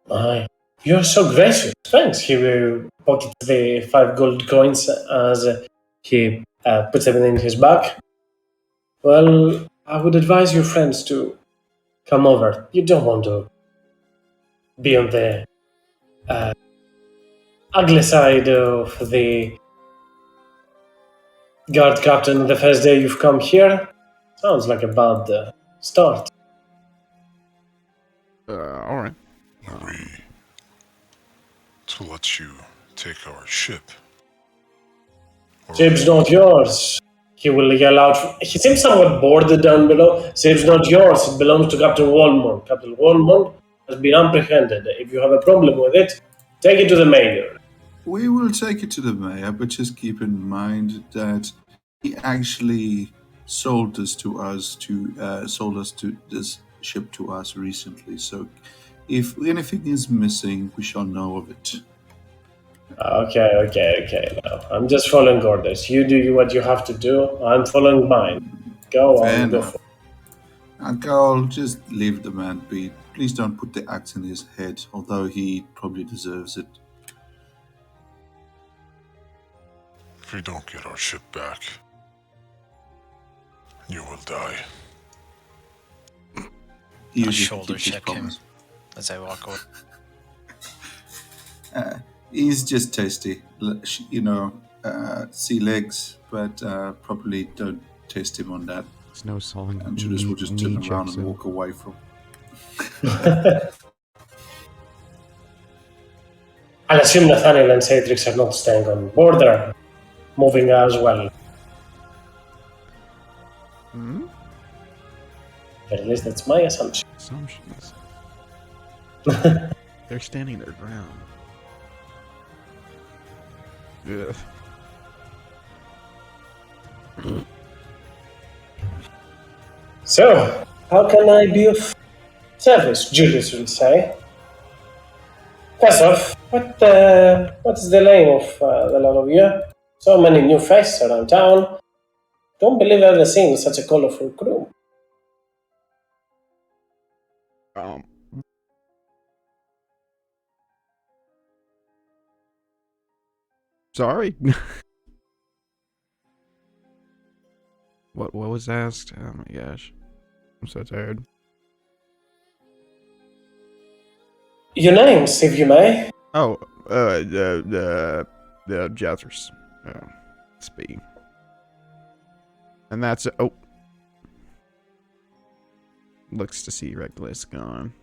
My, you're so gracious. Thanks. He will pocket the 5 gold coins as he puts them in his bag. Well, I would advise your friends to come over. You don't want to be on the ugly side of the guard captain the first day you've come here. Sounds like a bad start. Alright. Are we to let you take our ship? Or Ship's not yours. He will yell out. He seems somewhat bored down below. Ship's not yours. It belongs to Captain Walmont. Captain Walmont has been apprehended. If you have a problem with it, take it to the mayor. We will take it to the mayor, but just keep in mind that he actually sold this ship to us recently. So, if anything is missing, we shall know of it. Okay. Now, I'm just following orders. You do what you have to do. I'm following mine. Go Fair on, go enough. for it. And Carl, just leave the man be. Please don't put the axe in his head, although he probably deserves it. if we don't get our ship back, you will die. He I usually shoulder keeps his check him promise. as I walk away. He's just tasty, see legs, but probably don't test him on that. There's no song. And Judas will just turn around and walk away from. I'll assume Nathaniel and Cedrix are not staying on board. They're moving as well. Hmm? But at least that's my assumption. Assumptions. They're standing their ground. Ugh. So, how can I be of service? Julius will say. First off, what's the name of the lot of you? So many new faces around town. Don't believe I've ever seen such a colorful crew. Sorry. What was asked? Oh my gosh. I'm so tired. Your names, if you may. Oh, the Jethers. Speaking. And that's oh. Looks to see Reckless gone.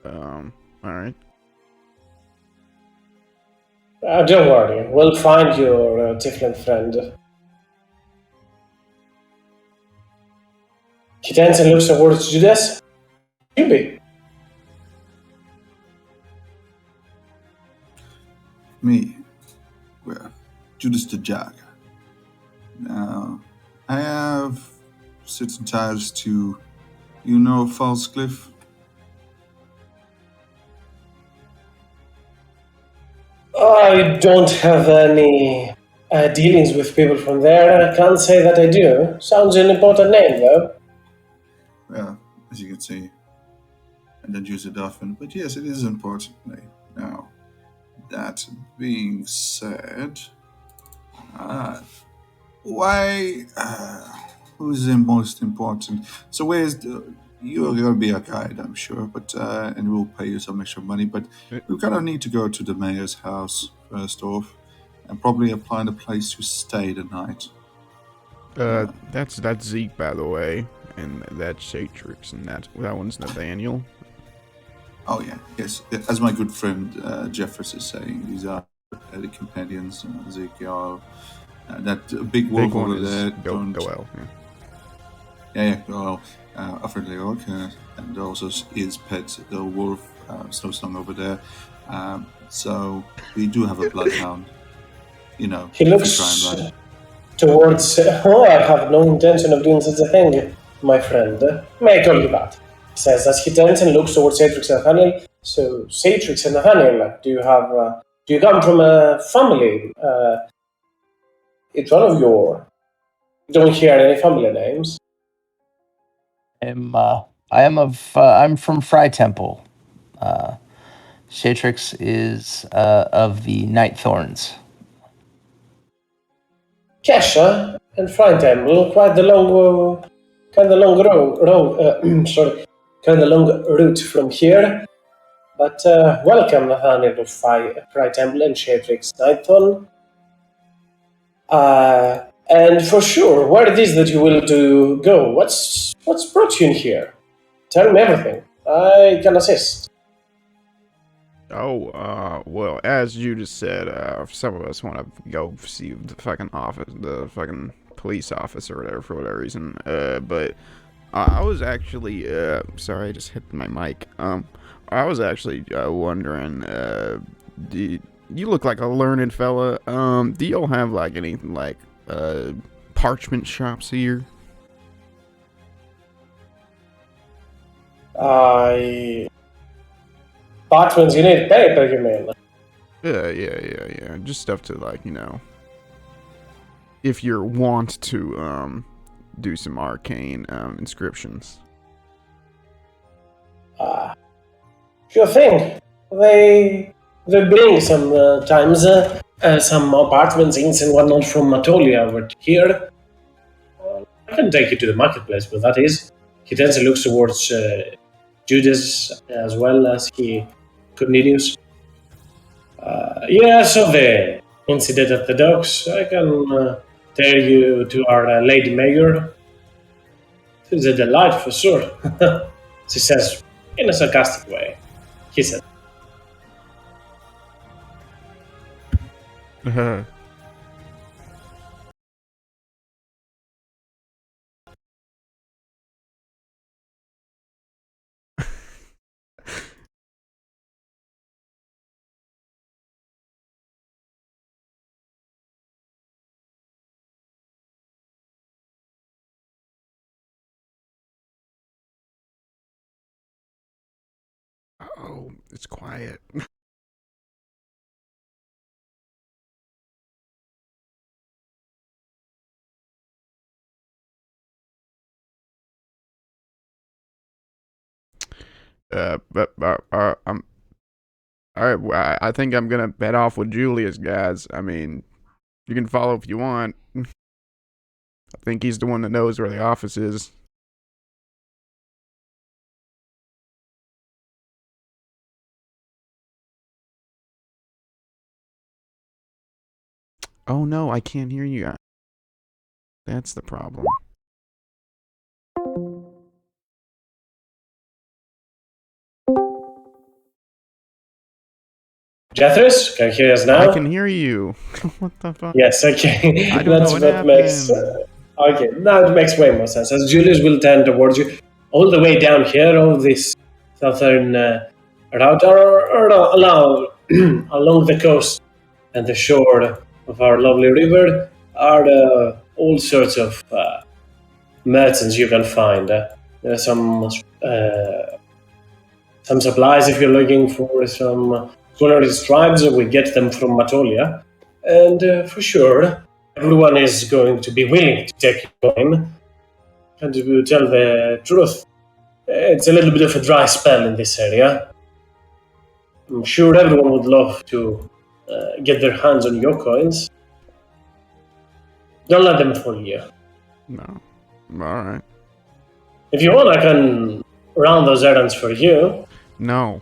Alright. Don't worry, we'll find your Tiefling friend. He turns and looks towards Judas. You be. Me. Well, Judas the Jag. Now, I have certain ties to, False Cliff. I don't have any dealings with people from there. I can't say that I do. Sounds an important name, though. Well, as you can see, I don't use it often, but yes, it is an important name. Now, that being said, why? Who's the most important? So where's you're gonna be a guide, I'm sure, but and we'll pay you some extra money. But we kind of need to go to the mayor's house first off, and probably find a place to stay the night. That's Zeke, by the way, and that's Shatrix, and that one's Nathaniel. Oh yeah, yes. As my good friend Jeffers is saying, these are the companions. Ezekiel, that big wolf one over is there. Goel. Yeah, Goel, a friendly orc, and also his pet, the wolf, Snowsong over there. So we do have a bloodhound. He to try and looks run. towards. Oh, I have no intention of doing such a thing, my friend. May I call you that? He says as he turns and looks towards Satrix and Nathaniel. So, Satrix and Nathaniel, do you come from a family? It's one of your. You don't hear any family names. I'm from Fry Temple. Shatrix is of the Night Thorns. Kesha and Temple, quite the long, kind of long kind of long route from here. But welcome, Nathaniel, to Fry Temple and Shatrix Nightthorn. And for sure, where it is that you will to go? What's brought you in here? Tell me everything. I can assist. Oh, well, as you just said, some of us want to go see the fucking office, the fucking police officer or whatever, for whatever reason. But I was actually, sorry, I just hit my mic. I was actually wondering, you look like a learned fella. Do y'all have like anything like parchment shops here? Parchments, you need paper, you mean? Yeah. Just stuff to like, if you want to do some arcane inscriptions. Sure thing. They bring sometimes some apartments and whatnot from Matolia over here. I can take you to the marketplace, but that is. He turns and looks towards Judas as well as he continues. So the incident at the docks, I can tell you to our Lady Mayor. It's a delight for sure. She says in a sarcastic way. He said. Oh, it's quiet. But I'm all right. Well, I think I'm gonna head off with Julius, guys. I mean, you can follow if you want. I think he's the one that knows where the office is. Oh no, I can't hear you. That's the problem. Jethris, can you hear us now? I can hear you. What the fuck? Yes, okay. I don't know what happened. Okay, now it makes way more sense. As Julius will turn towards you, all the way down here, all this southern route are along the coast and the shore of our lovely river are all sorts of merchants you can find. There are some supplies if you're looking for some culinary tribes. We get them from Matolia. And for sure, everyone is going to be willing to take you in. And to tell the truth, it's a little bit of a dry spell in this area. I'm sure everyone would love to get their hands on your coins. Don't let them fool you. No. Alright. If you want, I can run those errands for you. No.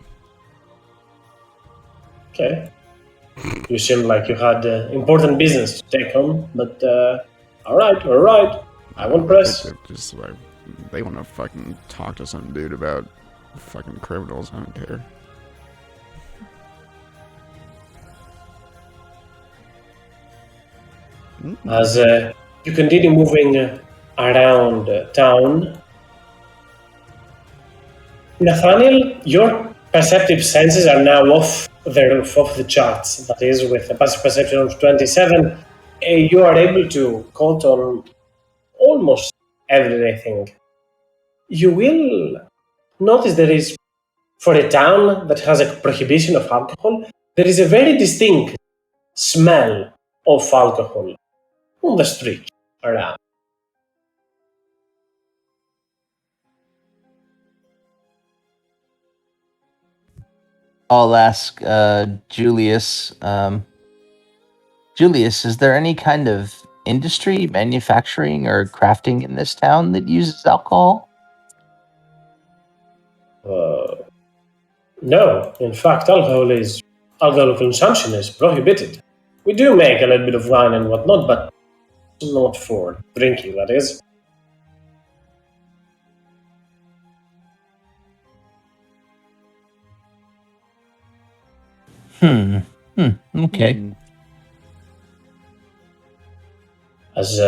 Okay. You seemed like you had important business to take on, but all right. I won't press. Just like, they want to fucking talk to some dude about fucking criminals. I don't care. As you continue moving around town, Nathaniel, your perceptive senses are now off the charts. That is, with a passive perception of 27, you are able to count on almost everything. You will notice there is, for a town that has a prohibition of alcohol, there is a very distinct smell of alcohol on the street around. I'll ask Julius. Julius, is there any kind of industry, manufacturing, or crafting in this town that uses alcohol? No, in fact, alcohol consumption is prohibited. We do make a little bit of wine and whatnot, but not for drinking, that is. Okay. As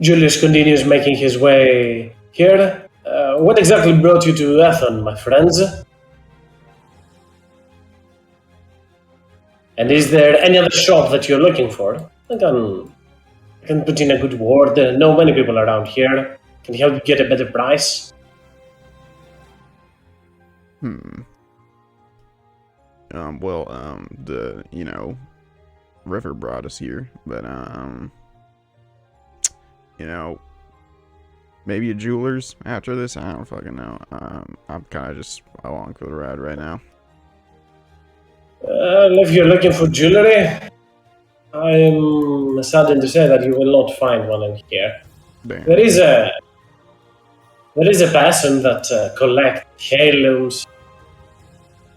Julius continues making his way here, what exactly brought you to Athens, my friends? And is there any other shop that you're looking for? I can put in a good word. I know many people around here. Can help you get a better price. The river brought us here, but maybe a jeweler's after this. I don't fucking know. I'm kind of just along for the ride right now. If you're looking for jewelry, I'm saddened to say that you will not find one in here. Damn. There is a person that collects heirlooms,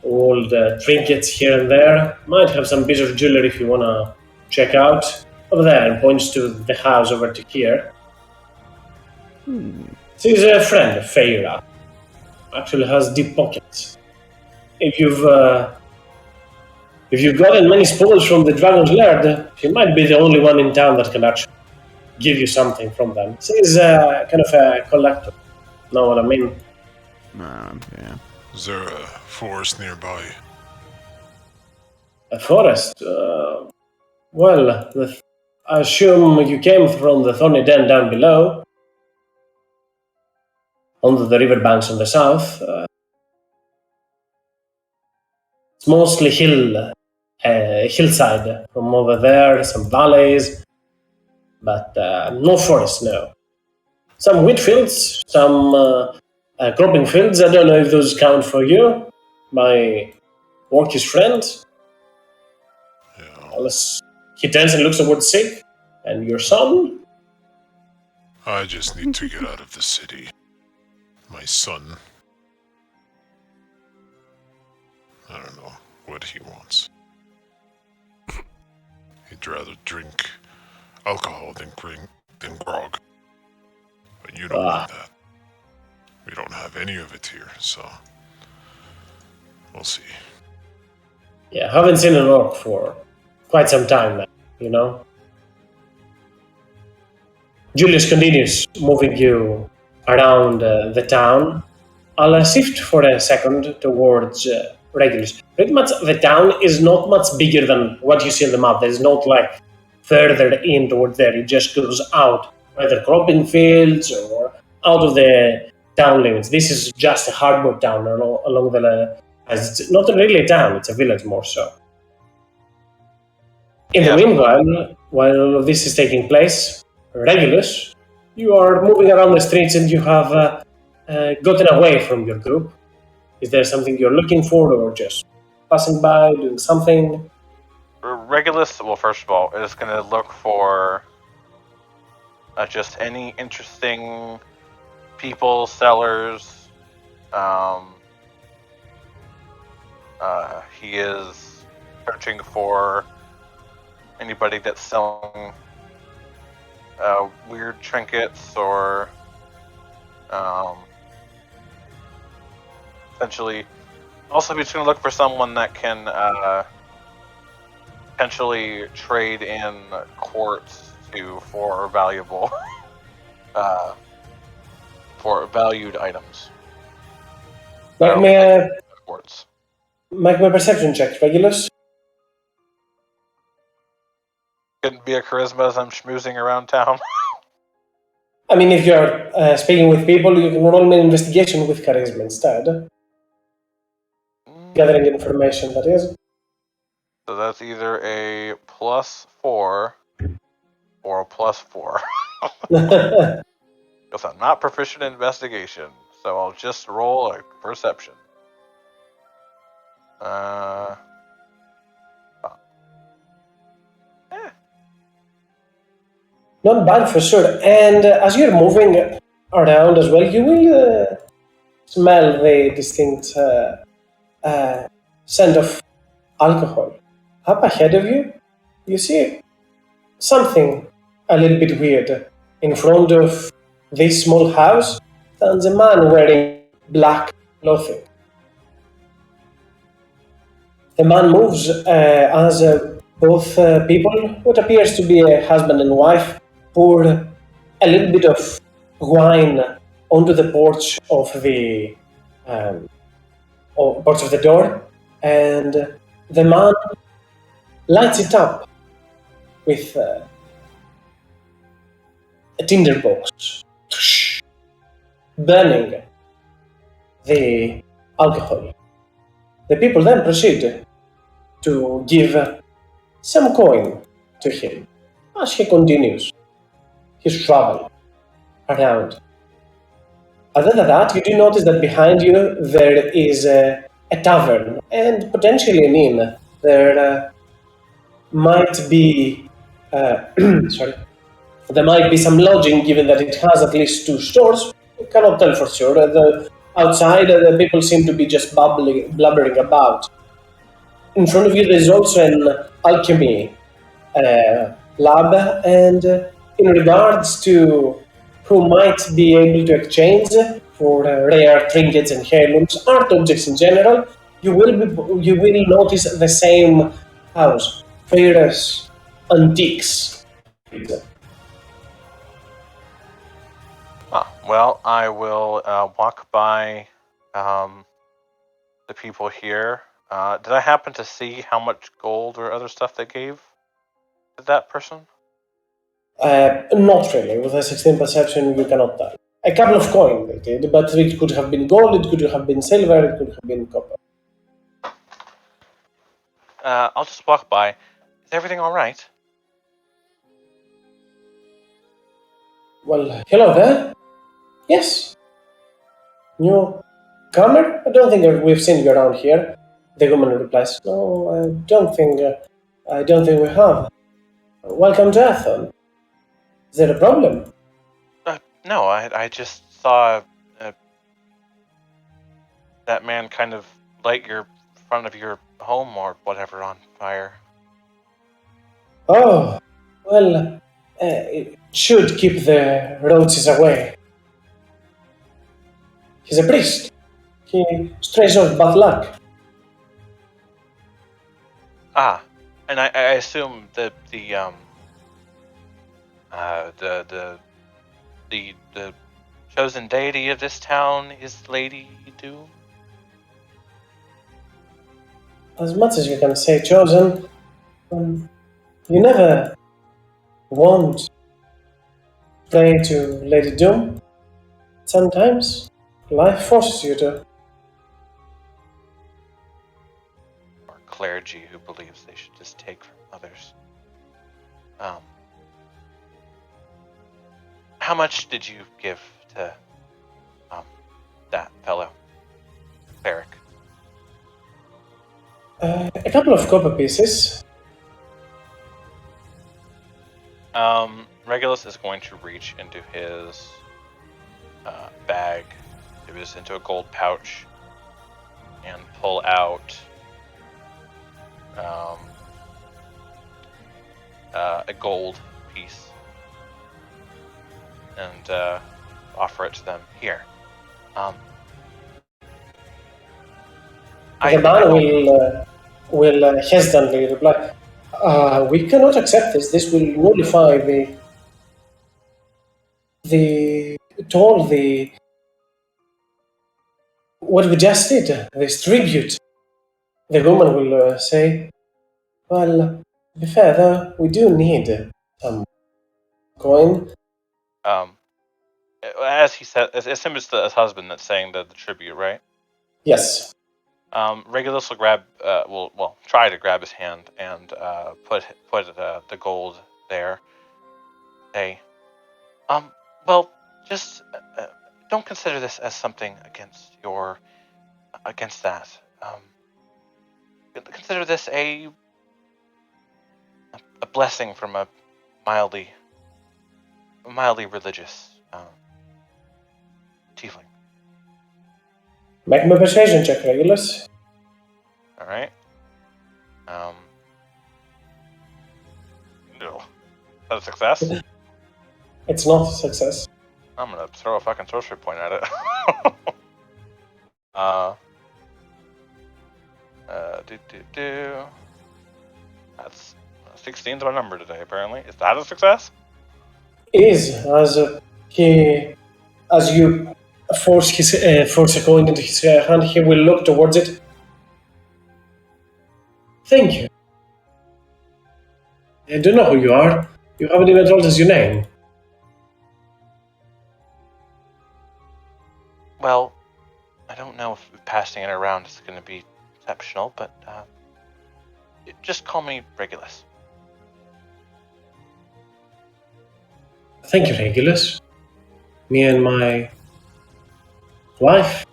old trinkets here and there. Might have some bits of jewelry if you want to check out. Over there, and points to the house over to here. She's a friend of Feyra. Actually has deep pockets. If you've gotten many spoils from the Dragon's Laird, she might be the only one in town that can actually give you something from them. She's kind of a collector. Know what I mean? Yeah. Is there a forest nearby? A forest? Well, I assume you came from the Thorny Den down below, onto the riverbanks on the south. It's mostly hillside from over there, some valleys, but no forest, no. Some wheat fields, some cropping fields. I don't know if those count for you. My orcish friend. Yeah. Unless he turns and looks towards Sig. And your son? I just need to get out of the city. My son. I don't know what he wants. He'd rather drink alcohol than grog. But you don't want that. We don't have any of it here, so we'll see. Yeah, haven't seen an orc for quite some time now, you know? Julius continues moving you around the town. I'll shift for a second towards Regulus. Pretty much the town is not much bigger than what you see on the map. There's not like further in towards there. It just goes out, either cropping fields or out of the town limits. This is just a harbor town along the... It's not really a town, it's a village more so. In the meanwhile, while all of this is taking place, Regulus, you are moving around the streets and you have gotten away from your group. Is there something you're looking for or just passing by, doing something? Regulus, well, first of all, is going to look for just any interesting people, sellers. He is searching for anybody that's selling weird trinkets or essentially. Also, he's going to look for someone that can potentially trade in quartz for valuable for valued items. Quartz. Make my perception check, Regulus. Couldn't be a charisma as I'm schmoozing around town. I mean, if you're speaking with people, you can roll an investigation with charisma instead. Gathering information, that is. So that's either a +4 or a +4. Because I'm not proficient in investigation, so I'll just roll a perception. Not bad for sure. And as you're moving around as well, you will smell the distinct scent of alcohol. Up ahead of you, you see something a little bit weird. In front of this small house stands a man wearing black clothing. The man moves as both people, what appears to be a husband and wife, pour a little bit of wine onto the porch of the door, and the man lights it up with a tinderbox, burning the alcohol. The people then proceed to give some coin to him as he continues his travel around. Other than that, you do notice that behind you there is a tavern and potentially an inn. There might be there might be some lodging, given that it has at least 2 stores. You cannot tell for sure. Outside, the people seem to be just blubbering about. In front of you, there's also an alchemy lab, and in regards to who might be able to exchange for rare trinkets and heirlooms, art objects in general, you will notice the same house, Ferrous Antiques. Well, I will walk by the people here. Did I happen to see how much gold or other stuff they gave to that person? Not really. With a 16 perception, you cannot tell. A couple of coins they did, but it could have been gold, it could have been silver, it could have been copper. I'll just walk by. Is everything all right? Well, hello there. Yes. Newcomer? I don't think we've seen you around here. The woman replies, no, I don't think we have. Welcome to Athon. Is there a problem? No, I just saw that man kind of light your front of your home or whatever on fire. Oh, well, it should keep the roaches away. He's a priest. He strays off bad luck. Ah, and I assume that the chosen deity of this town is Lady Doom. As much as you can say chosen, you never want to pray to Lady Doom. Sometimes life forces you to. Or clergy who believes they should just take from others. How much did you give to that fellow cleric? A couple of copper pieces. Regulus is going to reach into his bag, into a gold pouch, and pull out a gold piece and offer it to them. Here. The man will hesitantly reply, we cannot accept this. This will nullify what we just did, this tribute. The woman will say, well, to be fair though, we do need some coin. As he said, it's him, it's his husband that's saying the tribute, right? Yes. Regulus will grab, will try to grab his hand and put the gold there. Say, well, just don't consider this as something against that. Consider this a blessing from a mildly religious tiefling. Make me a persuasion check, Regulus. All right. No. That's a success? It's not a success. I'm gonna throw a fucking sorcery point at it. That's 16's my number today, apparently. Is that a success? Is as you force a coin into his hand, he will look towards it. Thank you. I don't know who you are. You haven't even told us your name. Well, I don't know if passing it around is going to be exceptional, but just call me Regulus. Thank you, Regulus. Me and my wife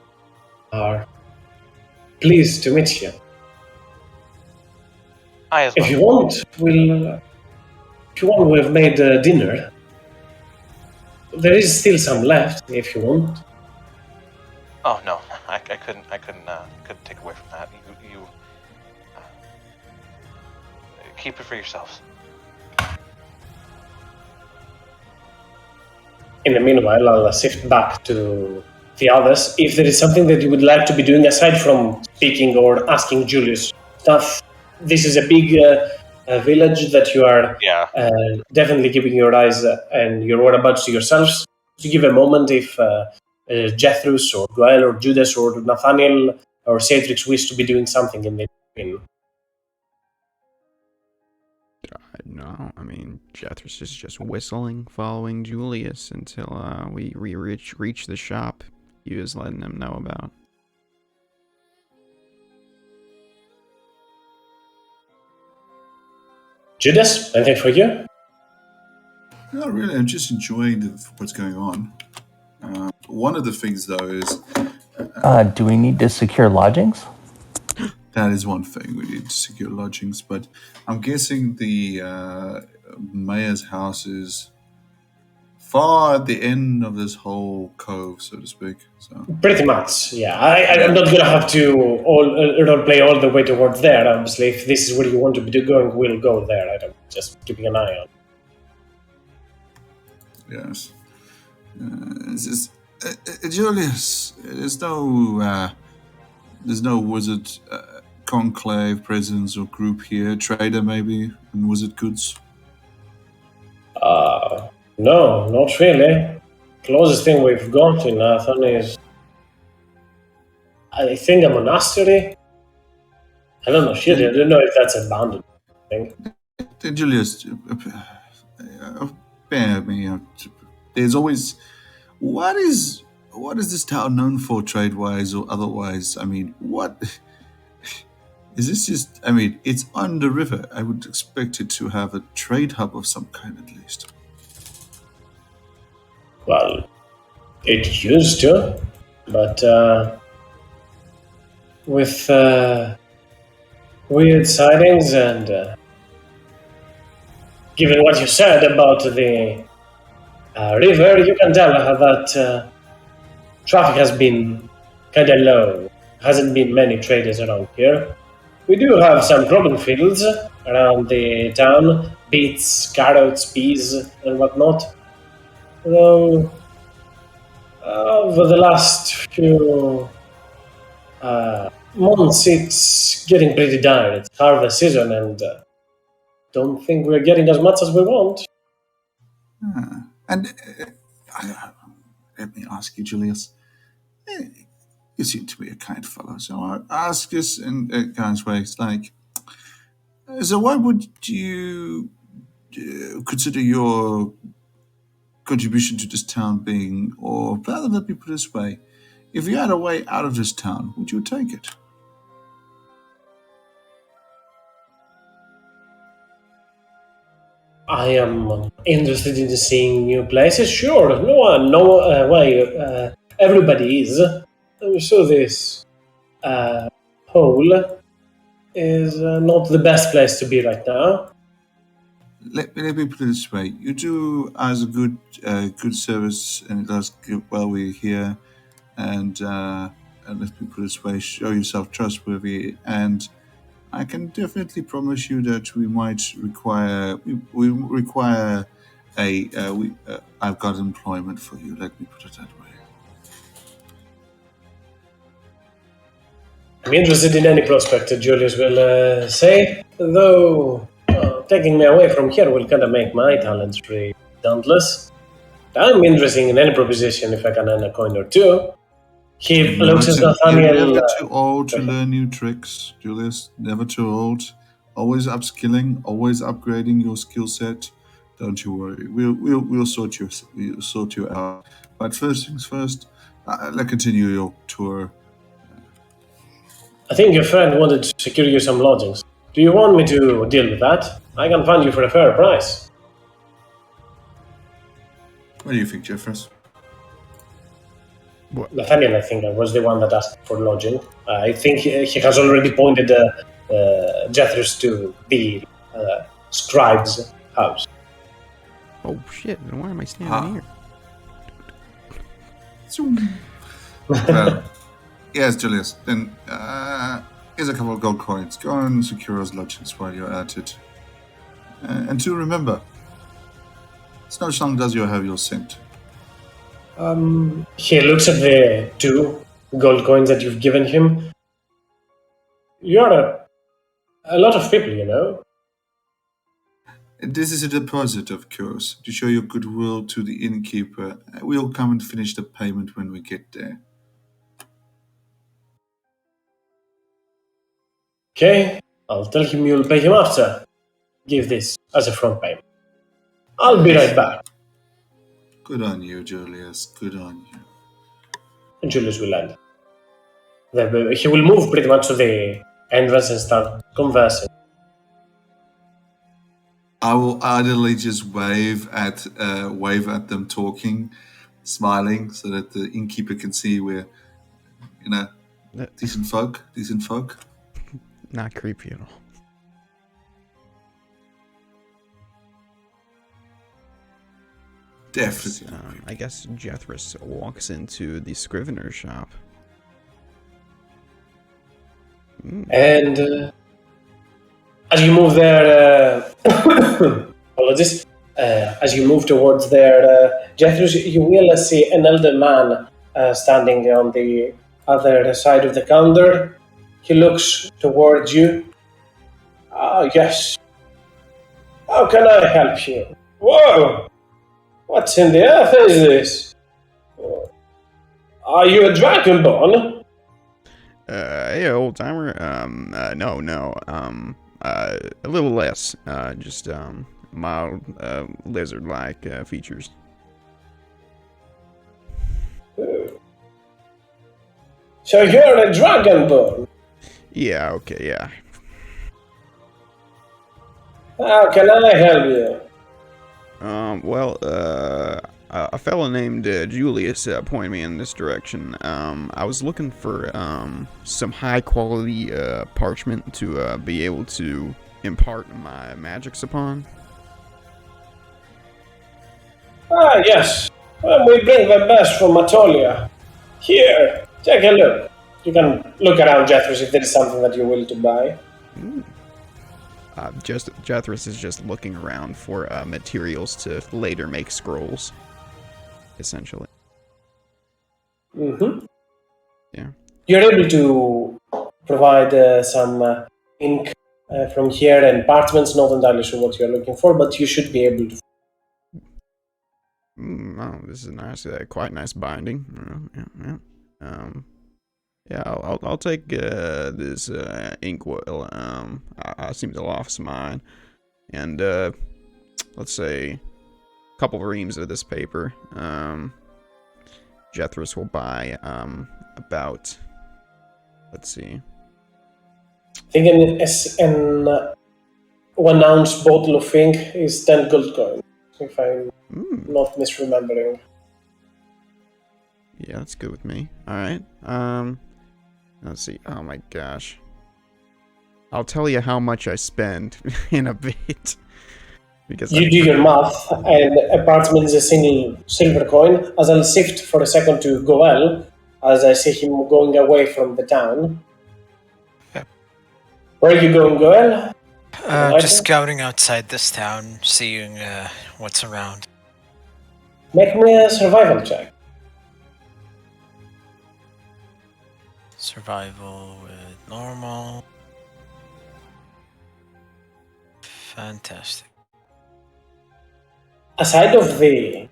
are pleased to meet you. I as well. If you want, we've made dinner. There is still some left, if you want. Oh no, I couldn't take away from that. You keep it for yourselves. In the meanwhile, I'll shift back to the others. If there is something that you would like to be doing aside from speaking or asking Julius stuff, this is a big village that you are definitely keeping your eyes and your whereabouts to yourselves. To give a moment if Jethros or Duel or Judas or Nathaniel or Cedrix wish to be doing something in the inn. No, I mean, Jethros is just whistling, following Julius until we reach the shop he was letting them know about. Judas, anything for you? Not really. I'm just enjoying what's going on. One of the things, though, is... do we need to secure lodgings? That is one thing. We need to secure lodgings, but I'm guessing the mayor's house is far at the end of this whole cove, so to speak. So Pretty much, yeah. I'm not gonna have to role play all the way towards there. Obviously, if this is where you want to be going, we'll go there. I'm just keeping an eye on. yes, this is Julius. There's no wizard conclave presence or group here. Trader maybe and wizard goods. No, not really. Closest thing we've got in Athens is, I think, a monastery. I don't know. Shit, I don't know if that's abandoned. I think. Julius, bear me out. There's always what is this town known for, trade-wise or otherwise? I mean, what is this? Just, I mean, it's on the river. I would expect it to have a trade hub of some kind at least. Well, it used to, but with weird sightings and given what you said about the river, you can tell that traffic has been kind of low. Hasn't been many traders around here. We do have some problem fields around the town, beets, carrots, peas, and whatnot. Though over the last few months, it's getting pretty dire. It's harvest season, and don't think we're getting as much as we want. And let me ask you, Julius. You seem to be a kind fellow, so I'll ask this in a kind way. It's like, so what would you consider your contribution to this town being, or rather, let me put it this way: if you had a way out of this town, would you take it? I am interested in seeing new places. Sure, no way. Everybody is. I'm sure this hole is not the best place to be right now. Let me put it this way: you do as a good service, and it does well. We're here, and let me put it this way: show yourself trustworthy, and I can definitely promise you that we might require I've got employment for you. Let me put it that way. I'm interested in any prospect that Julius will say, though taking me away from here will kind of make my talents pretty dauntless. I'm interested in any proposition if I can earn a coin or two. He looks at Nathaniel. You're never too old to learn new tricks, Julius. Never too old. Always upskilling, always upgrading your skill set. Don't you worry. We'll sort you out. But first things first. Let's continue your tour. I think your friend wanted to secure you some lodgings. Do you want me to deal with that? I can find you for a fair price. What do you think, Jeffers? Nathaniel, I think, was the one that asked for lodging. I think he has already pointed Jethros to the scribe's house. Oh shit! Then why am I standing here? Well, yes, Julius. Then here's a couple of gold coins. Go and secure us lodgings while you're at it. And to remember, Snow Song does you have your scent. He looks at the 2 gold coins that you've given him. You're a lot of people, you know. This is a deposit, of course, to show your goodwill to the innkeeper. We'll come and finish the payment when we get there. Okay, I'll tell him you'll pay him after. Give this as a front payment. I'll be right back. Good on you, Julius. Good on you. And Julius will end. He will move pretty much to the entrance and start conversing. I will idly just wave at them talking, smiling, so that the innkeeper can see we're, decent folk. Not creepy at all. Definitely. I guess Jethris walks into the scrivener's shop. And as you move there, apologies. As you move towards there, Jethro, you will see an elder man standing on the other side of the counter. He looks towards you. Ah, yes. How can I help you? Whoa! What in the earth is this? Are you a dragonborn? Hey, old timer. No. A little less. Just mild, lizard-like features. So you're a dragonborn. Yeah. Okay. Yeah. How can I help you? Well, a fellow named Julius pointed me in this direction. I was looking for some high-quality parchment to be able to impart my magics upon. Ah, yes. Well, we bring the best from Matolia. Here, take a look. You can look around Jethros if there is something that you will to buy. Jethris is just looking around for materials to later make scrolls, essentially. Mm-hmm. Yeah. You're able to provide some ink from here and parchments. Not entirely sure what you're looking for, but you should be able to. Oh, this is nice. Quite nice binding. I'll take this inkwell. I seem to lost mine, and let's say a couple of reams of this paper. Jethris will buy about. Let's see. I think an 1 ounce bottle of ink is 10 gold coins, if I'm not misremembering. Yeah, that's good with me. All right. Let's see. Oh my gosh. I'll tell you how much I spend in a bit. Because You do your math, and a parchment is a single silver coin. As I'll shift for a second to Goel, as I see him going away from the town. Yep. Where are you going, Goel? Just scouting outside this town, seeing what's around. Make me a survival check. Survival with normal. Fantastic. Aside of the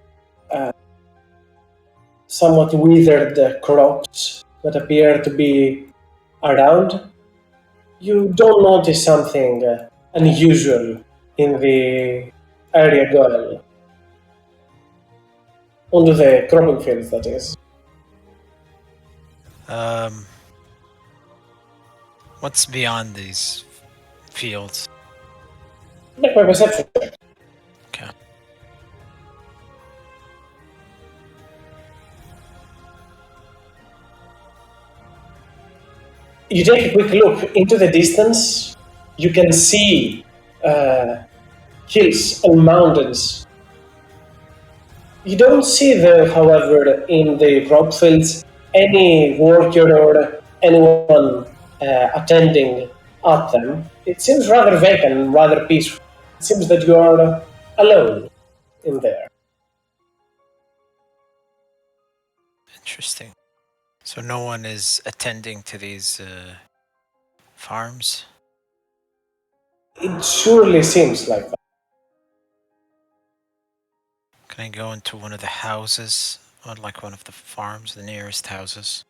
somewhat withered crops that appear to be around, you don't notice something unusual in the area, Goel. Onto the cropping fields, that is. What's beyond these fields? Make my perception check. Okay. You take a quick look into the distance. You can see hills and mountains. You don't see, however, in the crop fields any worker or anyone attending at them. It seems rather vacant and rather peaceful. It seems that you are alone in there. Interesting. So no one is attending to these farms? It surely seems like that. Can I go into one of the houses? Or like one of the farms, the nearest houses?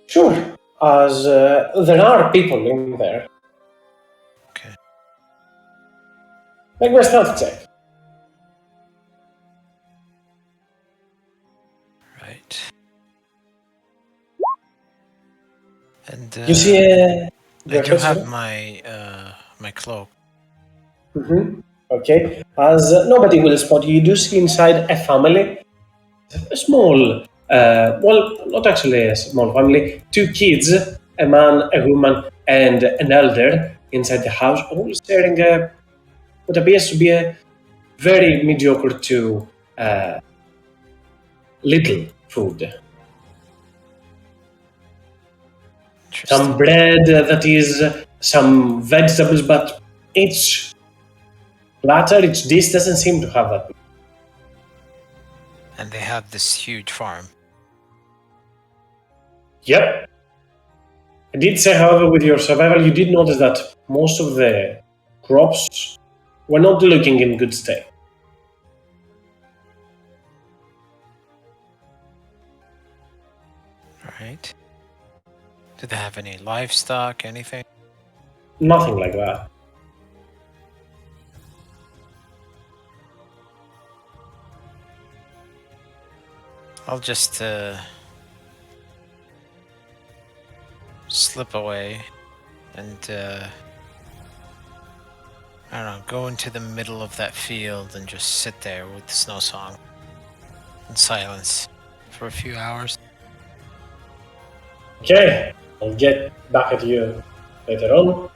Sure, as there are people in there. Okay. Make my stealth check. Right. And You see a... I do have my my cloak. Mm-hmm. Okay. As nobody will spot you, you do see inside a family. A small, well, not actually a small family. 2 kids, a man, a woman, and an elder. inside the house, all sharing what appears to be a very mediocre to little food. Some bread that is, some vegetables, but each platter, each dish doesn't seem to have that. And they have this huge farm. Yep. I did say, however, with your survival, you did notice that most of the crops were not looking in good state. Right. Do they have any livestock, anything? Nothing like that. I'll just slip away and I don't know, go into the middle of that field and just sit there with the snow song in silence for a few hours. Okay, I'll get back at you later on.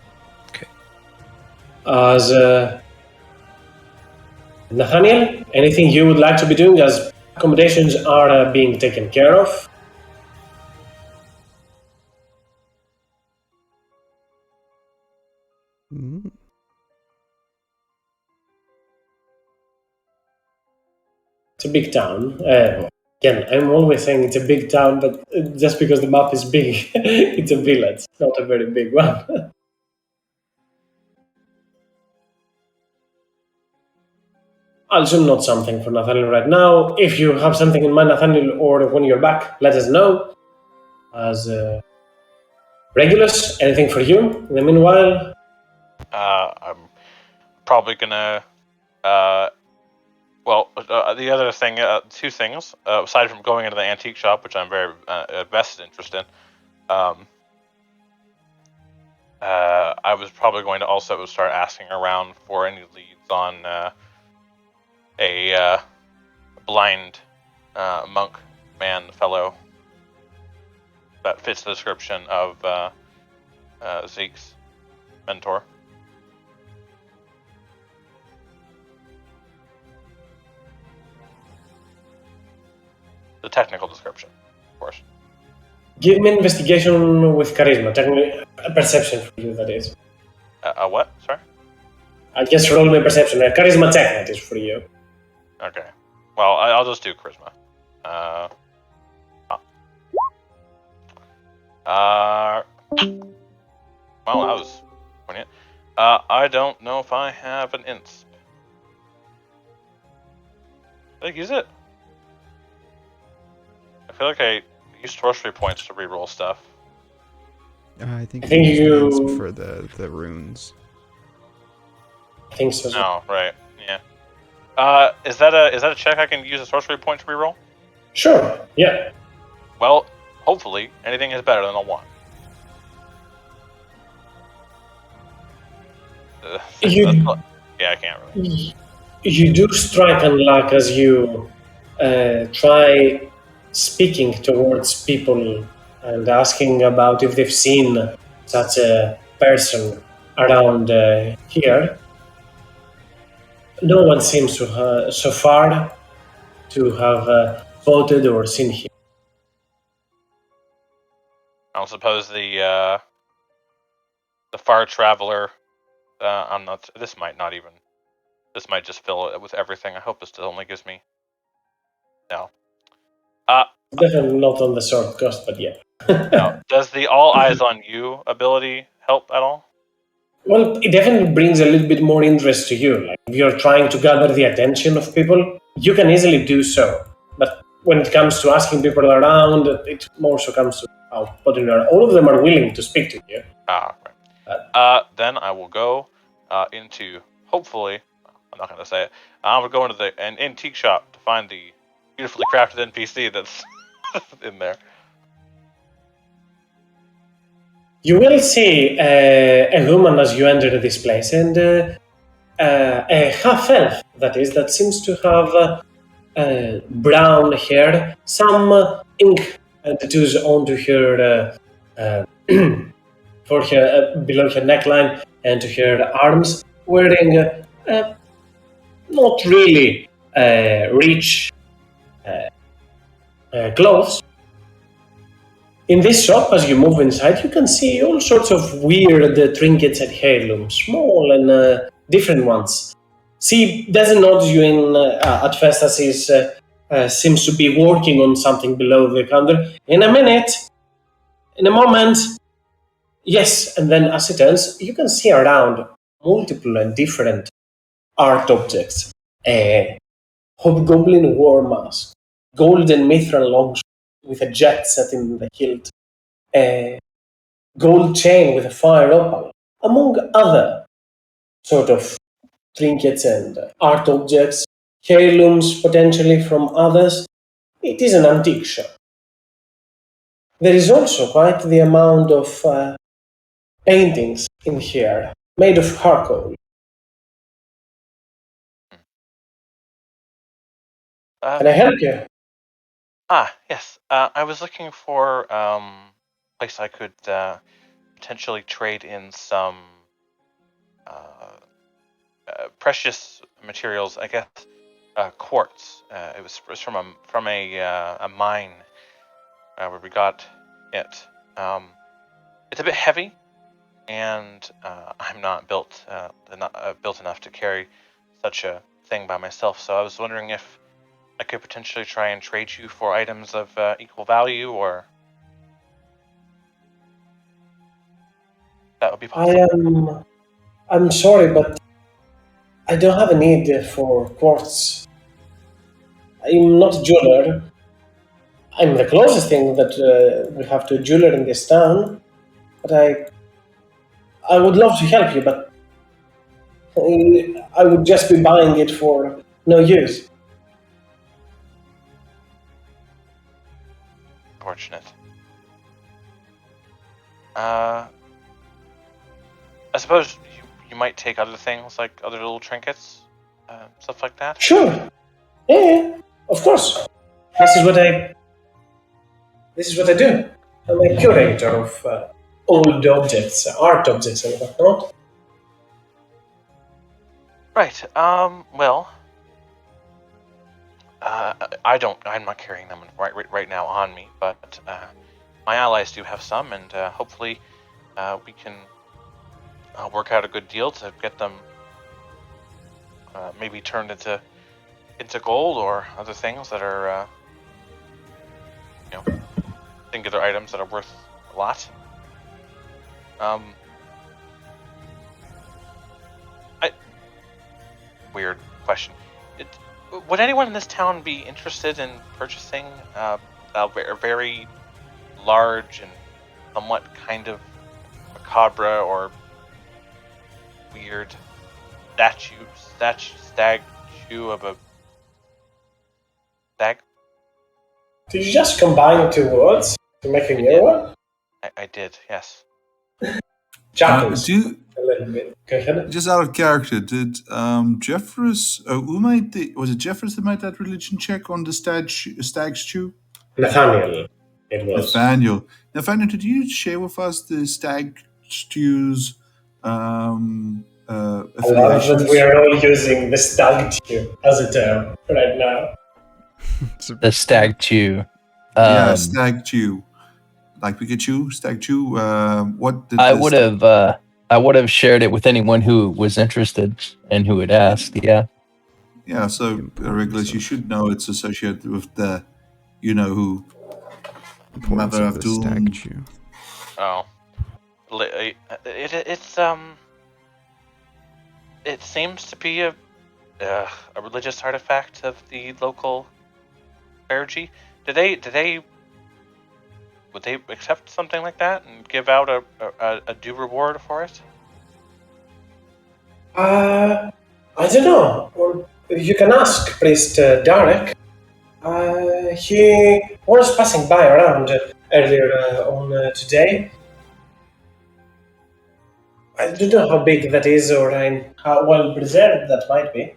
Okay. As Nathaniel, anything you would like to be doing as accommodations are being taken care of? Mm. It's a big town. Again, I'm always saying it's a big town, but just because the map is big, it's a village, not a very big one. I'll assume not something for Nathaniel right now. If you have something in mind, Nathaniel, or when you're back, let us know. As Regulus, anything for you in the meanwhile? I'm probably gonna. The other thing, two things aside from going into the antique shop, which I'm very vested interest in. I was probably going to also start asking around for any leads on a blind monk man fellow that fits the description of Zeke's mentor. The technical description, of course. Give me investigation with charisma. Technically, a perception for you, that is. A what? Sorry? I guess roll me perception. A charisma check, that is for you. Okay. Well, I'll just do charisma. Well, that was poignant. I don't know if I have an int. Did I use it? I feel like I used sorcery points to reroll stuff. I think I think you used you- hands for the runes. I think so. Oh, right. Yeah. Is that a check I can use a sorcery point to reroll? Sure, yeah. Well, hopefully anything is better than a 1. Yeah, I can't really. You do strike unluck as you try speaking towards people and asking about if they've seen such a person around here. No one seems to so far to have spotted or seen him. I don't suppose the far traveler. I'm not. This might not even. This might just fill it with everything. I hope this only gives me. No. Definitely not on the short cost, but yeah. No. Does the all eyes on you ability help at all? Well, it definitely brings a little bit more interest to you. Like if you're trying to gather the attention of people, you can easily do so. But when it comes to asking people around, it more so comes to how popular. All of them are willing to speak to you. Right. Then I will go into. Hopefully, I'm not going to say it. I'm going to go into an antique shop to find the beautifully crafted NPC that's in there. You will see a woman as you enter this place, and a half elf that seems to have brown hair, some ink tattoos onto her for her below her neckline, and to her arms wearing not really rich clothes. In this shop, as you move inside, you can see all sorts of weird trinkets and heirlooms, small and different ones. She doesn't notice you at first, as he seems to be working on something below the counter. In a moment, yes, and then as it turns, you can see around multiple and different art objects. A hobgoblin war mask, golden mithril longsword with a jet set in the hilt, a gold chain with a fire opal, among other sort of trinkets and art objects, heirlooms potentially from others. It is an antique shop. There is also quite the amount of paintings in here, made of charcoal. Can I help you? Yes. I was looking for place I could potentially trade in some precious materials. I guess quartz. It was from a mine where we got it. It's a bit heavy, and I'm not built built enough to carry such a thing by myself. So I was wondering if I could potentially try and trade you for items of equal value, or that would be possible. I'm sorry, but I don't have a need for quartz. I'm not a jeweler. I'm the closest thing that we have to a jeweler in this town. But I would love to help you, but I would just be buying it for no use. Unfortunate. I suppose you might take other things like other little trinkets, stuff like that. Sure. Yeah, of course. This is what I. This is what I do. I'm a curator of old objects, art objects, and whatnot. Right. Well, I'm not carrying them right now on me, but my allies do have some, and hopefully we can work out a good deal to get them maybe turned into gold or other things that are singular items that are worth a lot. Weird question. Would anyone in this town be interested in purchasing a very large and somewhat kind of macabre or weird statue of a stag? Did you just combine two words to make a new one? I did, yes. Chuckles a little bit. Go ahead. Just out of character, did Jeffress, who made was it Jeffress that made that religion check on the Stagtue? Nathaniel, it was. Nathaniel, did you share with us the Stagtue's I love affiliations? that we are all using the Stagtue as a term right now. The Stagtue. Yeah, Stagtue. Like Pikachu, Stagtue. What did I would have shared it with anyone who was interested and who had asked. Yeah. Yeah, so Regulus, you should know it's associated with the, you know who, Mother of Doom. Stagtue. Oh, it seems to be a religious artifact of the local clergy. Would they accept something like that and give out a due reward for it? I don't know. Well, you can ask Priest Darek. He was passing by around earlier on today. I don't know how big that is or how well preserved that might be.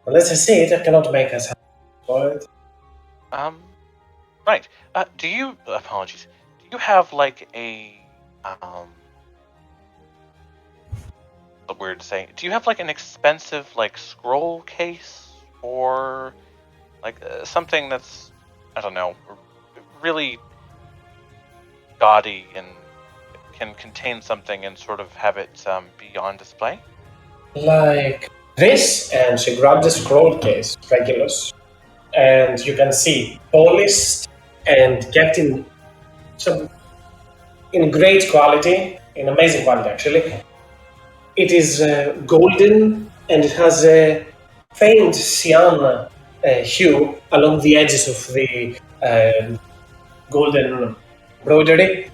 Unless I see it, I cannot make us for it. Right. Apologies. Do you have like a weird to say. Do you have like an expensive like scroll case or like something that's, I don't know, really gaudy and can contain something and sort of have it be on display? Like this, and she grabbed the scroll case, Regulus, and you can see polished and kept in great quality, in amazing quality actually. It is golden and it has a faint cyan hue along the edges of the golden embroidery.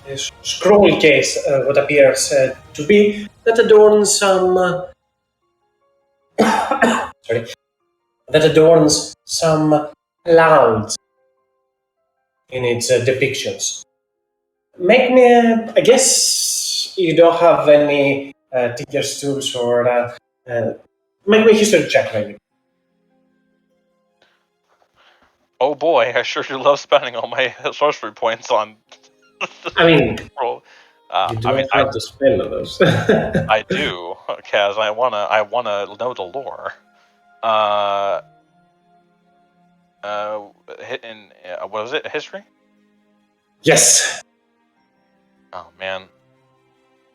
A scroll case, what appears to be, that adorns some. Sorry, that adorns some clouds in its depictions. Make me, I guess you don't have any Tinker's tools or make me a history check, maybe. Oh boy, I sure do love spending all my sorcery points on. I mean, roll. you don't have to spell those. I do, Kaz. I wanna know the lore. What was it? History? Yes. Oh man,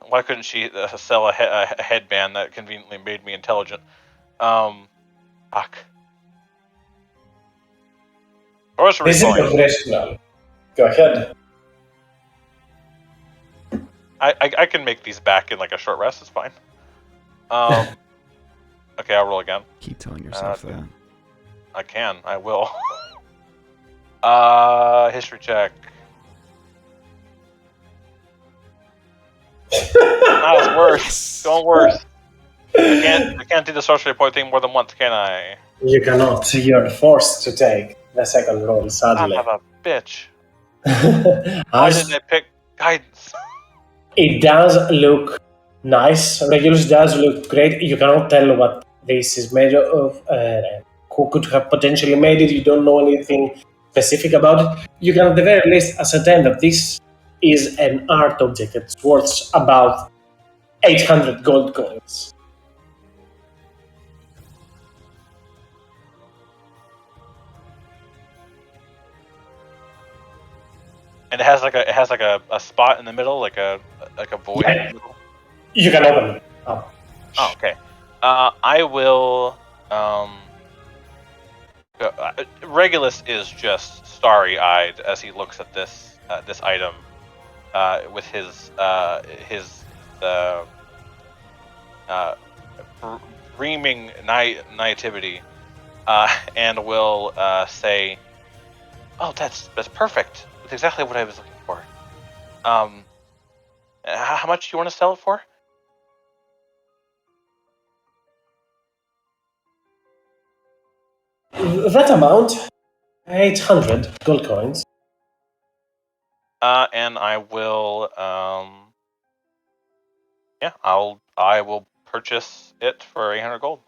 why couldn't she sell a headband that conveniently made me intelligent? Fuck. Sorcery This is points. professional. Go ahead. I can make these back in like a short rest. It's fine. Okay, I'll roll again. Keep telling yourself that. I can. I will. History check. It's worse. Going worse. I can't do the sorcery point thing more than once, can I? You cannot. You're forced to take the second roll, sadly. Son of a bitch. Why didn't I pick guidance? It does look nice. Regulus does look great. You cannot tell what this is made of. Who could have potentially made it? You don't know anything specific about it. You can, at the very least, ascertain that this is an art object that's worth about 800 gold coins. And it has like a spot in the middle, like a void in the middle. You can open it. Oh, okay. I will. Regulus is just starry-eyed as he looks at this item with his reaming naivety, and will say, "Oh, that's perfect. That's exactly what I was looking for. How much do you want to sell it for?" That amount, 800 gold coins. And I will, I will purchase it for 800 gold.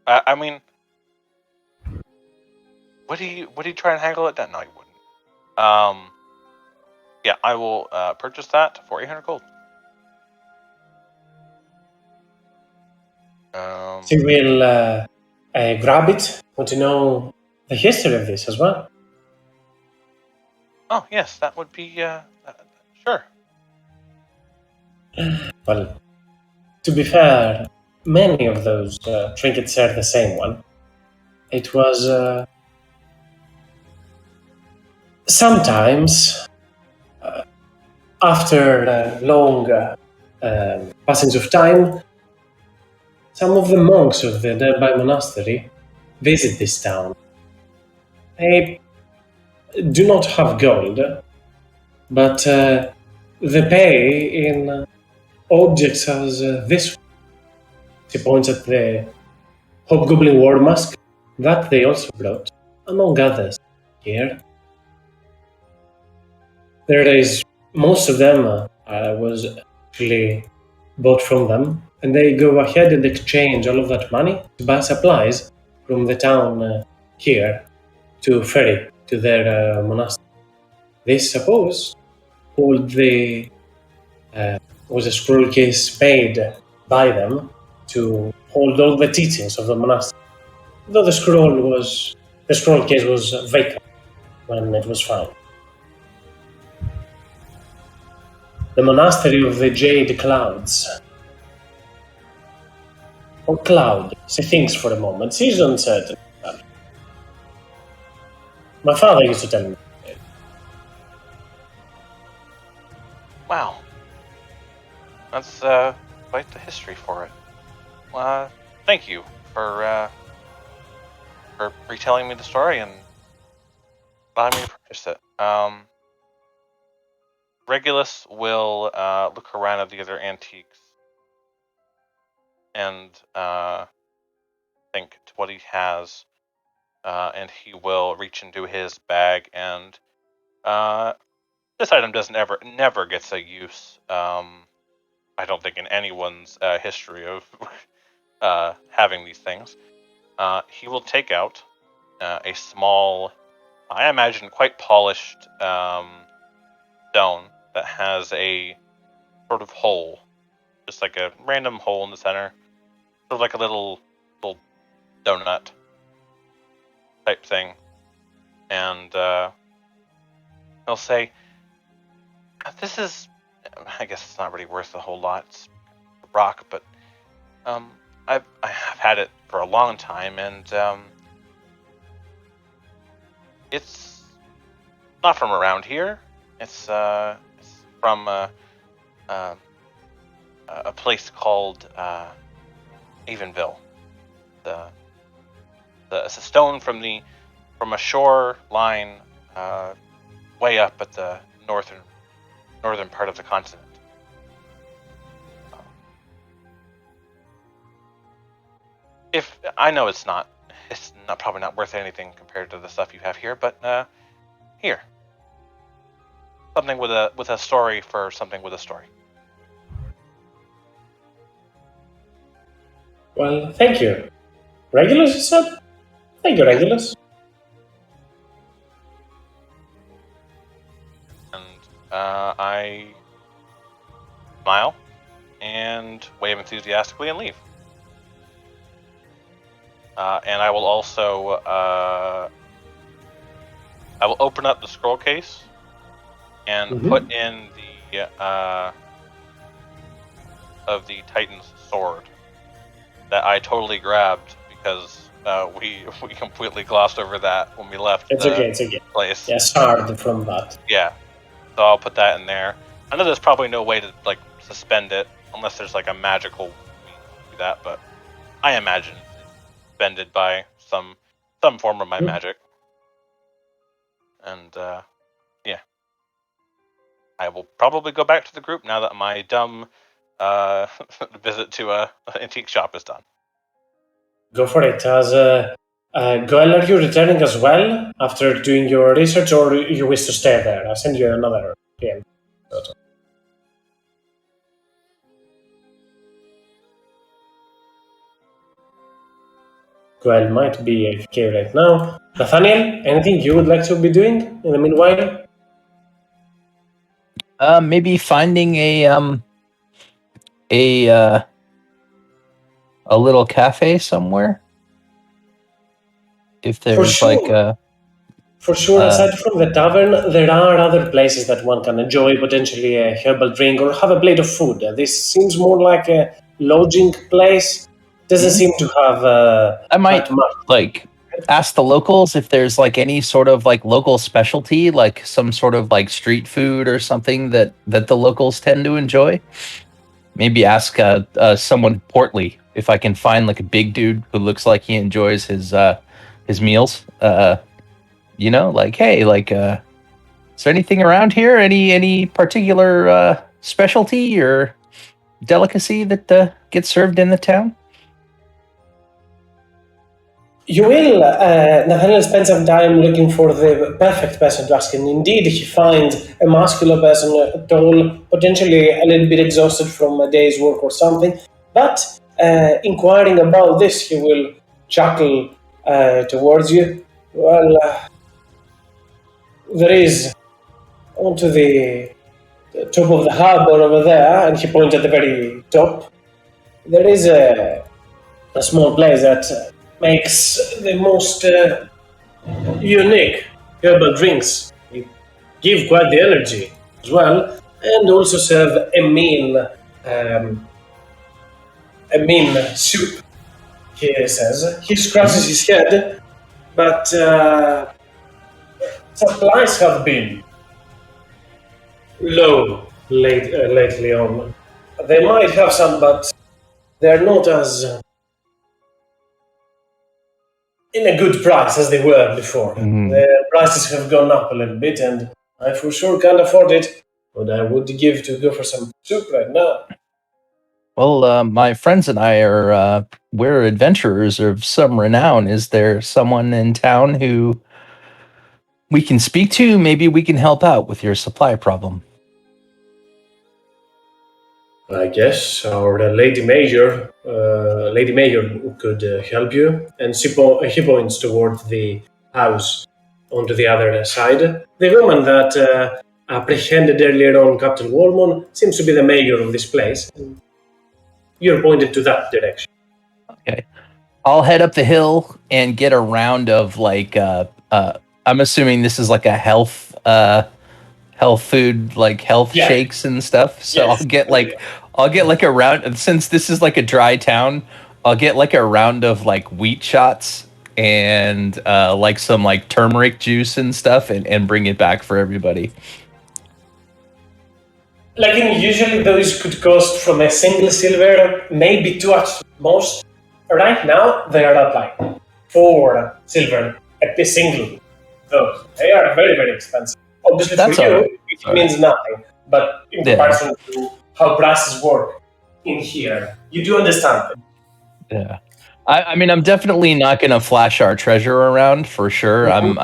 I mean, would he try and haggle it down? No, he wouldn't. Yeah, I will purchase that for 800 gold. She will grab it. Want to know the history of this as well? Oh yes, that would be sure. Well, to be fair, many of those trinkets are the same one. It was sometimes after long passage of time, some of the monks of the nearby monastery visit this town. They do not have gold, but they pay in objects as this. She points at the hobgoblin war mask that they also brought, among others, here. There is most of them was actually bought from them, and they go ahead and exchange all of that money to buy supplies from the town here to ferry to their monastery. They suppose hold the was a scroll case made by them to hold all the teachings of the monastery. Though the scroll case was vacant when it was found. The monastery of the Jade Clouds. Or Cloud. She thinks for a moment. She's uncertain. My father used to tell me. Wow. That's quite the history for it. Thank you for retelling me the story and allowing me to purchase it. Regulus will look around at the other antiques and think to what he has, and he will reach into his bag and this item never gets a use. I don't think in anyone's history of having these things. He will take out a small, I imagine quite polished stone that has a sort of hole, just like a random hole in the center, sort of like a little donut type thing, and he'll say, "This is, I guess it's not really worth a whole lot. It's a rock, but I have had it for a long time, and it's not from around here. It's from a place called Avonville. It's a stone from a shore line way up at the northern part of the continent. If I know it's not probably not worth anything compared to the stuff you have here, but here, something with a story for something with a story." Well, thank you. Regulus, you said? Thank you, Regulus. And I smile and wave enthusiastically and leave. And I will also I will open up the scroll case and put in the of the Titan's sword that I totally grabbed because we completely glossed over that when we left It's okay. place. Yeah, shard from that. Yeah, so I'll put that in there. I know there's probably no way to like suspend it unless there's like a magical means to do that, but I imagine it's suspended by some form of my magic. And yeah, I will probably go back to the group now that my dumb visit to an antique shop is done. Go for it. As Goel, are you returning as well after doing your research, or you wish to stay there? I'll send you another game. Goel might be AFK right now. Nathaniel, anything you would like to be doing in the meanwhile? Maybe finding a little cafe somewhere. If there's sure. like a For sure, aside from the tavern, there are other places that one can enjoy potentially a herbal drink or have a plate of food. This seems more like a lodging place. Doesn't seem to have I might that much. like ask the locals if there's like any sort of like local specialty, like some sort of like street food or something that the locals tend to enjoy. Maybe ask someone portly if I can find like a big dude who looks like he enjoys his meals. You know, like, hey, like, is there anything around here? Any particular specialty or delicacy that gets served in the town? You will. Nathaniel spend some time looking for the perfect person to ask, and indeed, he finds a muscular person, tall, potentially a little bit exhausted from a day's work or something. But inquiring about this, he will chuckle towards you. Well, there is onto the top of the harbor over there, and he points at the very top, there is a small place that makes the most unique herbal drinks. They give quite the energy as well, and also serve a mean soup. He says he scratches his head, but supplies have been low lately on. They might have some, but they're not as in a good price as they were before. The prices have gone up a little bit, and I for sure can't afford it. What I would give to go for some soup right now. Well, my friends and I are we're adventurers of some renown. Is there someone in town who we can speak to? Maybe we can help out with your supply problem. I guess our Lady Mayor could help you. And he points towards the house onto the other side. The woman that apprehended earlier on Captain Walmon seems to be the mayor of this place. You're pointed to that direction. Okay. I'll head up the hill and get a round of I'm assuming this is like a health food, like health shakes and stuff. So yes. I'll get like a round, since this is like a dry town, I'll get like a round of like wheat shots and like some like turmeric juice and stuff and bring it back for everybody. Usually those could cost from a single silver, maybe 2 at most. Right now they are at like 4 silver a single. Those they are very, very expensive. Obviously for you, it means nothing. But in comparison to how prices work in here, you do understand it. Yeah. I mean, I'm definitely not going to flash our treasure around for sure. Mm-hmm.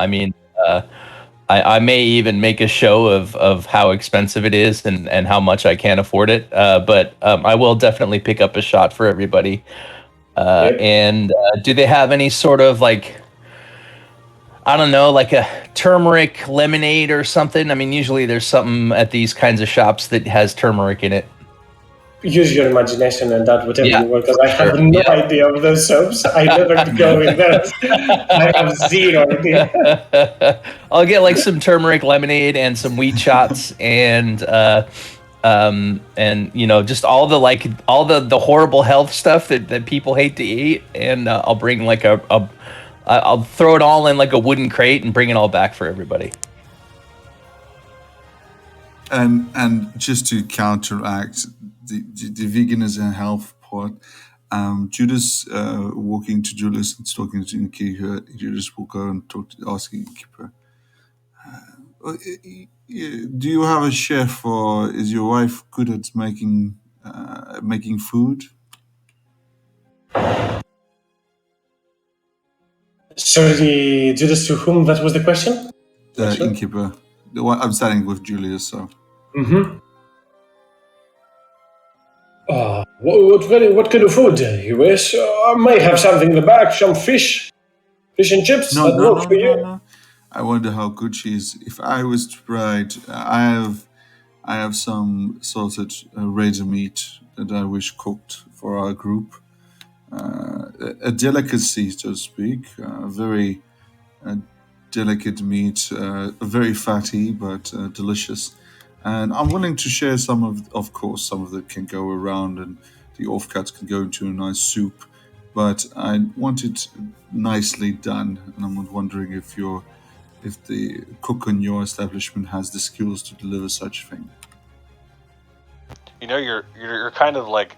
I may even make a show of how expensive it is and how much I can't afford it. But I will definitely pick up a shot for everybody. And do they have any sort of like, I don't know, like a turmeric lemonade or something? I mean, usually there's something at these kinds of shops that has turmeric in it. Use your imagination and that whatever you want, because I have no idea of those soaps. I never go in there. I have zero idea. I'll get like some turmeric lemonade and some wheat shots and you know, just all the horrible health stuff that people hate to eat, and I'll bring like I'll throw it all in like a wooden crate and bring it all back for everybody. And just to counteract the vegan is a health part, Judas walking to Julius and talking to Innkeeper, Judas will go and ask Innkeeper, do you have a chef, or is your wife good at making food? Sorry, Judas, to whom that was the question? Innkeeper. I'm starting with Julius, so. Mm-hmm. What kind of food you wish? I may have something in the back, some fish and chips. No. I wonder how good she is. If I was to write, I have some sausage razor meat that I wish cooked for our group. A delicacy, so to speak. Very delicate meat, very fatty but delicious. And I'm willing to share some of course, some of it can go around and the offcuts can go into a nice soup. But I want it nicely done, and I'm wondering if the cook in your establishment has the skills to deliver such a thing. You know, you're kind of like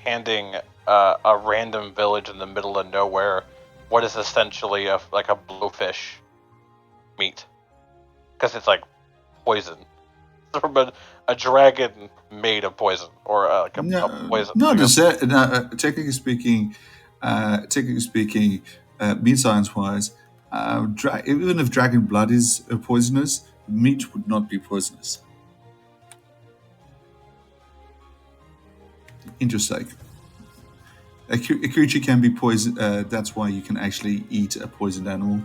handing a random village in the middle of nowhere what is essentially like a blowfish meat, because it's like poison. From a dragon made of poison, or a poison. No, technically speaking, meat science-wise, even if dragon blood is poisonous, meat would not be poisonous. Interesting. A creature can be poison. That's why you can actually eat a poisoned animal.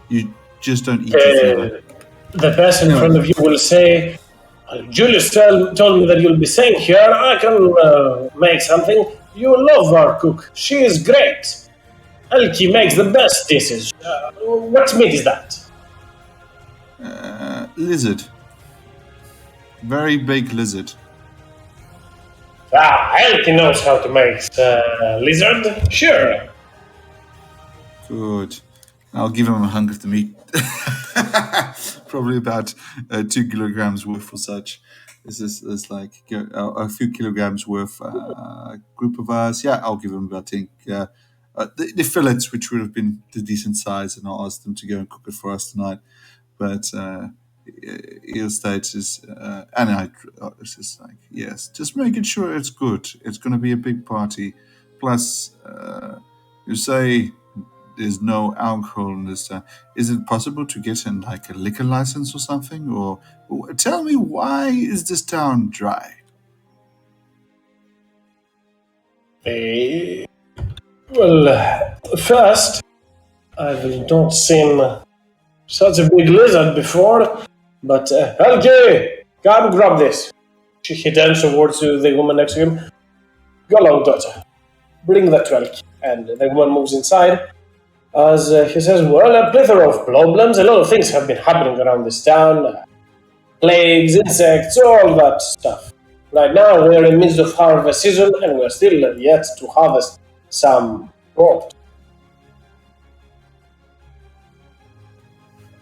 You Just don't eat your fever. The person in front of you will say, Julius told me that you'll be staying here. I can make something. You love our cook. She is great. Elkie makes the best dishes. What meat is that? Lizard. Very big lizard. Elkie knows how to make lizard. Sure. Good. I'll give him a hunk of the meat. Probably about 2 kilograms worth or such. This is like a few kilograms worth. Group of us. Yeah, I'll give him about 10. The fillets, which would have been the decent size, and I'll ask them to go and cook it for us tonight. But EoFH is, and it's just like, yes, just making sure it's good. It's going to be a big party. Plus, you say there's no alcohol in this. Is it possible to get in like a liquor license or something? Or tell me, why is this town dry? Well, first, I've not seen such a big lizard before, but Helge, come grab this. He turns towards the woman next to him. Go along, daughter. Bring that to Helge. And the woman moves inside. As he says, well, a plethora of problems. A lot of things have been happening around this town. Plagues, insects, all that stuff. Right now, we're in the midst of harvest season, and we're still yet to harvest some crops.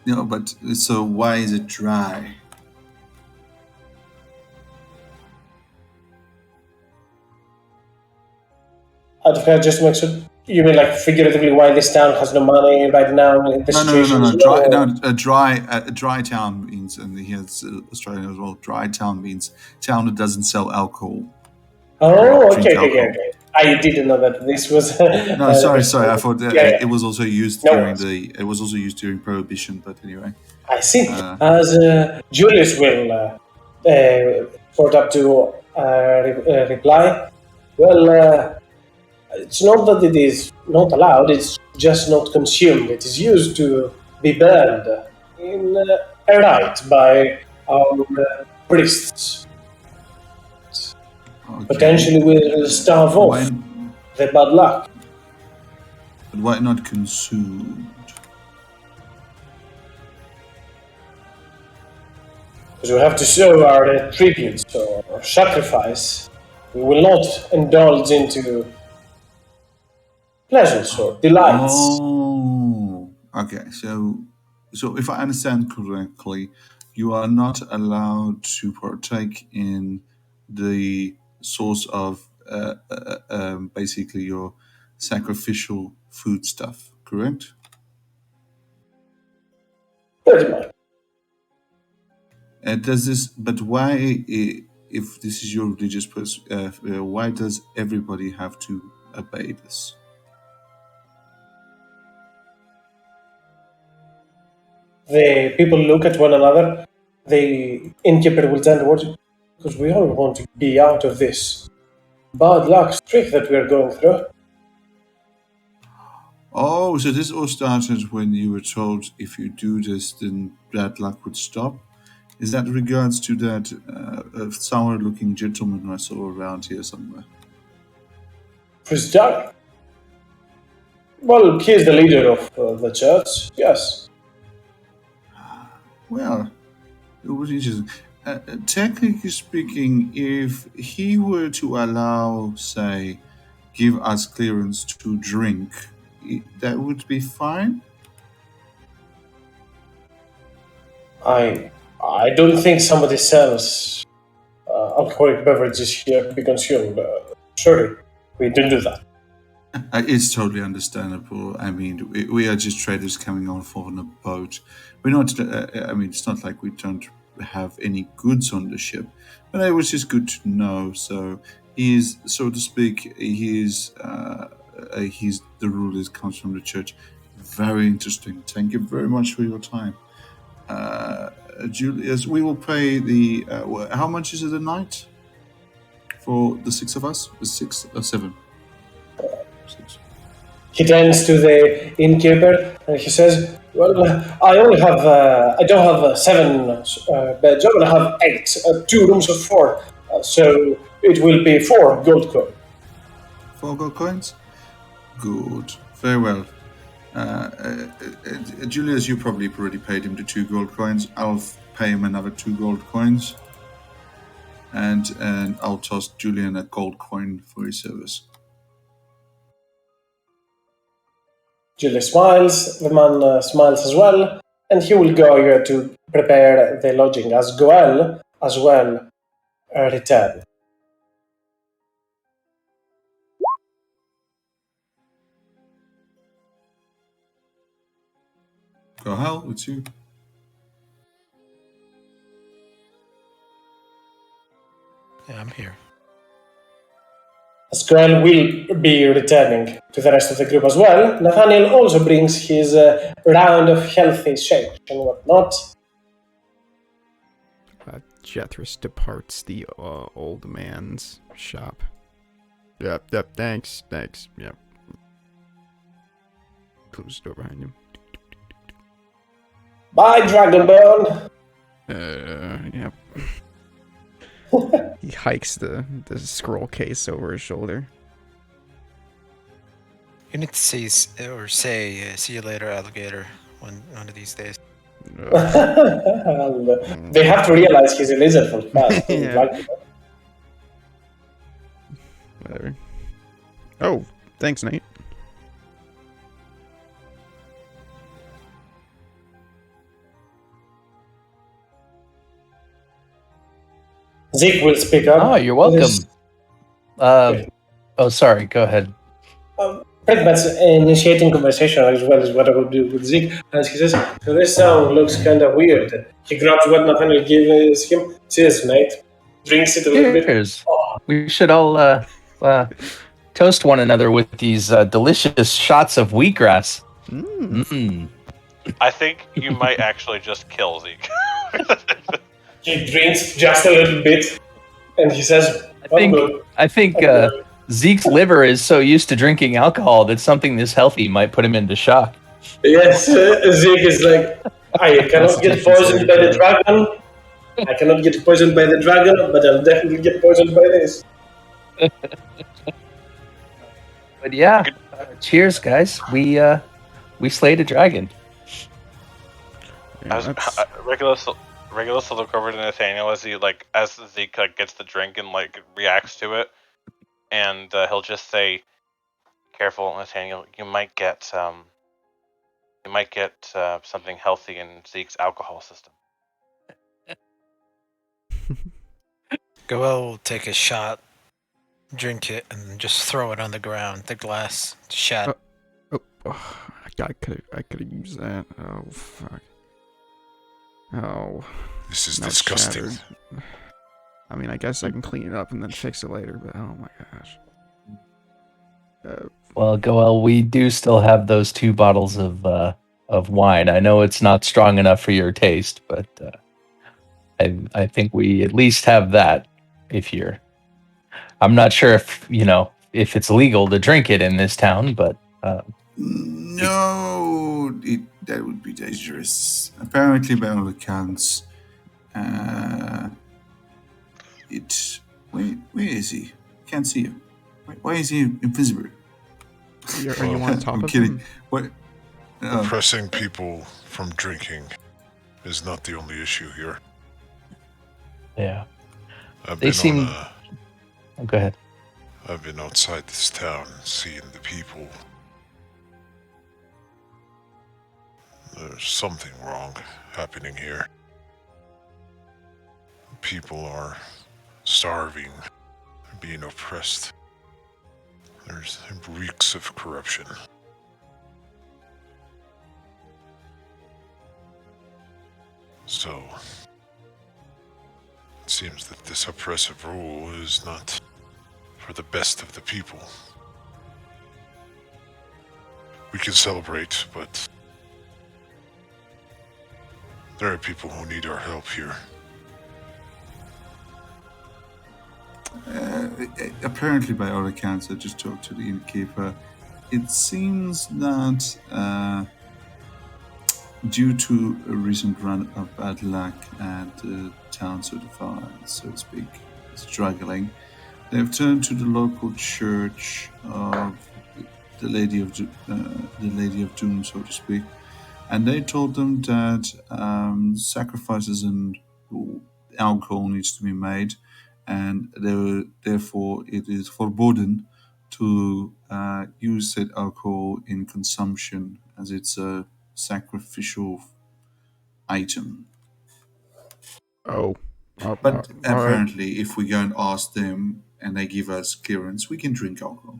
No, but so why is it dry? Okay, just make sure. You mean like figuratively why this town has no money right now? No. A dry town means, and here's Australian as well. Dry town means town that doesn't sell alcohol. Oh, okay. I didn't know that this was. No, sorry. I thought it was also used during Prohibition. But anyway, I see. As Julius will port up to reply. Well. It's not that it is not allowed, it's just not consumed. It is used to be burned in a rite by our priests. okay. Potentially we'll starve off the bad luck. But why not consumed? Because we have to show our tributes or sacrifice. We will not indulge into pleasures or delights. Oh, okay. So if I understand correctly, you are not allowed to partake in the source of basically your sacrificial food stuff, correct? Pretty much. But why, if this is your religious why does everybody have to obey this? The people look at one another. The innkeeper will turn towards you because we all want to be out of this bad luck streak that we are going through. Oh, so this all started when you were told if you do this, then bad luck would stop? Is that regards to that sour-looking gentleman I saw around here somewhere? Priest Dark? Well, he is the leader of the church, yes. Well, it was interesting. Technically speaking, if he were to allow, say, give us clearance to drink, that would be fine? I don't think somebody sells alcoholic beverages here to be consumed. Sorry, we don't do that. It's totally understandable. I mean, we are just traders coming off on a boat. We're not. It's not like we don't have any goods on the ship, but it was just good to know. So he's, so to speak, he's the rule that comes from the church. Very interesting. Thank you very much for your time, Julius. We will pay the. How much is it a night for the 6 of us? The 6 or 7. He turns to the innkeeper and he says, Well, I only have. I don't have 7 beds. I only have 8. 2 rooms of 4. So it will be 4 gold coin. 4 gold coins? Good. Very well. Julius, you probably already paid him the 2 gold coins. I'll pay him another 2 gold coins. And I'll toss Julian a gold coin for his service. Julius smiles. The man smiles as well. And he will go here to prepare the lodging as Goel as well return. Go Hal, it's you. Yeah, I'm here. As Goel will be returning to the rest of the group as well, Nathaniel also brings his round of healthy shakes and whatnot. Jethris departs the old man's shop. Yep, thanks, yep. Close the door behind him. Bye, Dragonborn! Yep. He hikes the scroll case over his shoulder. You need to say, see you later, alligator, one of these days. They have to realize he's a lizard for fast. Yeah. Whatever. Oh, thanks, Nate. Zeke will speak up. Oh, you're welcome. Oh, sorry. Go ahead. Pretty much initiating conversation as well as what I would do with Zeke. As he says, so this sound looks kind of weird. He grabs what Nathaniel gives him. Cheers, Nate. Drinks it a little bit. Cheers. We should all toast one another with these delicious shots of wheatgrass. I think you might actually just kill Zeke. He drinks just a little bit, and he says, I think Zeke's liver is so used to drinking alcohol that something this healthy might put him into shock. Yes, Zeke is like, I cannot get poisoned by the dragon. I cannot get poisoned by the dragon, but I'll definitely get poisoned by this. But yeah, cheers, guys. We slayed a dragon. Yeah, Regulus will look over to Nathaniel as Zeke gets the drink and reacts to it, and he'll just say, "Careful, Nathaniel. You might get something healthy in Zeke's alcohol system." Goel will take a shot, drink it, and just throw it on the ground. The glass shat. I could have used that. Oh fuck. Oh. This is disgusting. Shattered. I mean, I guess I can clean it up and then fix it later, but oh my gosh. Well, Goel, we do still have those 2 bottles of wine. I know it's not strong enough for your taste, but I think we at least have that. I'm not sure if it's legal to drink it in this town, but no, that would be dangerous. Apparently, by all accounts, where is he? Can't see him. Why is he invisible? Are you on top I'm of kidding. him? What? Repressing people from drinking is not the only issue here. yeah. Go ahead. I've been outside this town seeing the people. There's something wrong happening here. People are starving, being oppressed. There's reeks of corruption. So, it seems that this oppressive rule is not for the best of the people. We can celebrate, but there are people who need our help here. Apparently, by all accounts, I just talked to the innkeeper. It seems that due to a recent run of bad luck and the town so to speak, struggling, they've turned to the local church of the Lady of Doom, so to speak, and they told them that sacrifices and alcohol needs to be made, and therefore it is forbidden to use that alcohol in consumption as it's a sacrificial item. Oh, But all right. apparently, if we go and ask them and they give us clearance, we can drink alcohol.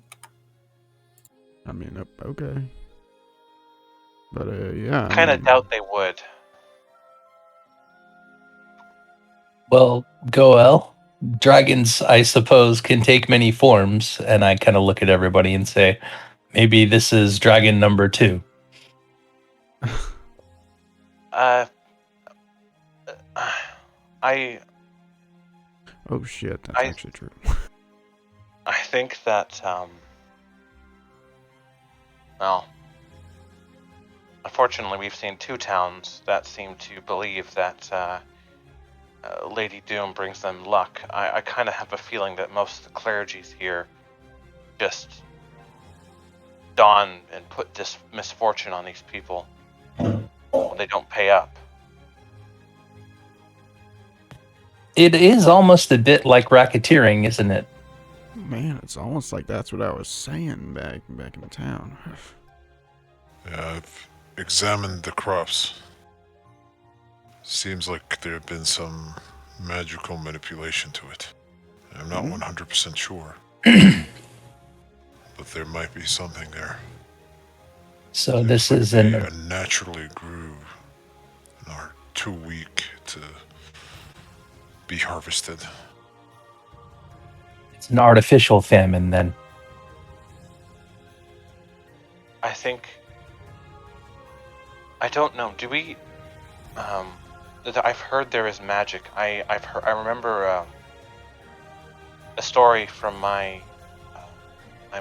I mean, okay. But yeah, I Kind of mean, doubt they would. Well, Goel, dragons, I suppose, can take many forms, and I kind of look at everybody and say, maybe this is dragon number 2. I oh shit, that's I actually true. I think that well, unfortunately, we've seen 2 towns that seem to believe that Lady Doom brings them luck. I kind of have a feeling that most of the clergies here just dawn and put this misfortune on these people when they don't pay up. It is almost a bit like racketeering, isn't it? Man, it's almost like that's what I was saying back in town. Yeah, I've examined the crops. Seems like there have been some magical manipulation to it. I'm not 100% sure. But there might be something there. So Seems this like is they an naturally grew and are too weak to be harvested. it's an artificial famine then. I don't know. Do we? I've heard there is magic. I remember a story from my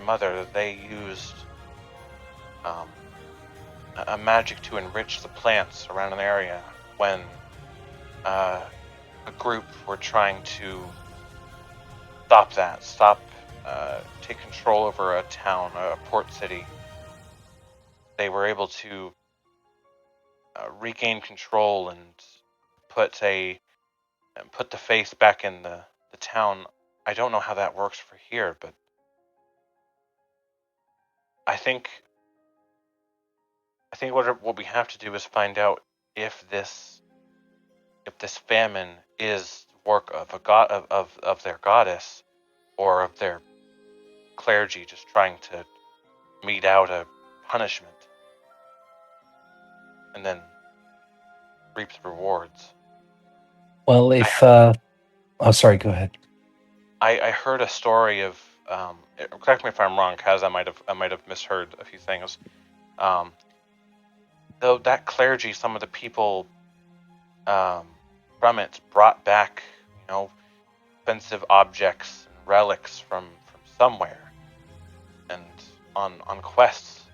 mother that they used a magic to enrich the plants around an area when a group were trying to take control over a town, a port city. They were able to regain control and put the face back in the town. I don't know how that works for here, but I think what we have to do is find out if this famine is work of a god of their goddess, or of their clergy just trying to mete out a punishment and then reap the rewards. Well, if sorry, go ahead. I heard a story of correct me if I'm wrong, Kaz. I might have misheard a few things. Though that clergy, some of the people from it brought back, expensive objects and relics from somewhere, and on quests,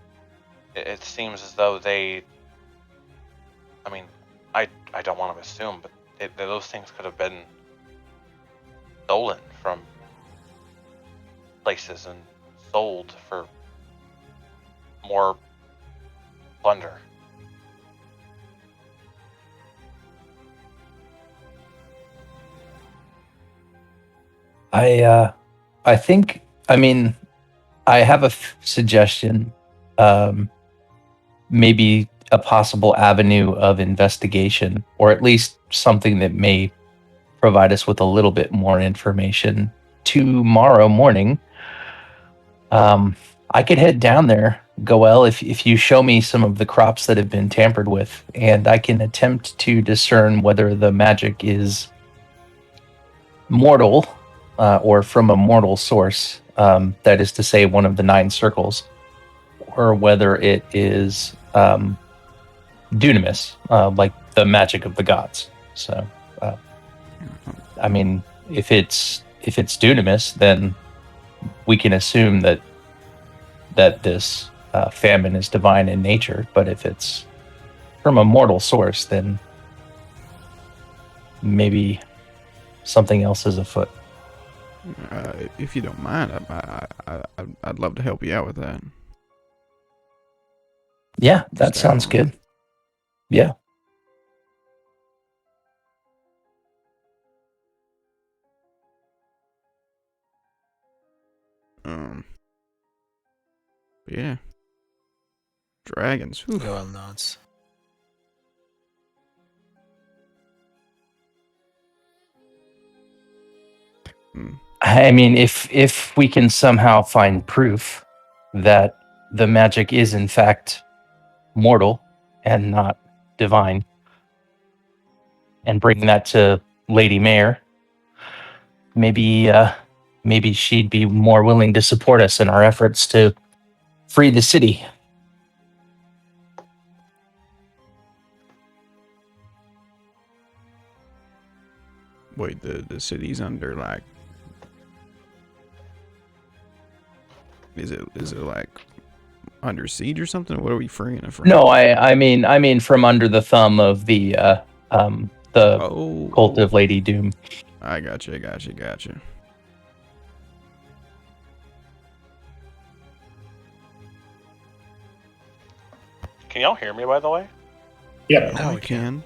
it seems as though they. I mean, I don't want to assume, but those things could have been stolen from places and sold for more plunder. I think, I mean, I have a suggestion. Maybe a possible avenue of investigation, or at least something that may provide us with a little bit more information. Tomorrow morning, I could head down there, Goel, if you show me some of the crops that have been tampered with, and I can attempt to discern whether the magic is mortal or from a mortal source, that is to say, one of the 9 circles, or whether it is dunamis, like the magic of the gods. So, I mean, if it's dunamis, then we can assume that this famine is divine in nature. But if it's from a mortal source, then maybe something else is afoot. If you don't mind, I'd love to help you out with that. Yeah, that sounds good. Yeah. Yeah. Dragons. Whew. Goel nods. I mean, if we can somehow find proof that the magic is in fact mortal and not divine, and bring that to Lady Mayor, maybe she'd be more willing to support us in our efforts to free the city. Wait, the city's under like. Is it like under siege or something? What are we freeing it from? No, I mean from under the thumb of the cult of Lady Doom. I gotcha. Can y'all hear me, by the way? Yeah. Now we can.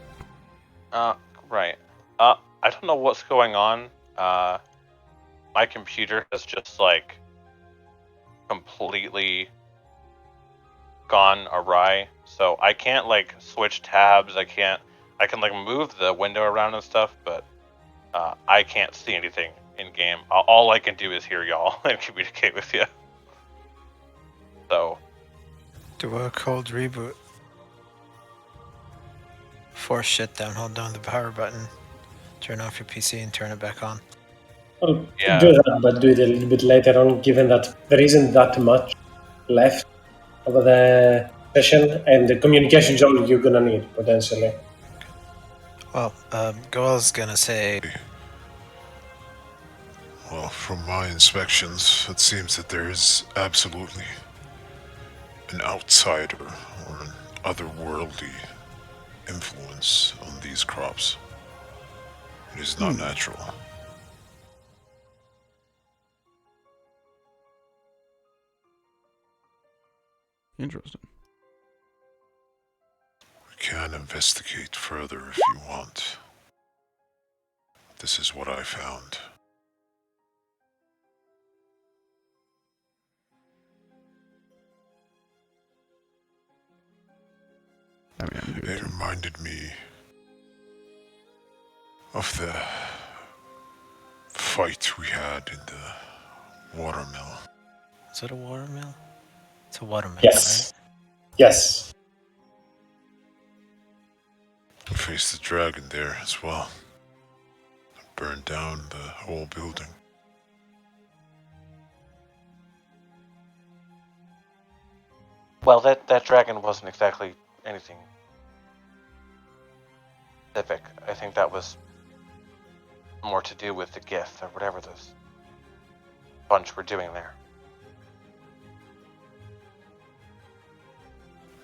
Right. I don't know what's going on. My computer has just like completely gone awry, so I can't like switch tabs. I can like move the window around and stuff, but I can't see anything in game. All I can do is hear y'all and communicate with you. So Do a cold reboot. Force shutdown. Hold down the power button. Turn off your PC and turn it back on. I'll do that, but do it a little bit later on, given that there isn't that much left of the session, and the communication job you're gonna need, potentially. Well, Goel's gonna say... Well, from my inspections, it seems that there is absolutely an outsider or an otherworldly influence on these crops. It is not natural. Interesting. We can investigate further if you want. This is what I found. I mean, I'm good. It reminded me of the fight we had in the watermill. Is it a watermill? It's a watermill, Yes. right? Yes. We faced the dragon there as well. It burned down the whole building. well, that dragon wasn't exactly anything specific. I think that was more to do with the gift or whatever this bunch were doing there.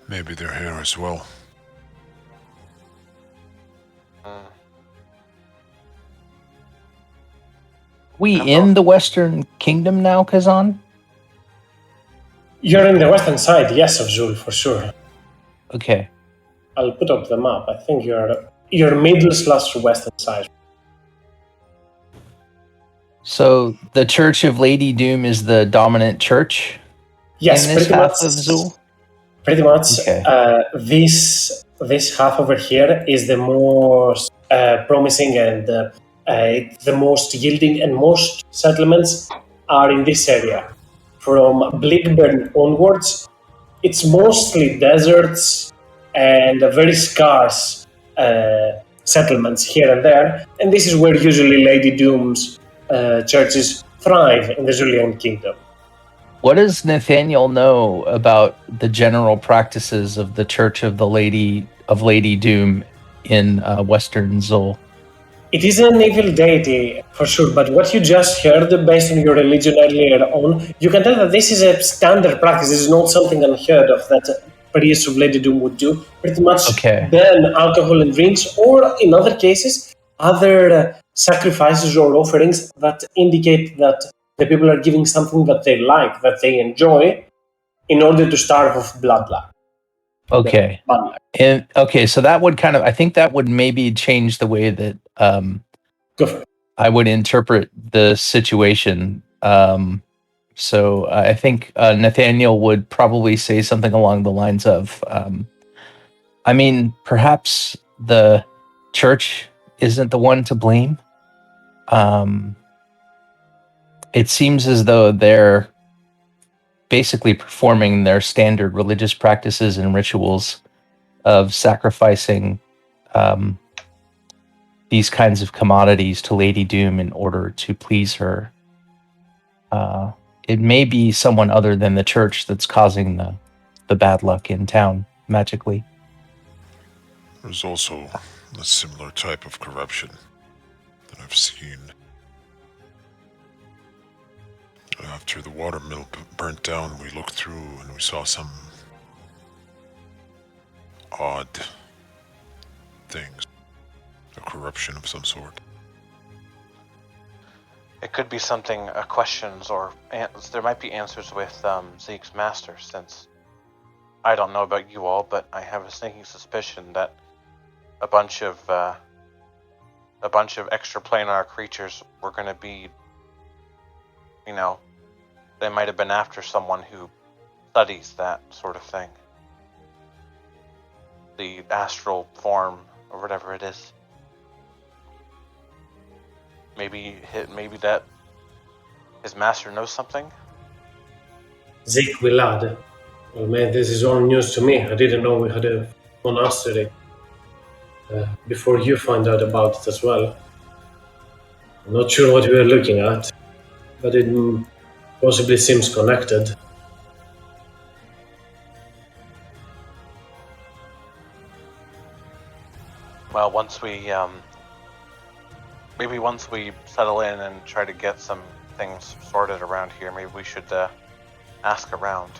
Maybe they're here as well. We in the Western Kingdom now, Kazan? You're in the western side, yes, of Zul, for sure. Okay. I'll put up the map. I think you're middle/western side. So the Church of Lady Doom is the dominant church Yes, in this pretty half much. of Zul? Pretty much. Okay. This half over here is the most promising and the most yielding, and most settlements are in this area. From Blackburn onwards, it's mostly deserts and very scarce settlements here and there, and this is where usually Lady Doom's churches thrive in the Zulian Kingdom. What does Nathaniel know about the general practices of the Church of Lady Doom in Western Zul? It is an evil deity, for sure, but what you just heard, based on your religion earlier on, you can tell that this is a standard practice. This is not something unheard of, that priests of Lady Doom would do, pretty much Okay. burn alcohol and drinks, or in other cases, other sacrifices or offerings that indicate that the people are giving something that they like, that they enjoy, in order to starve of blood luck. Okay. Bad luck. And okay, so that would kind of, I think that would maybe change the way that Go for it. I would interpret the situation. So I think Nathaniel would probably say something along the lines of, I mean, perhaps the church isn't the one to blame. It seems as though they're basically performing their standard religious practices and rituals of sacrificing these kinds of commodities to Lady Doom in order to please her. It may be someone other than the church that's causing the bad luck in town magically. There's also a similar type of corruption that I've seen. After the water mill burnt down, we looked through and we saw some odd things. A corruption of some sort. It could be something, questions, or there might be answers with Zeke's master, since I don't know about you all, but I have a sneaking suspicion that a bunch of extraplanar creatures were going to be, they might have been after someone who studies that sort of thing. The astral form, or whatever it is. Maybe that his master knows something? Zeke will add, well, man, this is all news to me. I didn't know we had a monastery. Before you find out about it as well. I'm not sure what we are looking at, but it possibly seems connected. Well, once we settle in and try to get some things sorted around here, maybe we should ask around.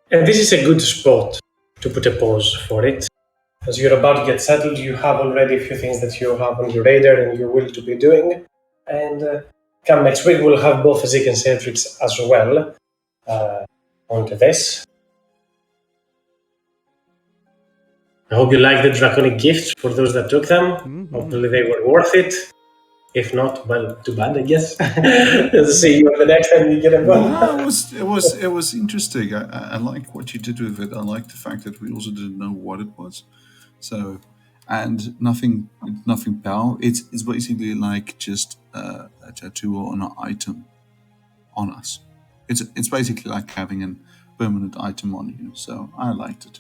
And this is a good spot to put a pause for it. As you're about to get settled, you have already a few things that you have on your radar and you will to be doing. And come next week, we'll have both Zeke and Cedrix as well onto this. I hope you like the draconic gifts for those that took them. Mhm. Hopefully they were worth it. If not, well, too bad, I guess. See you the next time you get a one. No, it was interesting. I like what you did with it. I like the fact that we also didn't know what it was. So, and nothing power. It's basically like just a tattoo or an item on us. It's basically like having a permanent item on you. So I liked it.